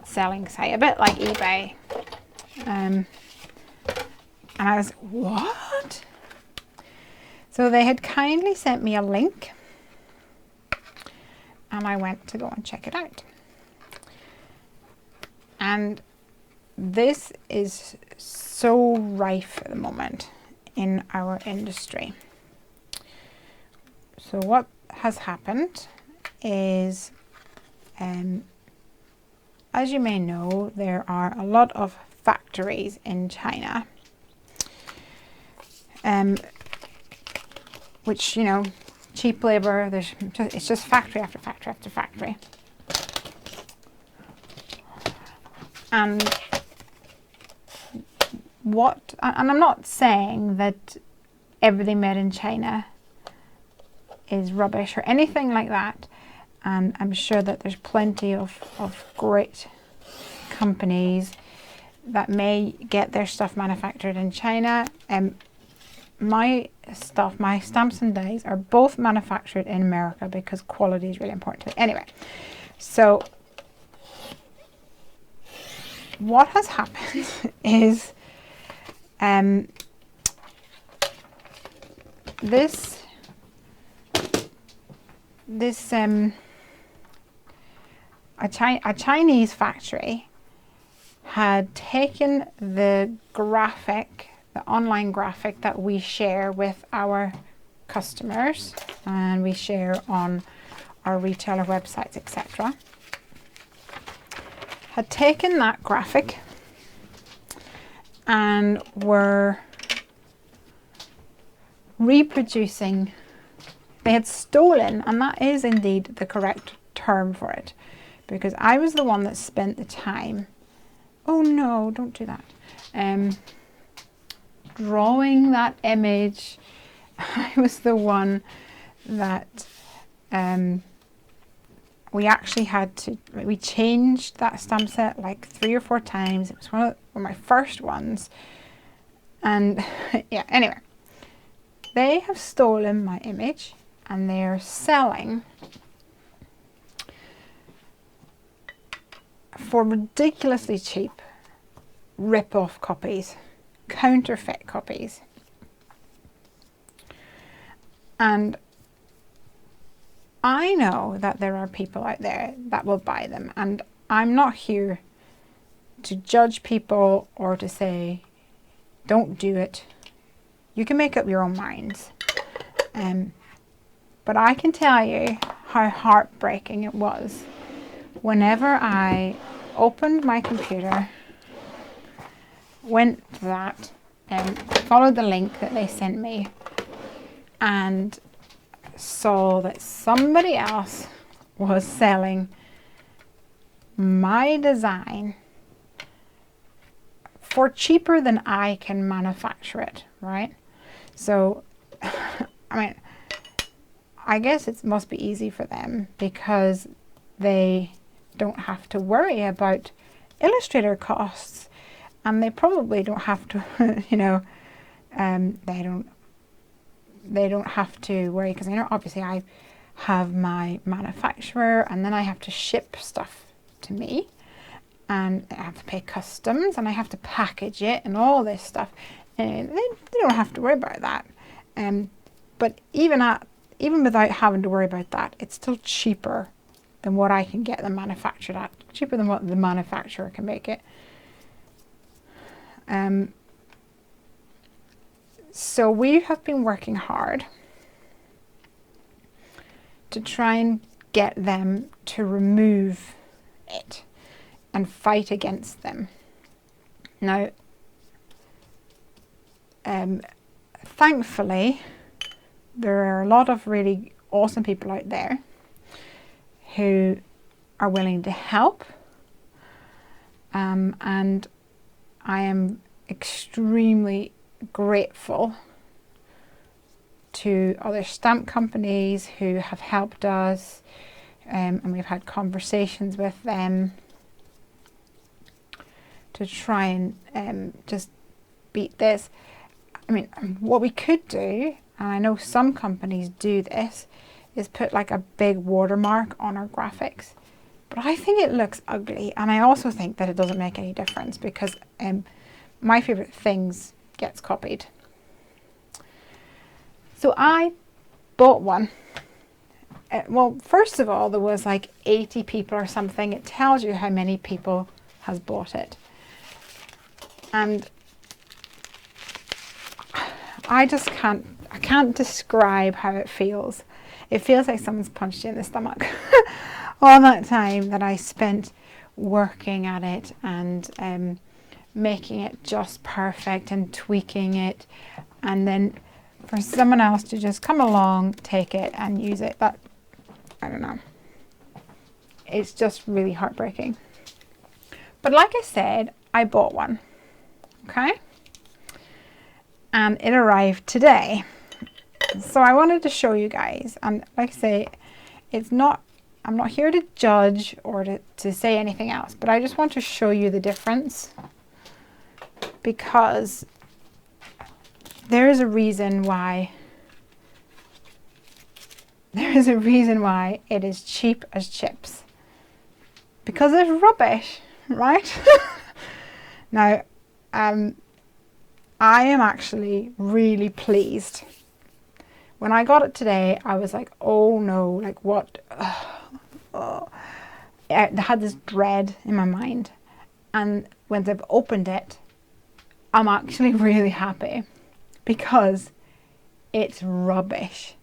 selling site, a bit like eBay. And I was, what? So they had kindly sent me a link, and I went to go and check it out. And this is so rife at the moment in our industry. So what has happened is, as you may know, there are a lot of factories in China, which, you know, cheap labour. It's just factory after factory after factory. And I'm not saying that everything made in China is rubbish or anything like that. And I'm sure that there's plenty of great companies that may get their stuff manufactured in China. My stamps and dies are both manufactured in America because quality is really important to me. Anyway, so what has happened is a Chinese factory had taken the online graphic that we share with our customers and we share on our retailer websites, etc. Had taken that graphic and were reproducing. They had stolen, and that is indeed the correct term for it, because I was the one that spent the time. Oh no, don't do that. Drawing that image. I was the one that we changed that stamp set like 3 or 4 times. It was one of my first ones. And yeah, anyway, they have stolen my image and they're selling for ridiculously cheap rip-off copies, counterfeit copies. And I know that there are people out there that will buy them, and I'm not here to judge people or to say don't do it. You can make up your own minds. But I can tell you how heartbreaking it was whenever I opened my computer, went to that, and followed the link that they sent me, and saw that somebody else was selling my design for cheaper than I can manufacture it, right? So, I mean, I guess it must be easy for them because they don't have to worry about illustrator costs, and they probably don't have to, they don't have to worry, because obviously I have my manufacturer and then I have to ship stuff to me and I have to pay customs and I have to package it and all this stuff. And they don't have to worry about that. But even without having to worry about that, it's still cheaper than what I can get them manufactured at, cheaper than what the manufacturer can make it. So we have been working hard to try and get them to remove it and fight against them. Now, thankfully, there are a lot of really awesome people out there who are willing to help, and I am extremely grateful to other stamp companies who have helped us, and we've had conversations with them to try and just beat this. I mean, what we could do, and I know some companies do this, is put like a big watermark on our graphics. But I think it looks ugly, and I also think that it doesn't make any difference because my favourite things gets copied. So I bought one. Well, first of all, there was like 80 people or something. It tells you how many people has bought it. And I can't describe how it feels. It feels like someone's punched you in the stomach. All that time that I spent working at it and making it just perfect and tweaking it, and then for someone else to just come along, take it and use it. That, I don't know. It's just really heartbreaking. But like I said, I bought one, okay? And it arrived today. So I wanted to show you guys, and like I say, I'm not here to judge or to say anything else, but I just want to show you the difference, because there is a reason why it is cheap as chips. Because it's rubbish, right? Now, I am actually really pleased. When I got it today, I was like, oh no, like what? I had this dread in my mind. And when I've opened it, I'm actually really happy because it's rubbish.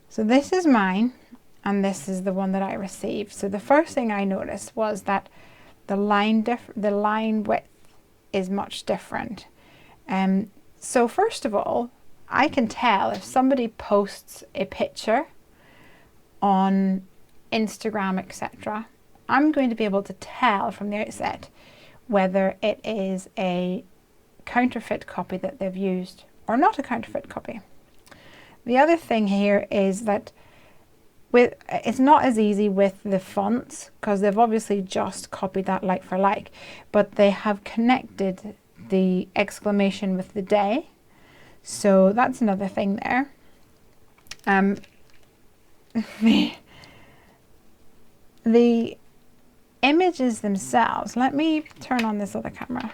So this is mine, and this is the one that I received. So the first thing I noticed was that the line width is much different. So first of all, I can tell if somebody posts a picture on Instagram, etc. I'm going to be able to tell from the outset whether it is a counterfeit copy that they've used or not a counterfeit copy. The other thing here is that it's not as easy with the fonts, because they've obviously just copied that like for like, but they have connected the exclamation with the day. So that's another thing there. The images themselves, let me turn on this other camera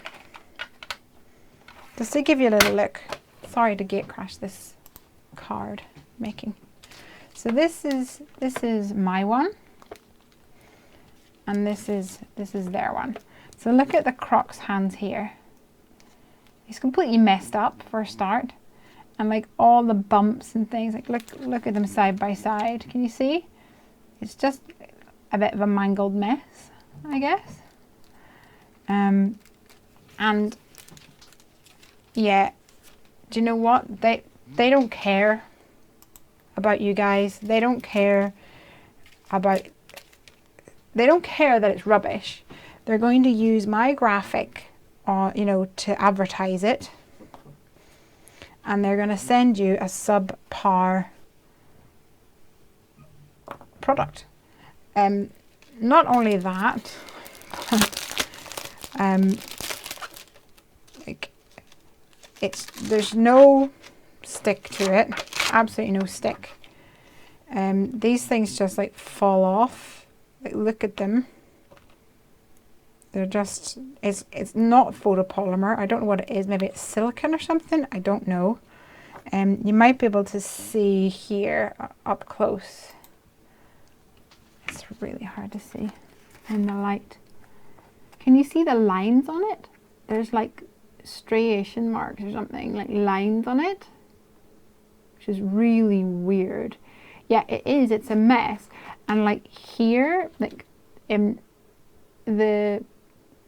just to give you a little look. Sorry to gate crash this card making. So this is my one, and this is their one. So look at the Croc's hands here. He's completely messed up for a start, and like all the bumps and things, like look at them side by side. Can you see? It's just a bit of a mangled mess, I guess. And yeah, do you know what? They don't care about you guys. They don't care that it's rubbish. They're going to use my graphic, to advertise it, and they're going to send you a subpar product. Not only that, there's no stick to it, absolutely no stick. These things just like fall off. Like, look at them. They're just, it's not photopolymer. I don't know what it is. Maybe it's silicone or something. I don't know. You might be able to see here up close. It's really hard to see in the light. Can you see the lines on it? There's like striation marks or something, like lines on it, which is really weird. Yeah, it is. It's a mess. And like here, like in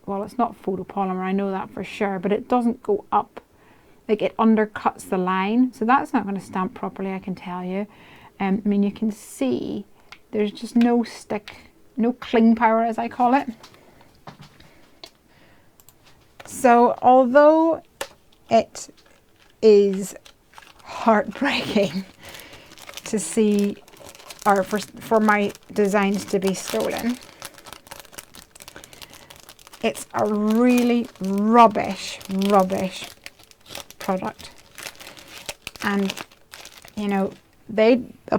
well, it's not photopolymer, I know that for sure, but it doesn't go up. Like it undercuts the line. So that's not going to stamp properly, I can tell you. I mean, you can see there's just no stick, no cling power, as I call it. So although it is heartbreaking to see, or for my designs to be stolen, it's a really rubbish product. And they'll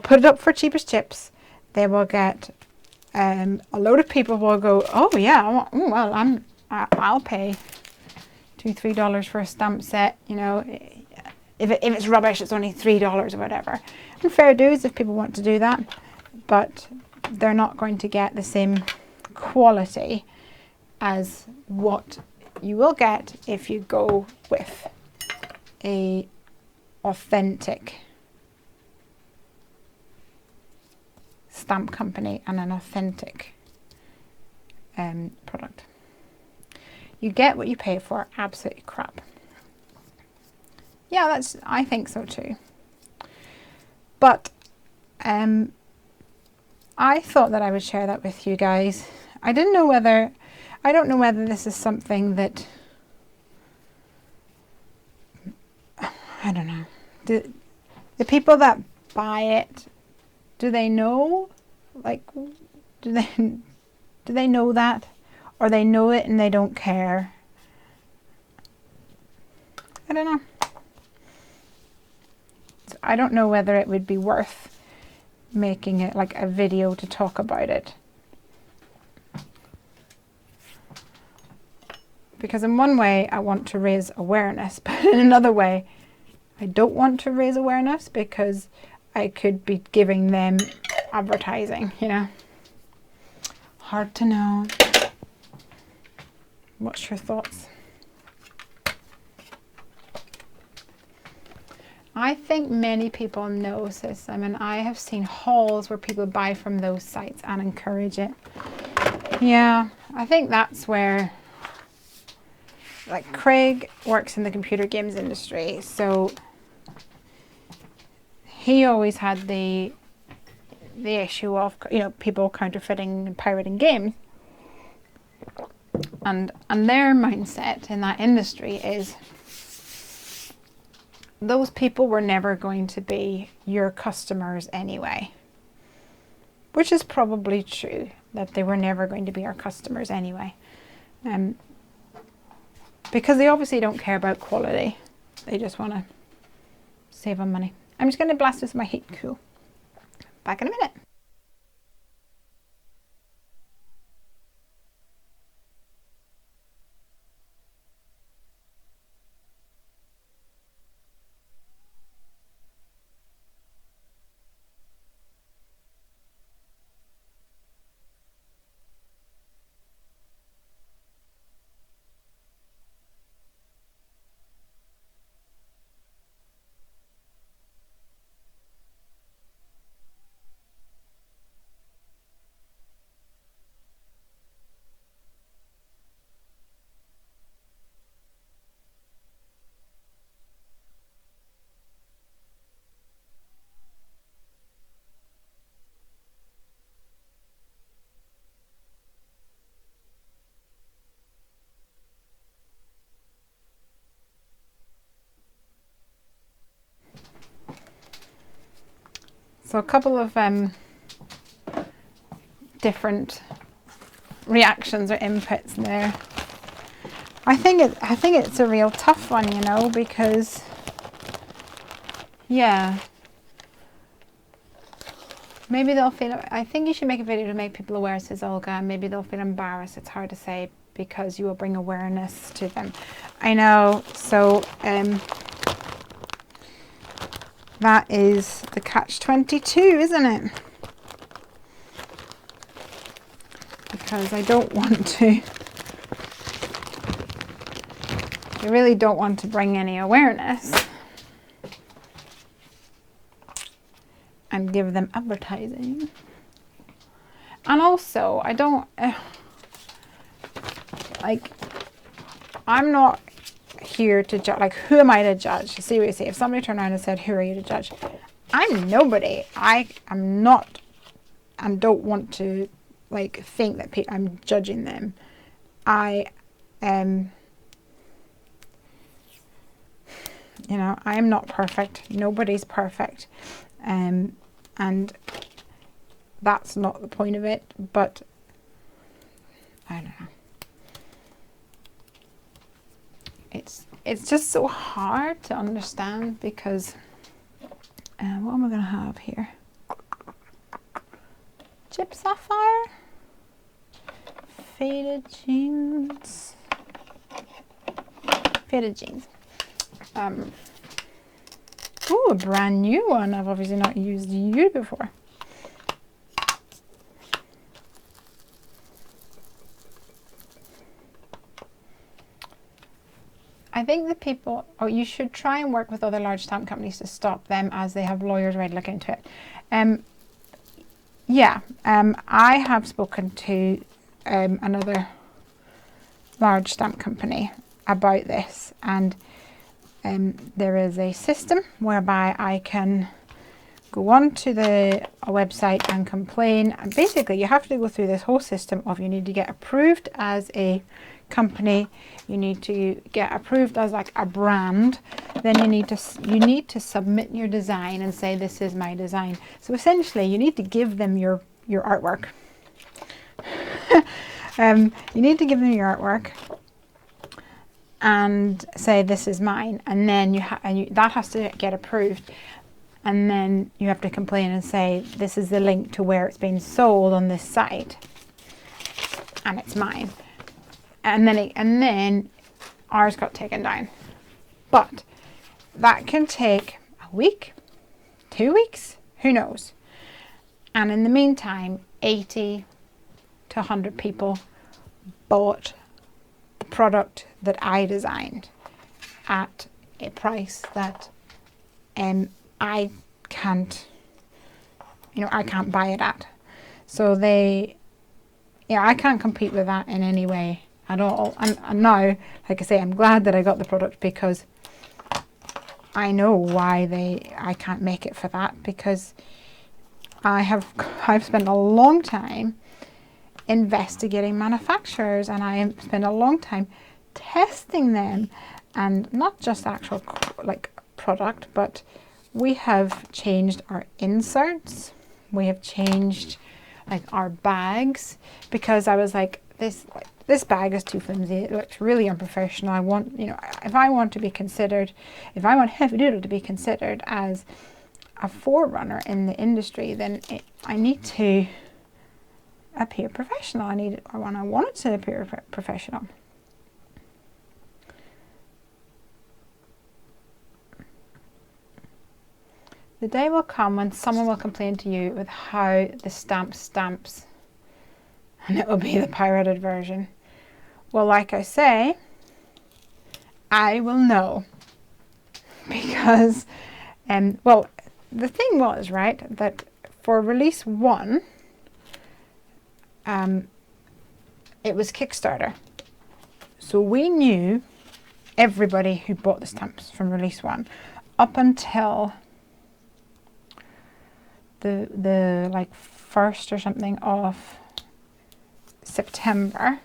put it up for cheapest chips. They will get a load of people will go, oh yeah, well I'll pay $2-3 for a stamp set. If it's rubbish, it's only $3 or whatever. And fair dues if people want to do that, but they're not going to get the same quality as what you will get if you go with a authentic stamp company and an authentic product. You get what you pay for. Absolutely crap. Yeah, I think so too. But I thought that I would share that with you guys. I don't know whether this is something that, I don't know. The people that buy it, do they know? Like, do they know that? Or they know it and they don't care? I don't know. I don't know whether it would be worth making it like a video to talk about it. Because in one way I want to raise awareness, but in another way I don't want to raise awareness because I could be giving them advertising, you know. Hard to know. What's your thoughts? I think many people know this. I mean, I have seen hauls where people buy from those sites and encourage it. Yeah, I think that's where, like, Craig works in the computer games industry, so he always had the issue of, you know, people counterfeiting and pirating games. And their mindset in that industry is those people were never going to be your customers anyway. Which is probably true, that they were never going to be our customers anyway. Because they obviously don't care about quality. They just want to save on money. I'm just going to blast this with my heat cool. Back in a minute. So a couple of different reactions or inputs there. I think it's a real tough one, you know, because yeah, maybe they'll feel. I think you should make a video to make people aware, says Olga. And maybe they'll feel embarrassed. It's hard to say because you will bring awareness to them. I know. So that is the catch-22, isn't it? Because I don't want to. I really don't want to bring any awareness and give them advertising. And also, I don't, like, I'm not here to judge. Like, who am I to judge? Seriously, if somebody turned around and said, who are you to judge? I'm nobody. I am not, and don't want to, like, think that I'm judging them. I am, you know, I am not perfect. Nobody's perfect. And that's not the point of it, but I don't know. It's just so hard to understand because what am I going to have here? Chip Sapphire? Faded jeans. Faded jeans. Ooh, a brand new one. I've obviously not used you before. I think the people, you should try and work with other large stamp companies to stop them, as they have lawyers ready to look into it. I have spoken to another large stamp company about this, and there is a system whereby I can go on to the website and complain. And basically you have to go through this whole system of, you need to get approved as a company, you need to get approved as like a brand, then you need to submit your design and say, this is my design. So essentially you need to give them your artwork. You need to give them your artwork and say, this is mine, and then that has to get approved, and then you have to complain and say, this is the link to where it's being sold on this site and it's mine. And then ours got taken down. But that can take a week, 2 weeks, who knows. And in the meantime, 80 to 100 people bought the product that I designed at a price that I can't buy it at. So I can't compete with that in any way at all. And now, like I say, I'm glad that I got the product, because I know why I can't make it for that, because I've spent a long time investigating manufacturers, and I spent a long time testing them, and not just actual like product, but we have changed our inserts, we have changed like our bags, because I was like, this bag is too flimsy, it looks really unprofessional. I want, if I want Heffy Doodle to be considered as a forerunner in the industry, then I need to appear professional. I want it to appear professional. The day will come when someone will complain to you with how the stamps, and it will be the pirated version. Well, like I say, I will know, because, well, the thing was, right, that for release 1, it was Kickstarter. So we knew everybody who bought the stamps from release 1 up until the like 1st or something of September,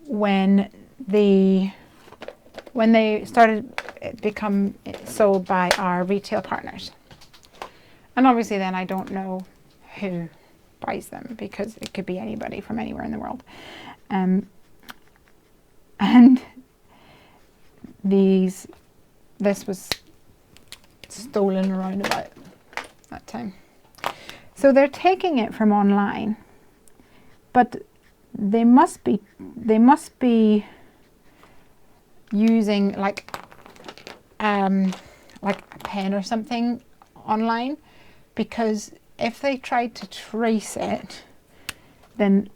when they started become sold by our retail partners. And obviously then I don't know who buys them, because it could be anybody from anywhere in the world. And this was stolen around about that time. So they're taking it from online, but they must be using like a pen or something online, because if they tried to trace it, then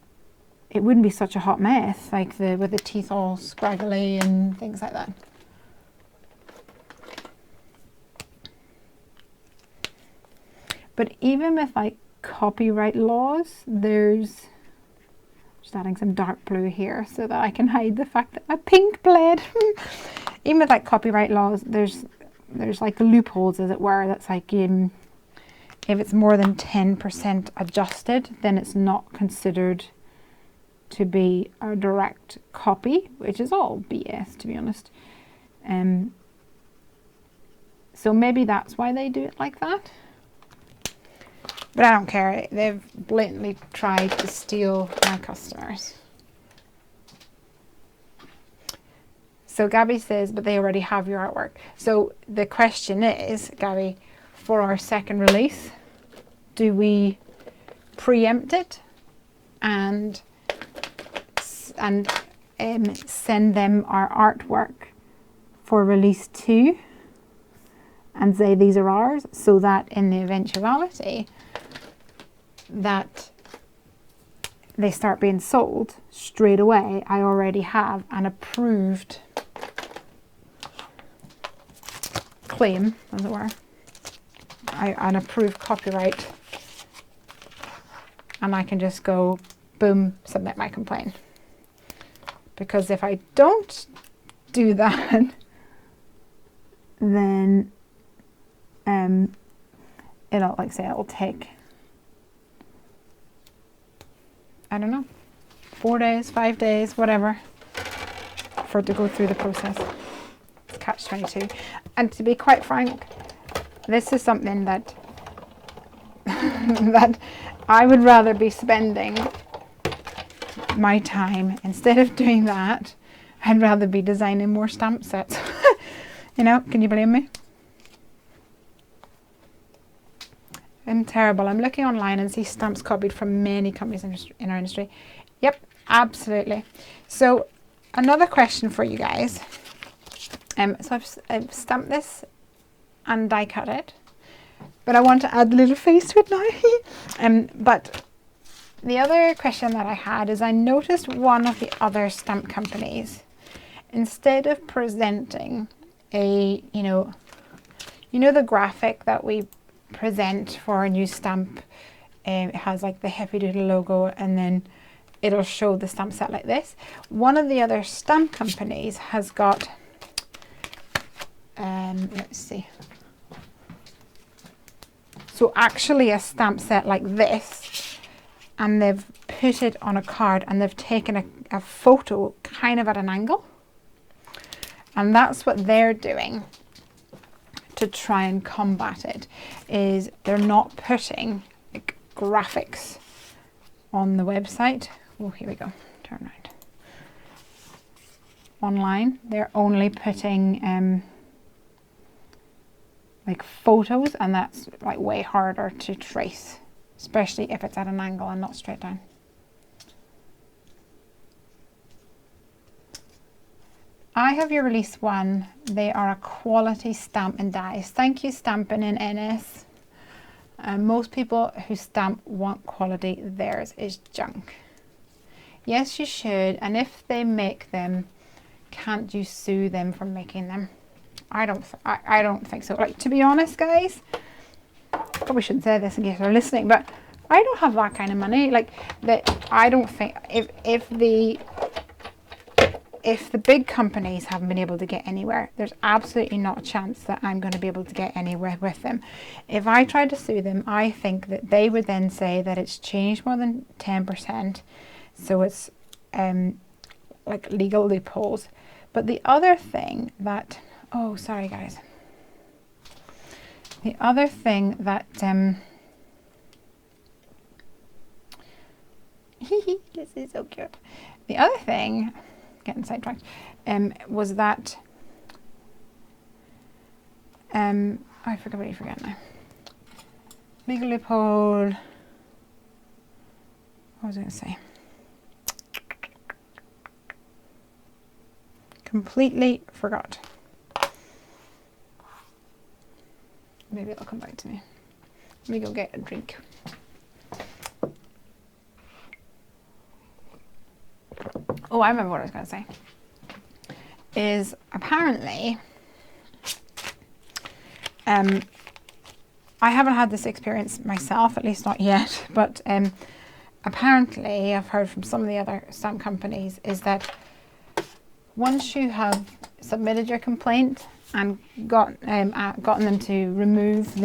it wouldn't be such a hot mess, like with the teeth all scraggly and things like that. But even with like copyright laws, there's just adding some dark blue here so that I can hide the fact that my pink bled. Even with like copyright laws, there's like loopholes, as it were. That's like if it's more than 10% adjusted, then it's not considered to be a direct copy, which is all BS, to be honest. So maybe that's why they do it like that. But I don't care. They've blatantly tried to steal my customers. So Gabby says, but they already have your artwork. So the question is, Gabby, for our second release, do we preempt it and send them our artwork for release 2 and say these are ours, so that in the eventuality that they start being sold straight away, I already have an approved claim, as it were, an approved copyright, and I can just go, boom, submit my complaint. Because if I don't do that, then it'll, like I say, it'll take, I don't know, 4 days, 5 days, whatever, for it to go through the process. It's catch-22. And to be quite frank, this is something that that I would rather be spending my time, instead of doing that, I'd rather be designing more stamp sets. You know, can you blame me? I'm terrible. I'm looking online and see stamps copied from many companies in our industry. Yep, absolutely. So another question for you guys. So I've stamped this and die cut it, but I want to add a little face to it now. But the other question that I had is, I noticed one of the other stamp companies, instead of presenting a, you know the graphic that we present for a new stamp, it has like the Heffy Doodle logo, and then it'll show the stamp set like this. One of the other stamp companies has got, let's see, so actually a stamp set like this, and they've put it on a card, and they've taken a photo kind of at an angle, and that's what they're doing to try and combat it, is they're not putting like graphics on the website. Oh, here we go, turn around. Online, they're only putting like photos, and that's like way harder to trace, especially if it's at an angle and not straight down. I have your release one. They are a quality stamp and dies. Thank you, Stampin' in NS. Most people who stamp want quality. Theirs is junk. Yes, you should. And if they make them, can't you sue them for making them? I don't think so. Like, to be honest, guys, probably shouldn't say this in case they're listening, but I don't have that kind of money. Like, that, I don't think, if the big companies haven't been able to get anywhere, there's absolutely not a chance that I'm going to be able to get anywhere with them. If I tried to sue them, I think that they would then say that it's changed more than 10%, so it's like legal loopholes. But the other thing that, oh, sorry guys. The other thing that, this is so cute. The other thing, getting sidetracked, was that, I forget now. Legal loophole, what was I going to say? Completely forgot. Maybe it'll come back to me. Let me go get a drink. Oh, I remember what I was going to say. Is apparently, I haven't had this experience myself, at least not yet, but apparently I've heard from some of the other stamp companies is that once you have submitted your complaint and gotten them to remove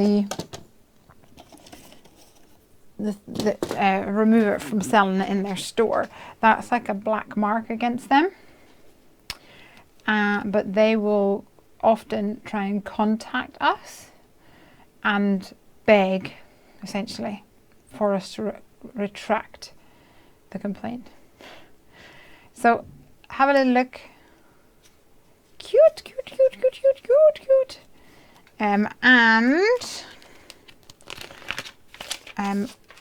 remove it from selling it in their store, that's like a black mark against them. But they will often try and contact us and beg, essentially, for us to retract the complaint. So have a little look. Cute, cute, cute, cute, cute, cute, cute.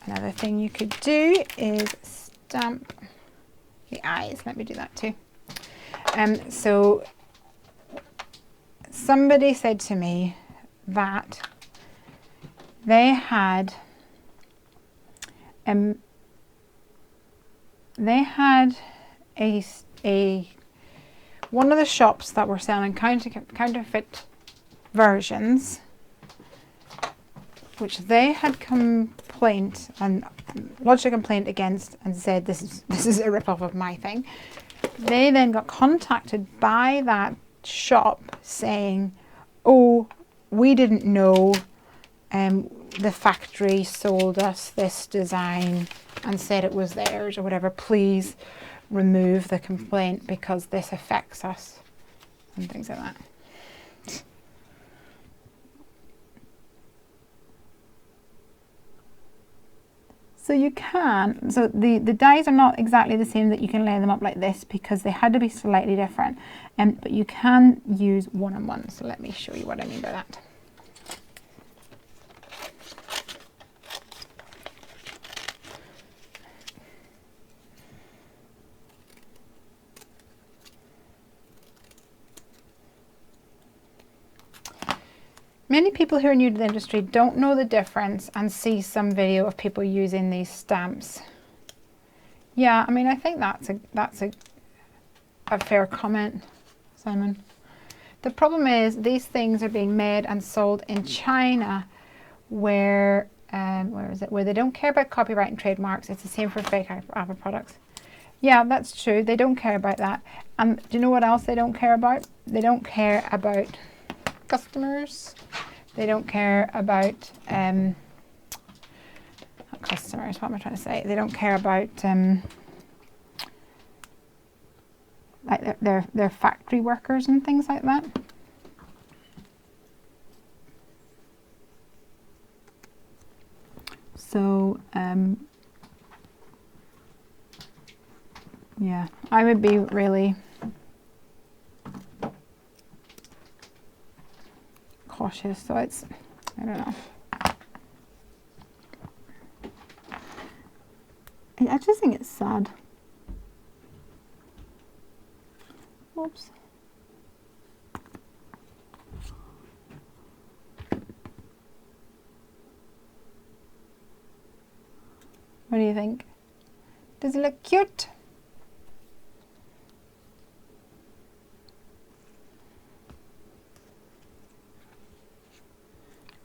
Another thing you could do is stamp the eyes. Let me do that too. So somebody said to me that they had a one of the shops that were selling counterfeit versions, which they had lodged a complaint against and said this is a rip-off of my thing. They then got contacted by that shop saying, oh, we didn't know, the factory sold us this design and said it was theirs or whatever, please remove the complaint because this affects us and things like that. So you can, so the dies are not exactly the same that you can lay them up like this because they had to be slightly different, but you can use one-on-one. So let me show you what I mean by that. Many people who are new to the industry don't know the difference and see some video of people using these stamps. Yeah, I mean, I think that's a fair comment, Simon. The problem is these things are being made and sold in China where they don't care about copyright and trademarks. It's the same for fake Apple products. Yeah, that's true. They don't care about that. And do you know what else they don't care about? They don't care about customers. They don't care about not customers, what am I trying to say? They don't care about like their factory workers and things like that. So yeah, I would be really cautious. So it's, I don't know. I just think it's sad. Oops. What do you think? Does it look cute?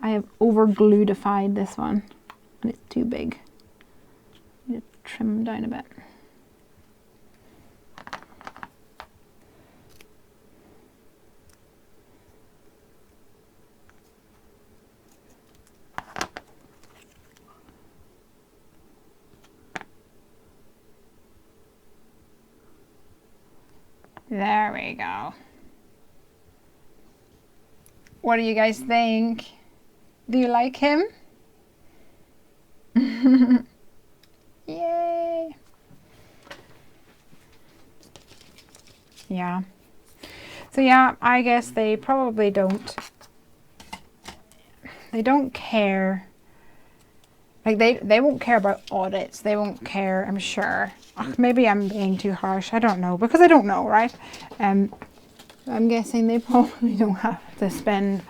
I have over-gluedified this one and it's too big. I need to trim down a bit. There we go. What do you guys think? Do you like him? Yay! Yeah. So yeah, I guess they probably don't. They don't care. Like they won't care about audits. They won't care, I'm sure. Ugh, maybe I'm being too harsh. I don't know because I don't know, right? I'm guessing they probably don't have to spend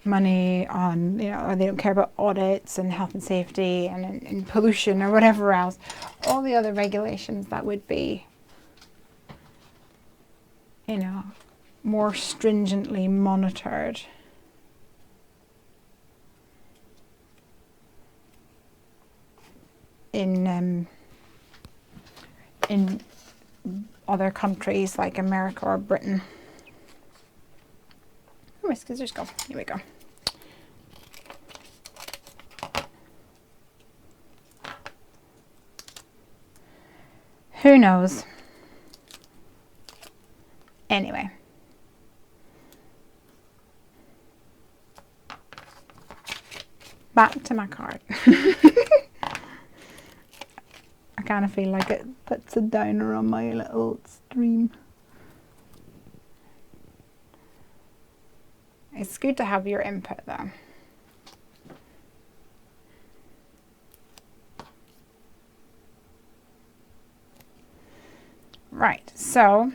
money on, you know, or they don't care about audits and health and safety and pollution or whatever else. All the other regulations that would be, you know, more stringently monitored. In other countries like America or Britain. Where my scissors go? Here we go. Who knows? Anyway. Back to my card. I kind of feel like it puts a downer on my little stream. It's good to have your input though. Right, so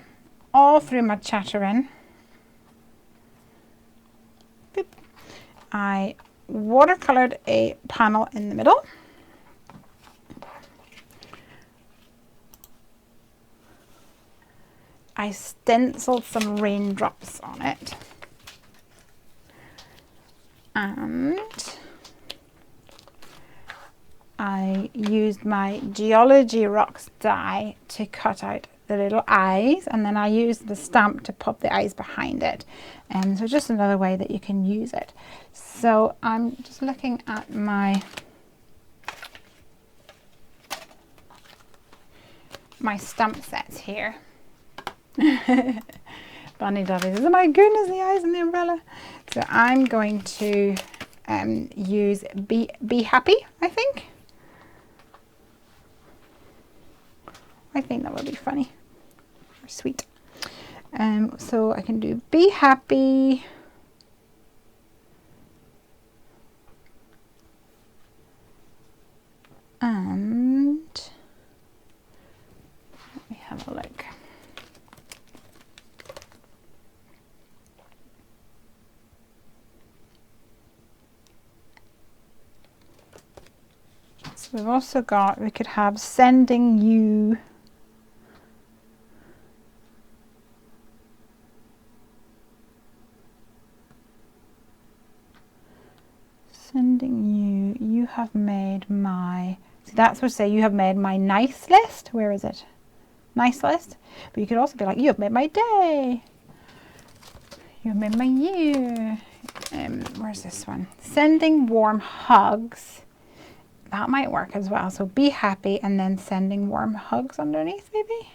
all through my chattering, I watercolored a panel in the middle. I stenciled some raindrops on it. And I used my Geology Rocks die to cut out the little eyes, and then I use the stamp to pop the eyes behind it. And so just another way that you can use it. So I'm just looking at my stamp sets here. Bunny Dubbies. Oh my goodness, the eyes and the umbrella. So I'm going to use Be Happy, I think. I think that would be funny or sweet. So I can do Be Happy. And let me have a look. So we've also got, we could have Sending You. Sending You, you have made my, see that's what say, you have made my nice list. Where is it? Nice list. But you could also be like, you have made my day. You have made my year. Where's this one? Sending warm hugs. That might work as well. So Be Happy and then Sending warm hugs underneath maybe.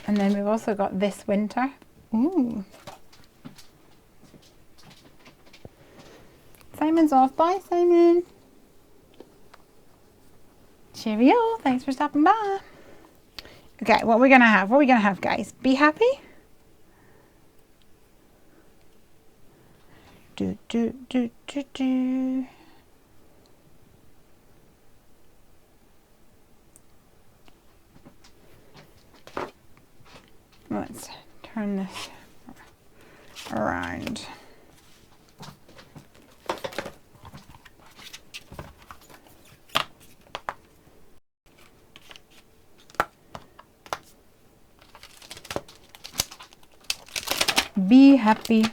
And then we've also got This Winter. Ooh. Simon's off. Bye, Simon. Cheerio. Thanks for stopping by. Okay, what are we going to have? What are we going to have, guys? Be Happy? Do, do, do, do, do. Let's turn this around. Be Happy.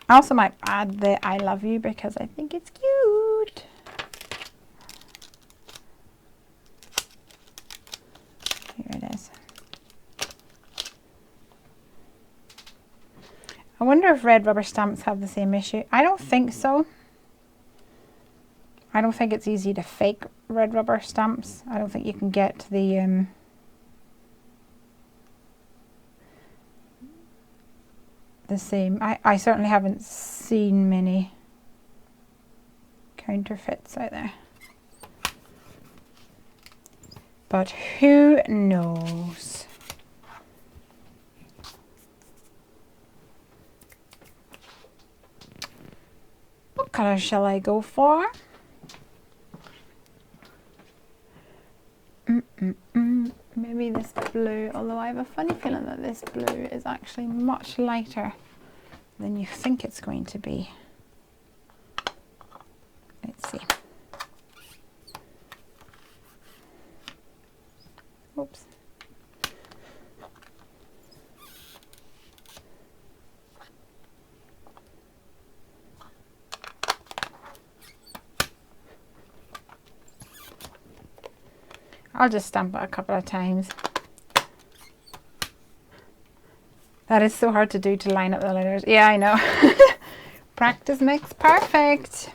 I also might add the I love you because I think it's cute. Here it is. I wonder if red rubber stamps have the same issue. I don't think so. I don't think it's easy to fake red rubber stamps. I don't think you can get the same. I certainly haven't seen many counterfeits out there. But who knows? What colour shall I go for? Maybe this blue, although I have a funny feeling that this blue is actually much lighter than you think it's going to be. Let's see. Oops. I'll just stamp it a couple of times. That is so hard to do, to line up the letters. Yeah, I know. Practice makes perfect.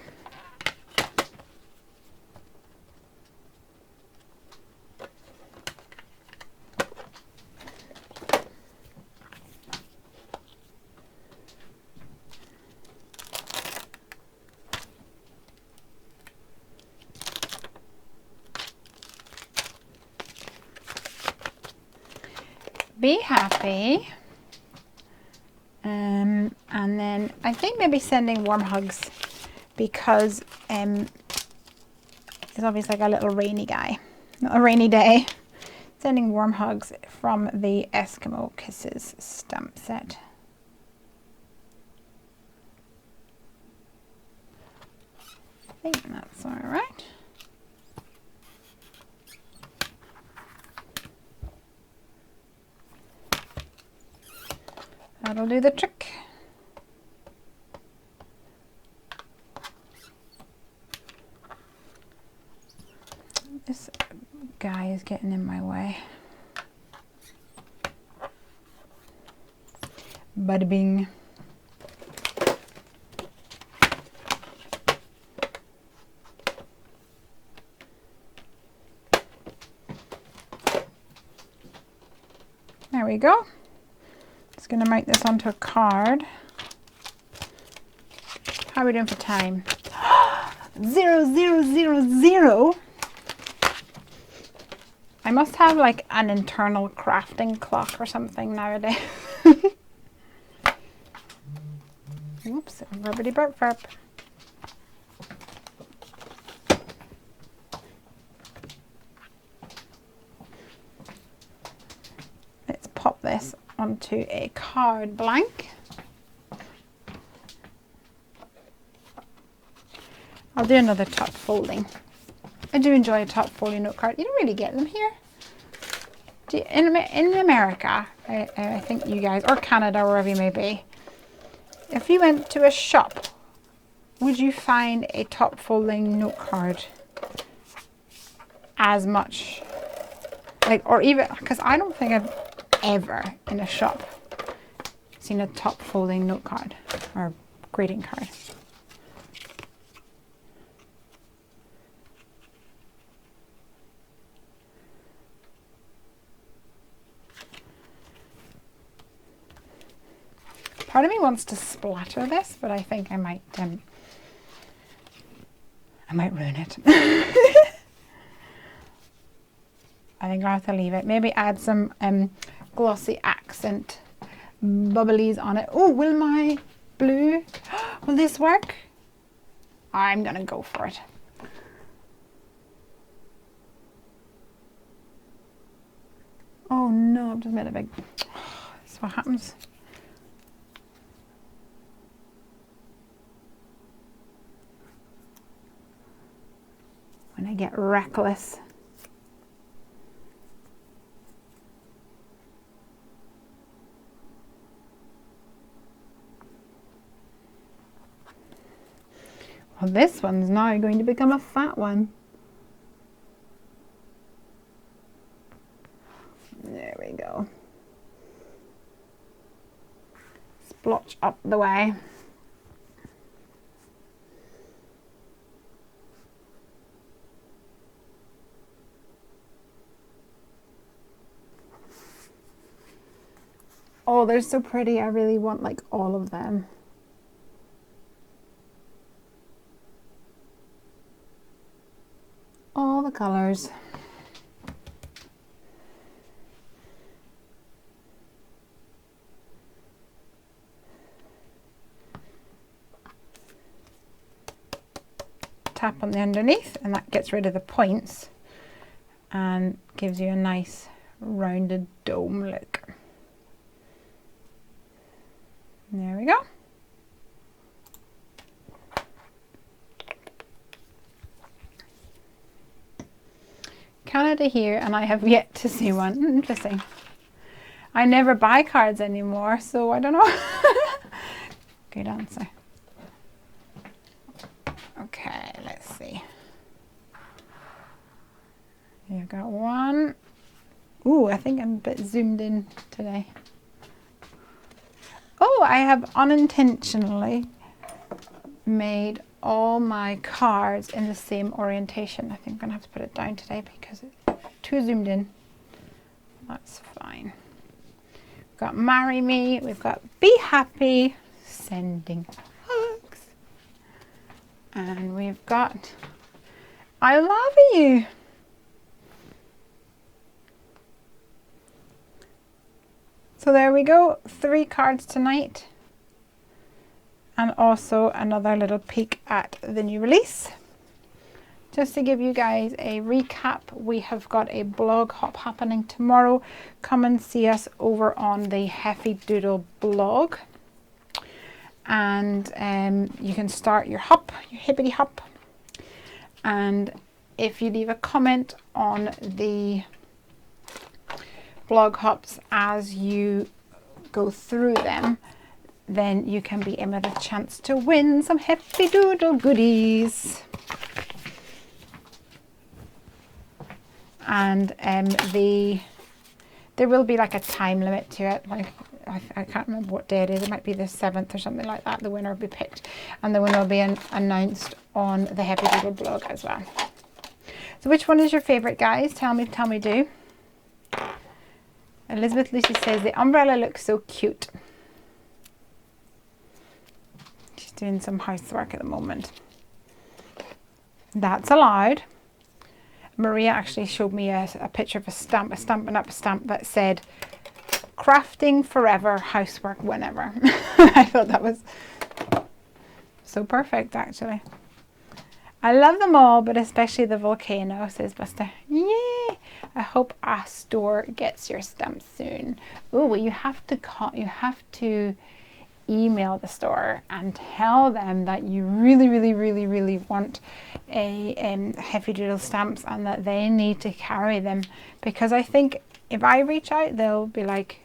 Be Happy. And then I think maybe Sending Warm Hugs, because it's obviously like a little rainy guy, a rainy day. Sending Warm Hugs from the Eskimo Kisses stamp set. I think that's all right. That'll do the trick. guy is getting in my way. Bada bing. There we go. Just going to make this onto a card. How are we doing for time? 0000. I must have like an internal crafting clock or something nowadays. Oops, rubbity burp burp. Let's pop this onto a card blank. I'll do another top folding. I do enjoy a top folding note card. You don't really get them here. In America, I think you guys, or Canada, wherever you may be, if you went to a shop, would you find a top folding note card as much? Like, or even, because I don't think I've ever in a shop seen a top folding note card or greeting card. Part of me wants to splatter this, but I think I might ruin it. I think I'll have to leave it. Maybe add some glossy accent bubblies on it. Oh, will my blue, will this work? I'm gonna go for it. Oh no, I've just made a big, that's what happens. When I get reckless. Well, this one's now going to become a fat one. There we go. Splotch up the way. Oh, they're so pretty. I really want like all of them. All the colors. Tap on the underneath and that gets rid of the points and gives you a nice rounded dome look. There we go. Canada here, and I have yet to see one. Interesting. I never buy cards anymore, so I don't know. Good answer. Okay, let's see. You've got one. Ooh, I think I'm a bit zoomed in today. Oh, I have unintentionally made all my cards in the same orientation. I think I'm going to have to put it down today because it's too zoomed in. That's fine. We've got Marry Me. We've got Be Happy. Sending hugs. And we've got I Love You. So there we go, 3 cards tonight, and also another little peek at the new release. Just to give you guys a recap, we have got a blog hop happening tomorrow. Come and see us over on the Heffy Doodle blog, and you can start your hop, your hippity hop, and if you leave a comment on the blog hops as you go through them, then you can be in with a chance to win some Heffy Doodle goodies. and there will be like a time limit to it. Like I can't remember what day it is. It might be the 7th or something like that. The winner will be picked, and the winner will be announced on the Heffy Doodle blog as well. So which one is your favourite, guys? Tell me do. Elizabeth Lucy says the umbrella looks so cute. She's doing some housework at the moment. That's allowed. Maria actually showed me a picture of a Stampin' Up! Stamp that said, crafting forever, housework whenever. I thought that was so perfect, actually. I love them all, but especially the volcano, says Buster. Yay! I hope our store gets your stamp soon. Oh, well, you have to email the store and tell them that you really want a Heffy Doodle stamps and that they need to carry them, because I think if I reach out, they'll be like,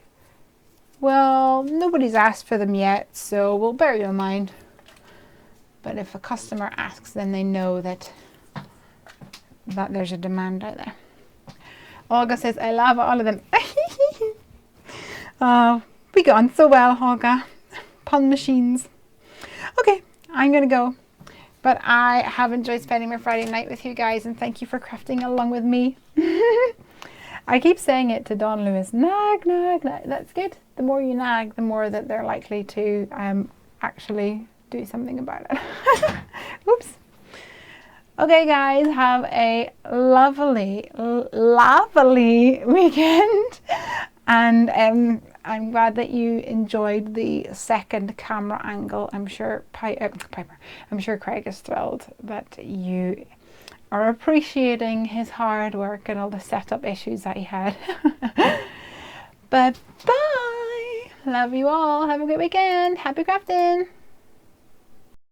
well, nobody's asked for them yet, so we'll bear you in mind. But if a customer asks, then they know that there's a demand out there. Olga says, I love all of them. We got on so well, Olga. Pun machines. Okay, I'm going to go. But I have enjoyed spending my Friday night with you guys, and thank you for crafting along with me. I keep saying it to Don Lewis, nag, nag, nag. That's good. The more you nag, the more that they're likely to actually do something about it. Oops. Okay, guys, have a lovely weekend, and I'm glad that you enjoyed the second camera angle. I'm sure I'm sure Craig is thrilled that you are appreciating his hard work and all the setup issues that he had. But bye. Love you all. Have a great weekend. Happy crafting.